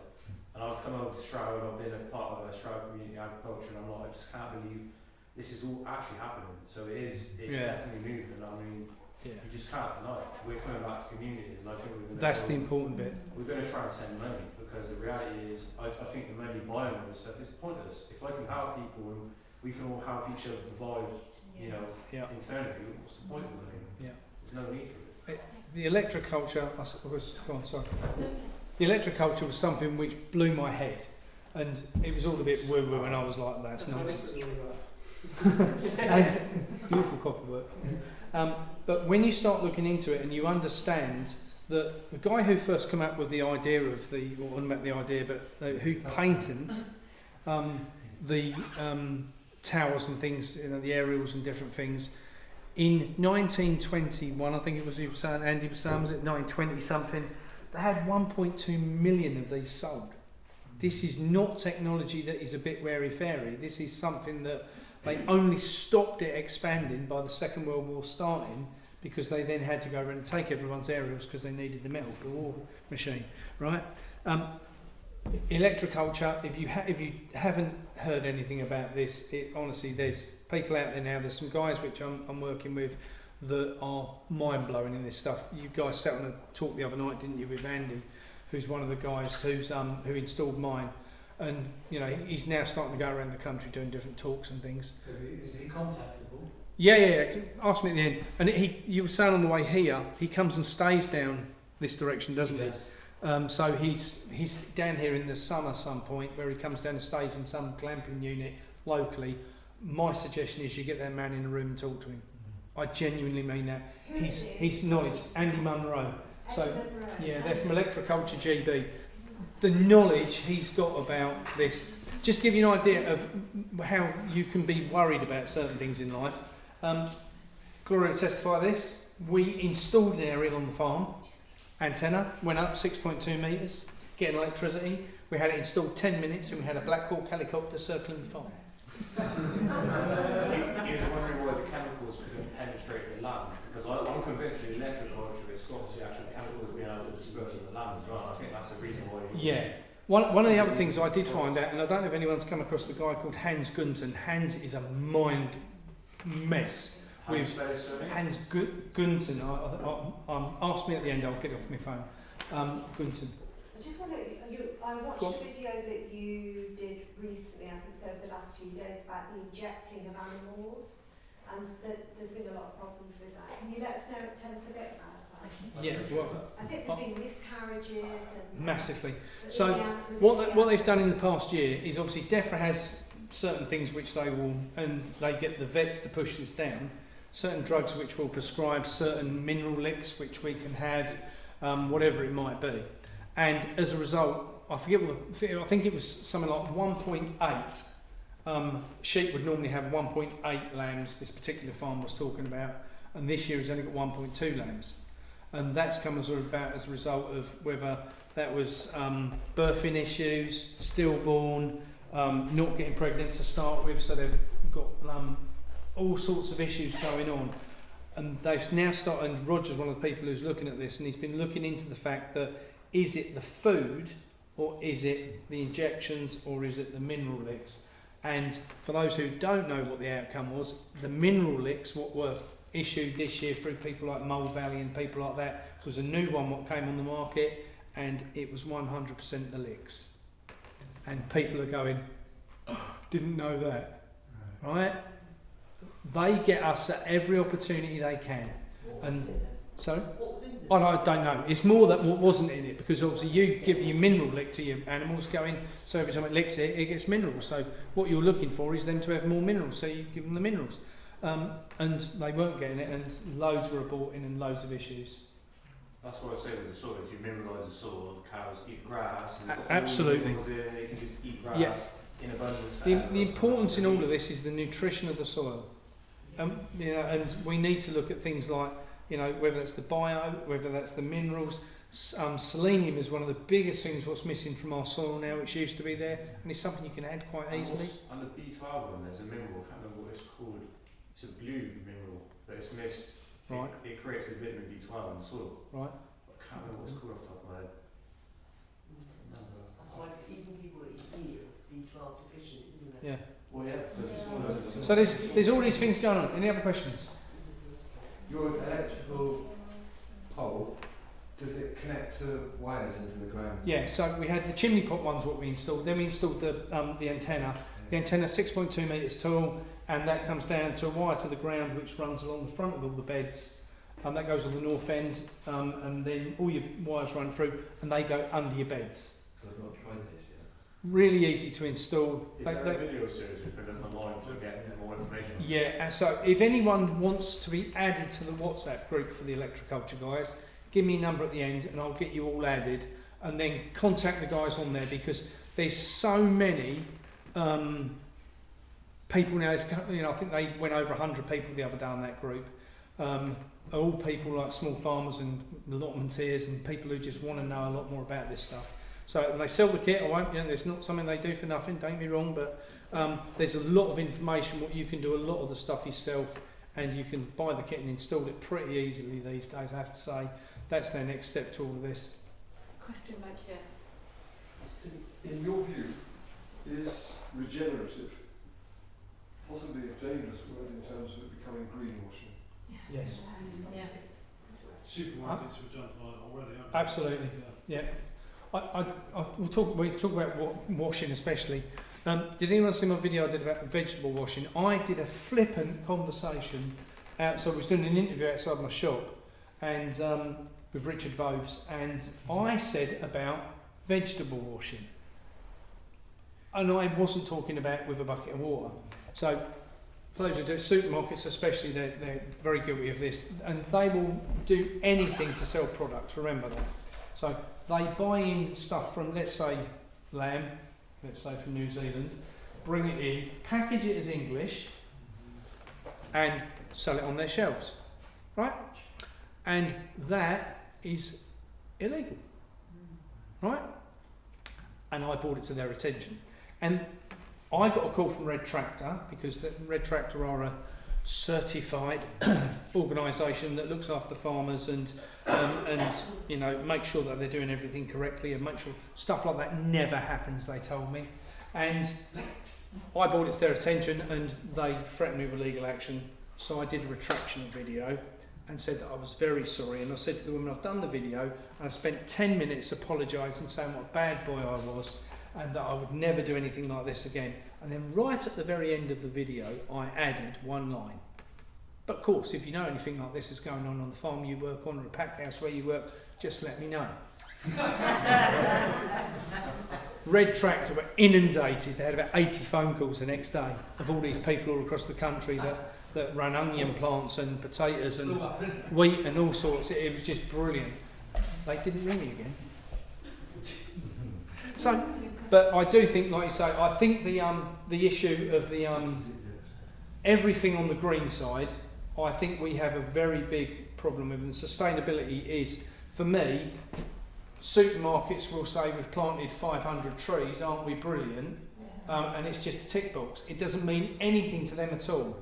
And I've come over to Stroud, I've been a part of a Stroud community agriculture, and I'm like, I just can't believe this is all actually happening. So it's definitely moving. I mean, you just can't deny it. We're coming back to community, and I think we're going to. That's the important bit. We're going to try and send money, because the reality is, I think the money buying all this stuff is pointless. If I can help people and we can all help each other provide, you know, internally, what's the point of the money? There's no need for it. The electroculture, the electroculture was something which blew my head, and it was all a bit woo-woo, and I was like, that's nonsense. And beautiful copperwork. But when you start looking into it and you understand that the guy who first came up with the idea of who patented the towers and things, you know, the aerials and different things, in 1921, I think it was, Andy was saying, was it 1920 something, they had 1.2 million of these sold. This is not technology that is a bit wary-fairy. This is something that they only stopped it expanding by the Second World War starting, because they then had to go around and take everyone's aerials because they needed the metal for the war machine, right? Electroculture, if you haven't heard anything about this, honestly, there's people out there now, there's some guys which I'm working with that are mind-blowing in this stuff. You guys sat on a talk the other night, didn't you, with Andy, who's one of the guys who installed mine, and you know, he's now starting to go around the country doing different talks and things. Is he contactable? Yeah. Ask me at the end. And you were saying on the way here, he comes and stays down this direction, doesn't he? So he's down here in the summer some point, where he comes down and stays in some glamping unit locally. My suggestion is you get that man in a room and talk to him. I genuinely mean that. His knowledge, Andy Munro. So they're from Electroculture GB. The knowledge he's got about this, just give you an idea of how you can be worried about certain things in life. Gloria will testify this. We installed an aerial on the farm. Antenna went up 6.2 metres, getting electricity. We had it installed 10 minutes, and we had a Black Hawk helicopter circling the farm. He was wondering why the chemicals couldn't penetrate the land, because I'm convinced with electroculture, it's got the actual chemicals being able to disperse in the land as well. I think that's the reason why. One of the other things I did find out, and I don't know if anyone's come across the guy called Hans Gunten. Hans is a mind mess. With Hans Gunten, ask me at the end, I'll get it off my phone. Gunten. I just wonder, I watched a video that you did recently, I think so, over the last few days, about the injecting of animals, and there's been a lot of problems with that. Can you tell us a bit about that? Yeah, well, I think there's been miscarriages and massively. So what they've done in the past year is, obviously DEFRA has certain things which they will, and they get the vets to push this down. Certain drugs which will prescribe certain mineral licks which we can have, whatever it might be. And as a result, I think it was something like 1.8. Sheep would normally have 1.8 lambs, this particular farm was talking about, and this year it's only got 1.2 lambs. And that's come about as a result of whether that was birthing issues, stillborn, not getting pregnant to start with, so they've got all sorts of issues going on. and they've now started, and Roger's one of the people who's looking at this, and he's been looking into the fact that is it the food, or is it the injections, or is it the mineral licks? And for those who don't know what the outcome was, the mineral licks, what were issued this year through people like Mould Valley and people like that, was a new one what came on the market, and it was 100% the licks. And people are going, oh, didn't know that, right? They get us at every opportunity they can. And so, I don't know. It's more that what wasn't in it, because obviously you give your mineral lick to your animals going, so every time it licks it, it gets minerals. So what you're looking for is them to have more minerals, so you give them the minerals. And they weren't getting it, and loads were aborting and loads of issues. That's what I say with the soil. If you mineralise the soil, the cows eat grass. And Absolutely. They can just eat grass in abundance. The importance in all of this is the nutrition of the soil. You know, and we need to look at things like, you know, whether that's the bio, whether that's the minerals. Selenium is one of the biggest things what's missing from our soil now, which used to be there, and it's something you can add quite easily. And the B12 one, there's a mineral, I can't remember what it's called. It's a blue mineral, but it's missed. Right. It creates a vitamin B12 in the soil. Right. I can't remember what it's called off the top of my head. That's why even people that eat meat are B12 deficient, isn't it? Yeah. Well, yeah. So there's all these things going on. Any other questions? Your electrical pole, does it connect to wires into the ground? Yeah, so we had the chimney pot ones what we installed, then we installed the antenna. The antenna 6.2 metres tall, and that comes down to a wire to the ground which runs along the front of all the beds. That goes on the north end, and then all your wires run through, and they go under your beds. I've not tried this yet. Really easy to install. Is there a video series we put them online to get more information? Yeah, and so if anyone wants to be added to the WhatsApp group for the electroculture guys, give me a number at the end and I'll get you all added, and then contact the guys on there, because there's so many people now. You know, I think they went over 100 people the other day on that group. All people like small farmers and allotmenteers and people who just want to know a lot more about this stuff. So they sell the kit. You know, it's not something they do for nothing, don't get me wrong, but there's a lot of information what you can do, a lot of the stuff yourself, and you can buy the kit and install it pretty easily these days, I have to say. That's their next step to all of this. Question back here. In your view, is regenerative possibly a dangerous word in terms of it becoming greenwashing? Yes. Yes. Supermarkets have jumped on it already, haven't they? Absolutely. Yeah. We'll talk about washing especially. Did anyone see my video I did about vegetable washing? I did a flippant conversation outside. I was doing an interview outside my shop, and with Richard Vobes, and I said about vegetable washing, and I wasn't talking about with a bucket of water. So for those who do supermarkets especially, they're very guilty of this, and they will do anything to sell products. Remember that. So they buy in stuff from, let's say, lamb, let's say from New Zealand, bring it in, package it as English, and sell it on their shelves, right? And that is illegal, right? And I brought it to their attention. And I got a call from Red Tractor, because the Red Tractor are a certified organisation that looks after farmers and you know, make sure that they're doing everything correctly and make sure stuff like that never happens, they told me. And I brought it to their attention and they threatened me with legal action. So I did a retraction video and said that I was very sorry, and I said to the woman, I've done the video and I spent 10 minutes apologising, saying what a bad boy I was and that I would never do anything like this again. And then right at the very end of the video I added one line. But of course, if you know anything like this is going on the farm you work on or a pack house where you work, just let me know. Red Tractor were inundated. They had about 80 phone calls the next day of all these people all across the country that run onion plants and potatoes and wheat and all sorts. It was just brilliant. They didn't ring me again. So, but I do think, like you say, I think the issue of the everything on the green side, I think we have a very big problem with, and sustainability is, for me, supermarkets will say we've planted 500 trees, aren't we brilliant? And it's just a tick box. It doesn't mean anything to them at all.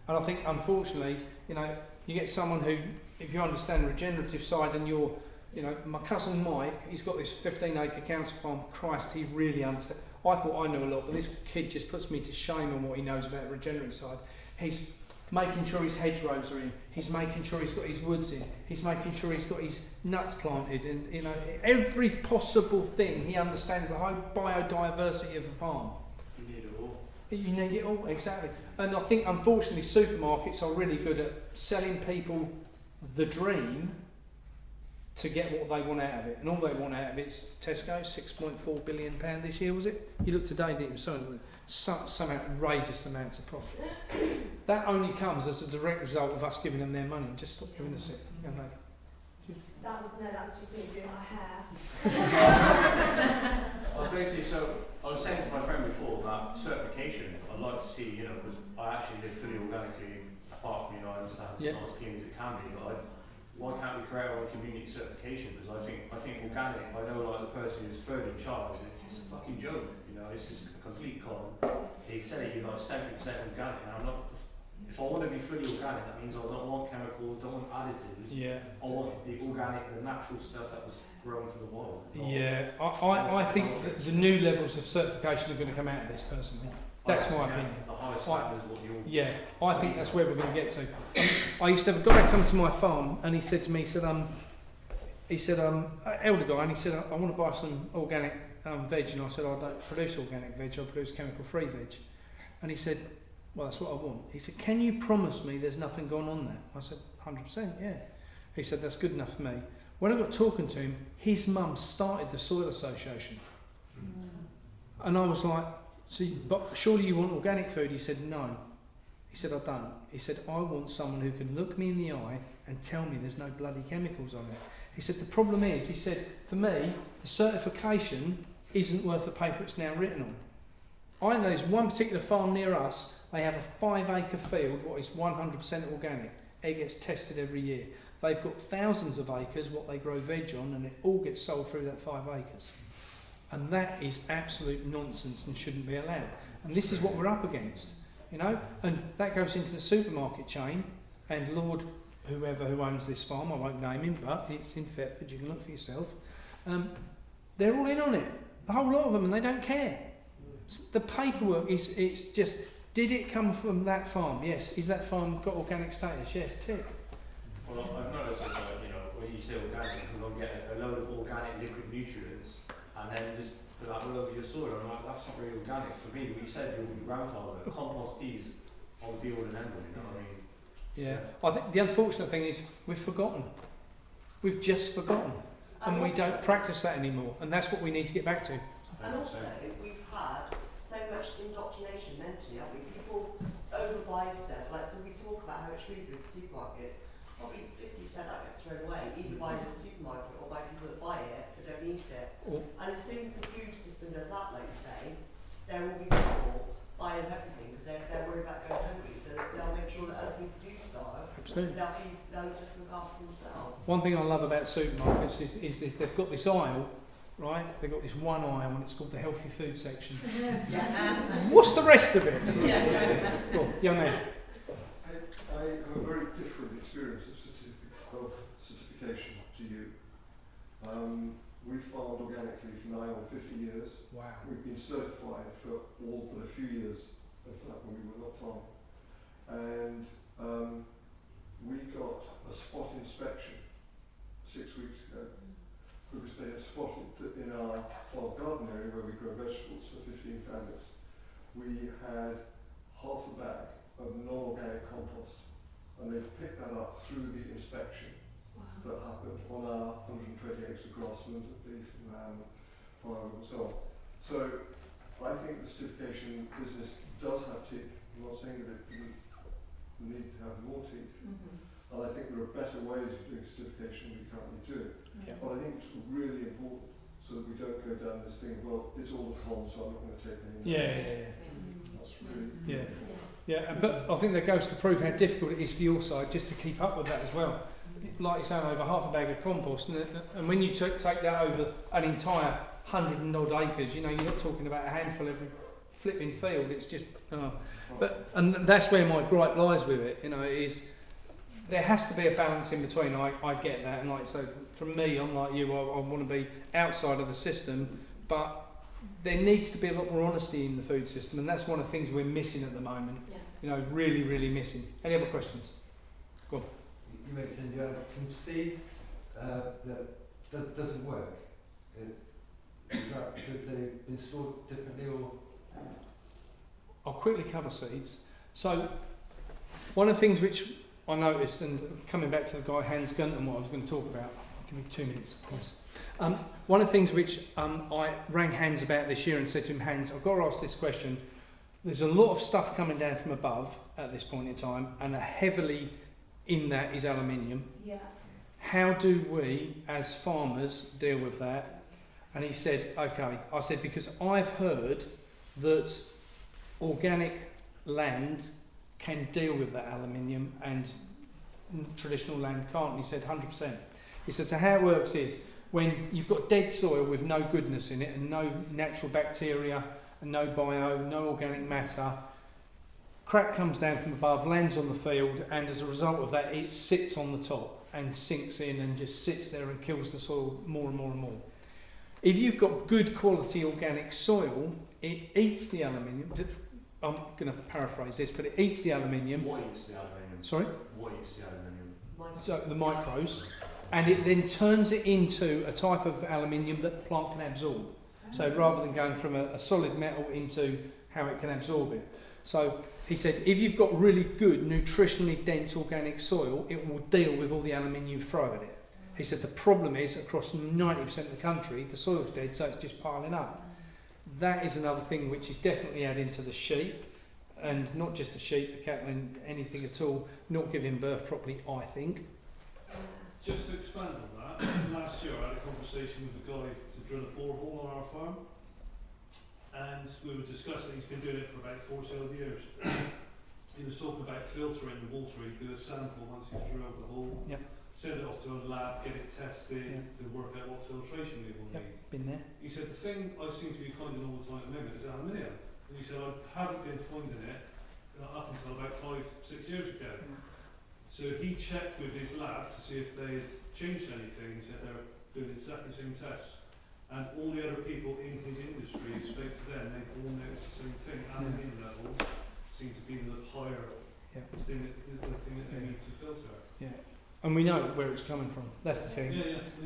And I think, unfortunately, you know, You get someone who, if you understand the regenerative side, and you're, you know, my cousin Mike, he's got this 15-acre council farm. Christ, he really understands. I thought I knew a lot, but this kid just puts me to shame on what he knows about the regenerative side. He's making sure his hedgerows are in. He's making sure he's got his woods in. He's making sure he's got his nuts planted, and you know, every possible thing. He understands the whole biodiversity of the farm. You need it all. You need it all, exactly. And I think, unfortunately, supermarkets are really good at selling people the dream to get what they want out of it. And all they want out of it's Tesco, £6.4 billion this year, was it? You looked today, didn't you? Some outrageous amounts of profits. That only comes as a direct result of us giving them their money. Just stop giving us it. You know. That was just me doing my hair. I was basically, so I was saying to my friend before about certification. I'd like to see, you know, because I actually live fully organically, apart from, you know, I understand it's not as clean as it can be, but why can't we create our own community certification? Because I think organic, I know like the person who's third in charge, it's a fucking joke, you know, it's just a complete con. They say you're like 70% organic, and I'm not, if I want to be fully organic, that means I don't want chemicals, don't want additives. Yeah. I want the organic, the natural stuff that was grown from the wild. Yeah, I think that the new levels of certification are going to come out of this personally. That's my opinion. The highest standard is what you're... Yeah, I think that's where we're going to get to. I used to have a guy come to my farm, and he said to me, he said, elder guy, and he said, I want to buy some organic veg, and I said, I don't produce organic veg, I produce chemical-free veg. And he said, well, that's what I want. He said, can you promise me there's nothing gone on there? I said, 100%, yeah. He said, that's good enough for me. When I got talking to him, his mum started the Soil Association. And I was like, see, but surely you want organic food? He said, no. He said, I don't. He said, I want someone who can look me in the eye and tell me there's no bloody chemicals on it. He said, the problem is, he said, for me, the certification isn't worth the paper it's now written on. I know there's one particular farm near us, they have a 5-acre field, what is 100% organic. It gets tested every year. They've got thousands of acres, what they grow veg on, and it all gets sold through that 5 acres. And that is absolute nonsense and shouldn't be allowed. And this is what we're up against, you know. And that goes into the supermarket chain. And Lord, whoever who owns this farm, I won't name him, but it's in Thetford. You can look for yourself. They're all in on it, the whole lot of them, and they don't care. The paperwork it's just. Did it come from that farm? Yes. Is that farm got organic status? Yes. Tick. Well, I've noticed that, you know, when you say organic, you'll get a load of organic liquid nutrients, and then just put that all over your soil. I'm like, that's not really organic for me. What you said, your grandfather, compost teas on the field and end, you know what I mean? Yeah. I think the unfortunate thing is we've forgotten. We've just forgotten, and we don't practice that anymore. And that's what we need to get back to. And also, we've had so much indoctrination mentally, haven't we? People overbuy stuff. Like, so we talk about how much food there is in supermarkets. Probably 50% that gets thrown away, either by the supermarket or by people that buy it but don't eat it. And as soon as the food system does that, like you say, there will be people buying everything because they're worried about going hungry, so they'll make sure that other people do starve. Absolutely. They'll just look after themselves. One thing I love about supermarkets is they've got this aisle, right? They've got this one aisle and it's called the healthy food section. What's the rest of it? Go on, young man. I have a very different experience of certification to you. We've farmed organically for nigh on 50 years. Wow. We've been certified for all but a few years of that when we were not farming. And we got a spot inspection 6 weeks ago. Because they had spotted in our farm garden area where we grow vegetables for 15 families. We had half a bag of non-organic compost, and they picked that up through the inspection that happened on our 120 acres of grassland, beef, lamb, firewood and so on. So I think the certification business does have teeth. I'm not saying that it doesn't need to have more teeth. And I think there are better ways of doing certification than we currently do it. But I think it's really important so that we don't go down this thing, well, it's all the cons, so I'm not going to take any. That's really Yeah, but I think that goes to prove how difficult it is for your side just to keep up with that as well. Like you say, over half a bag of compost, and when you take that over an entire 100 and odd acres, you know, you're not talking about a handful every flipping field. It's just, and that's where my gripe lies with it. You know, is there has to be a balance in between. I get that, and like so, from me, I'm like you. I want to be outside of the system, but there needs to be a lot more honesty in the food system, and that's one of the things we're missing at the moment. Yeah. You know, really, really missing. Any other questions? Go on. You mentioned you had some seeds that doesn't work. Is that because they've been stored differently, or? I'll quickly cover seeds. So, one of the things which I noticed, and coming back to the guy Hans Gunton, what I was going to talk about, give me 2 minutes, please. One of the things which I rang Hans about this year and said to him, Hans, I've got to ask this question. There's a lot of stuff coming down from above at this point in time, and heavily in that is aluminium. Yeah. How do we, as farmers, deal with that? And he said, okay. I said, because I've heard that organic land can deal with that aluminium and traditional land can't. And he said 100%. He said, so how it works is when you've got dead soil with no goodness in it and no natural bacteria and no bio, no organic matter, crap comes down from above, lands on the field, and as a result of that it sits on the top and sinks in and just sits there and kills the soil more and more and more. If you've got good quality organic soil, it eats the aluminium. I'm going to paraphrase this, but it eats the aluminium. What eats the aluminium? Sorry? What eats the aluminium? So the micros, and it then turns it into a type of aluminium that the plant can absorb. So rather than going from a solid metal into how it can absorb it. So he said, if you've got really good, nutritionally dense organic soil, it will deal with all the aluminium you throw at it. He said the problem is across 90% of the country, the soil's dead, so it's just piling up. That is another thing which is definitely adding to the sheep, and not just the sheep, the cattle, and anything at all, not giving birth properly, I think. Just to expand on that, last year I had a conversation with a guy to drill a borehole on our farm, and we were discussing, he's been doing it for about 40 odd years. He was talking about filtering the water. He'd do a sample once he's drilled the hole, send it off to a lab, get it tested to work out what filtration we will need. Been there. He said, the thing I seem to be finding all the time at the moment is aluminium. And he said, I haven't been finding it up until about 5-6 years ago. So he checked with his lab to see if they had changed anything. He said they're doing exactly the same tests. And all the other people in his industry who spoke to them, they all noticed the same thing. Aluminium level seems to be the higher thing that they need to filter. Yeah. And we know where it's coming from. That's the thing.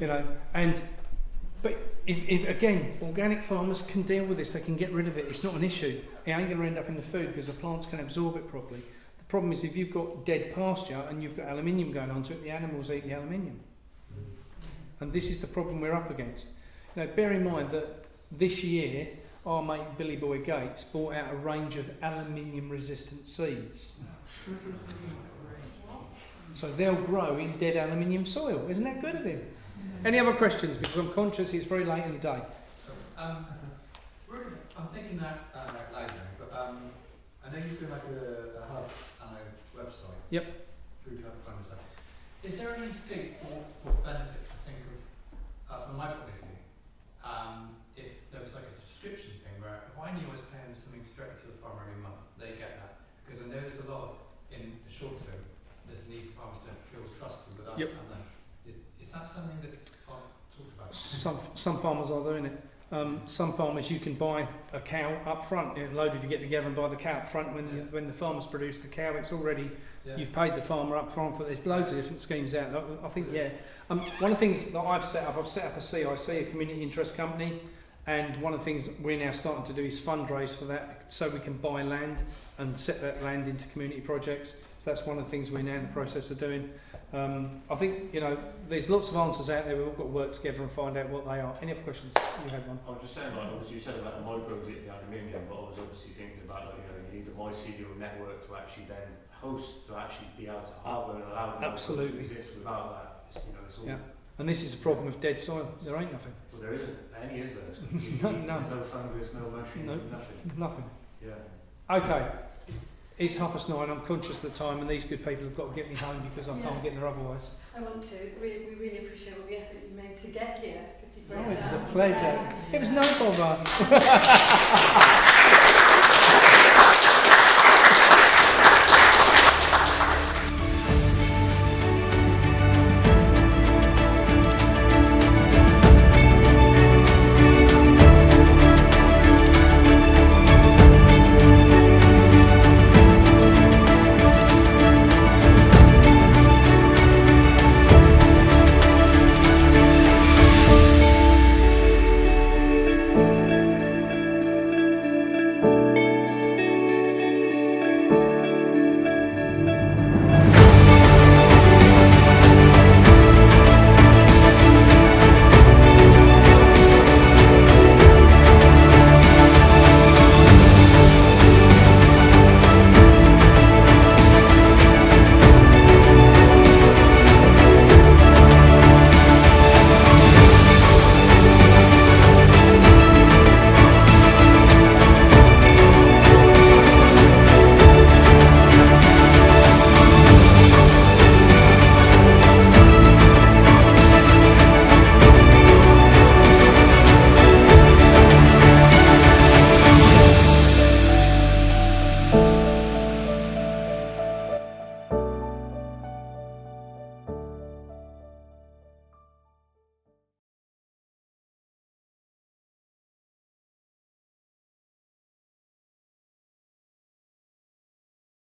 You know, but if again, organic farmers can deal with this. They can get rid of it. It's not an issue. It ain't going to end up in the food because the plants can absorb it properly. The problem is if you've got dead pasture and you've got aluminium going onto it, the animals eat the aluminium. And this is the problem we're up against. Now, bear in mind that this year, our mate Billy Boy Gates bought out a range of aluminium-resistant seeds. So they'll grow in dead aluminium soil. Isn't that good of him? Any other questions? Because I'm conscious it's very late in the day. I'm thinking that later, but I know you've got like a hub and a website. Yep. Food hub kind of stuff. Is there any scope or benefit to think of, from my point of view, if there was like a subscription thing where if I knew I was paying something straight to the farmer every month, they get that. Because I know there's a lot of, in the short term, there's a need for farmers to feel trusted with us and them. Is that something that's talked about? Some farmers are doing it. Some farmers you can buy a cow up front. A load of you get together and buy the cow up front when the farmers produce the cow. It's already you've paid the farmer up front for. There's loads of different schemes out. I think one of the things that I've set up a CIC, a community interest company, and one of the things we're now starting to do is fundraise for that, so we can buy land and set that land into community projects. So that's one of the things we're now in the process of doing. I think, there's lots of answers out there. We've all got to work together and find out what they are. Any other questions? You had one. I was just saying, obviously you said about the microbes eating the aluminium, but I was obviously thinking about, you need the mycelial network to actually then host, to actually be able to harbour and allow the microbes to exist. Without that, it's all... Yeah. And this is a problem with dead soil. There ain't nothing. Well, there isn't. Any is there? No. There's no fungus, no mushrooms, nothing. Yeah. Okay. It's 9:30. I'm conscious of the time, and these good people have got to get me home because I can't get there otherwise. I want to. We really appreciate all the effort you made to get here. It was a pleasure. It was no bother.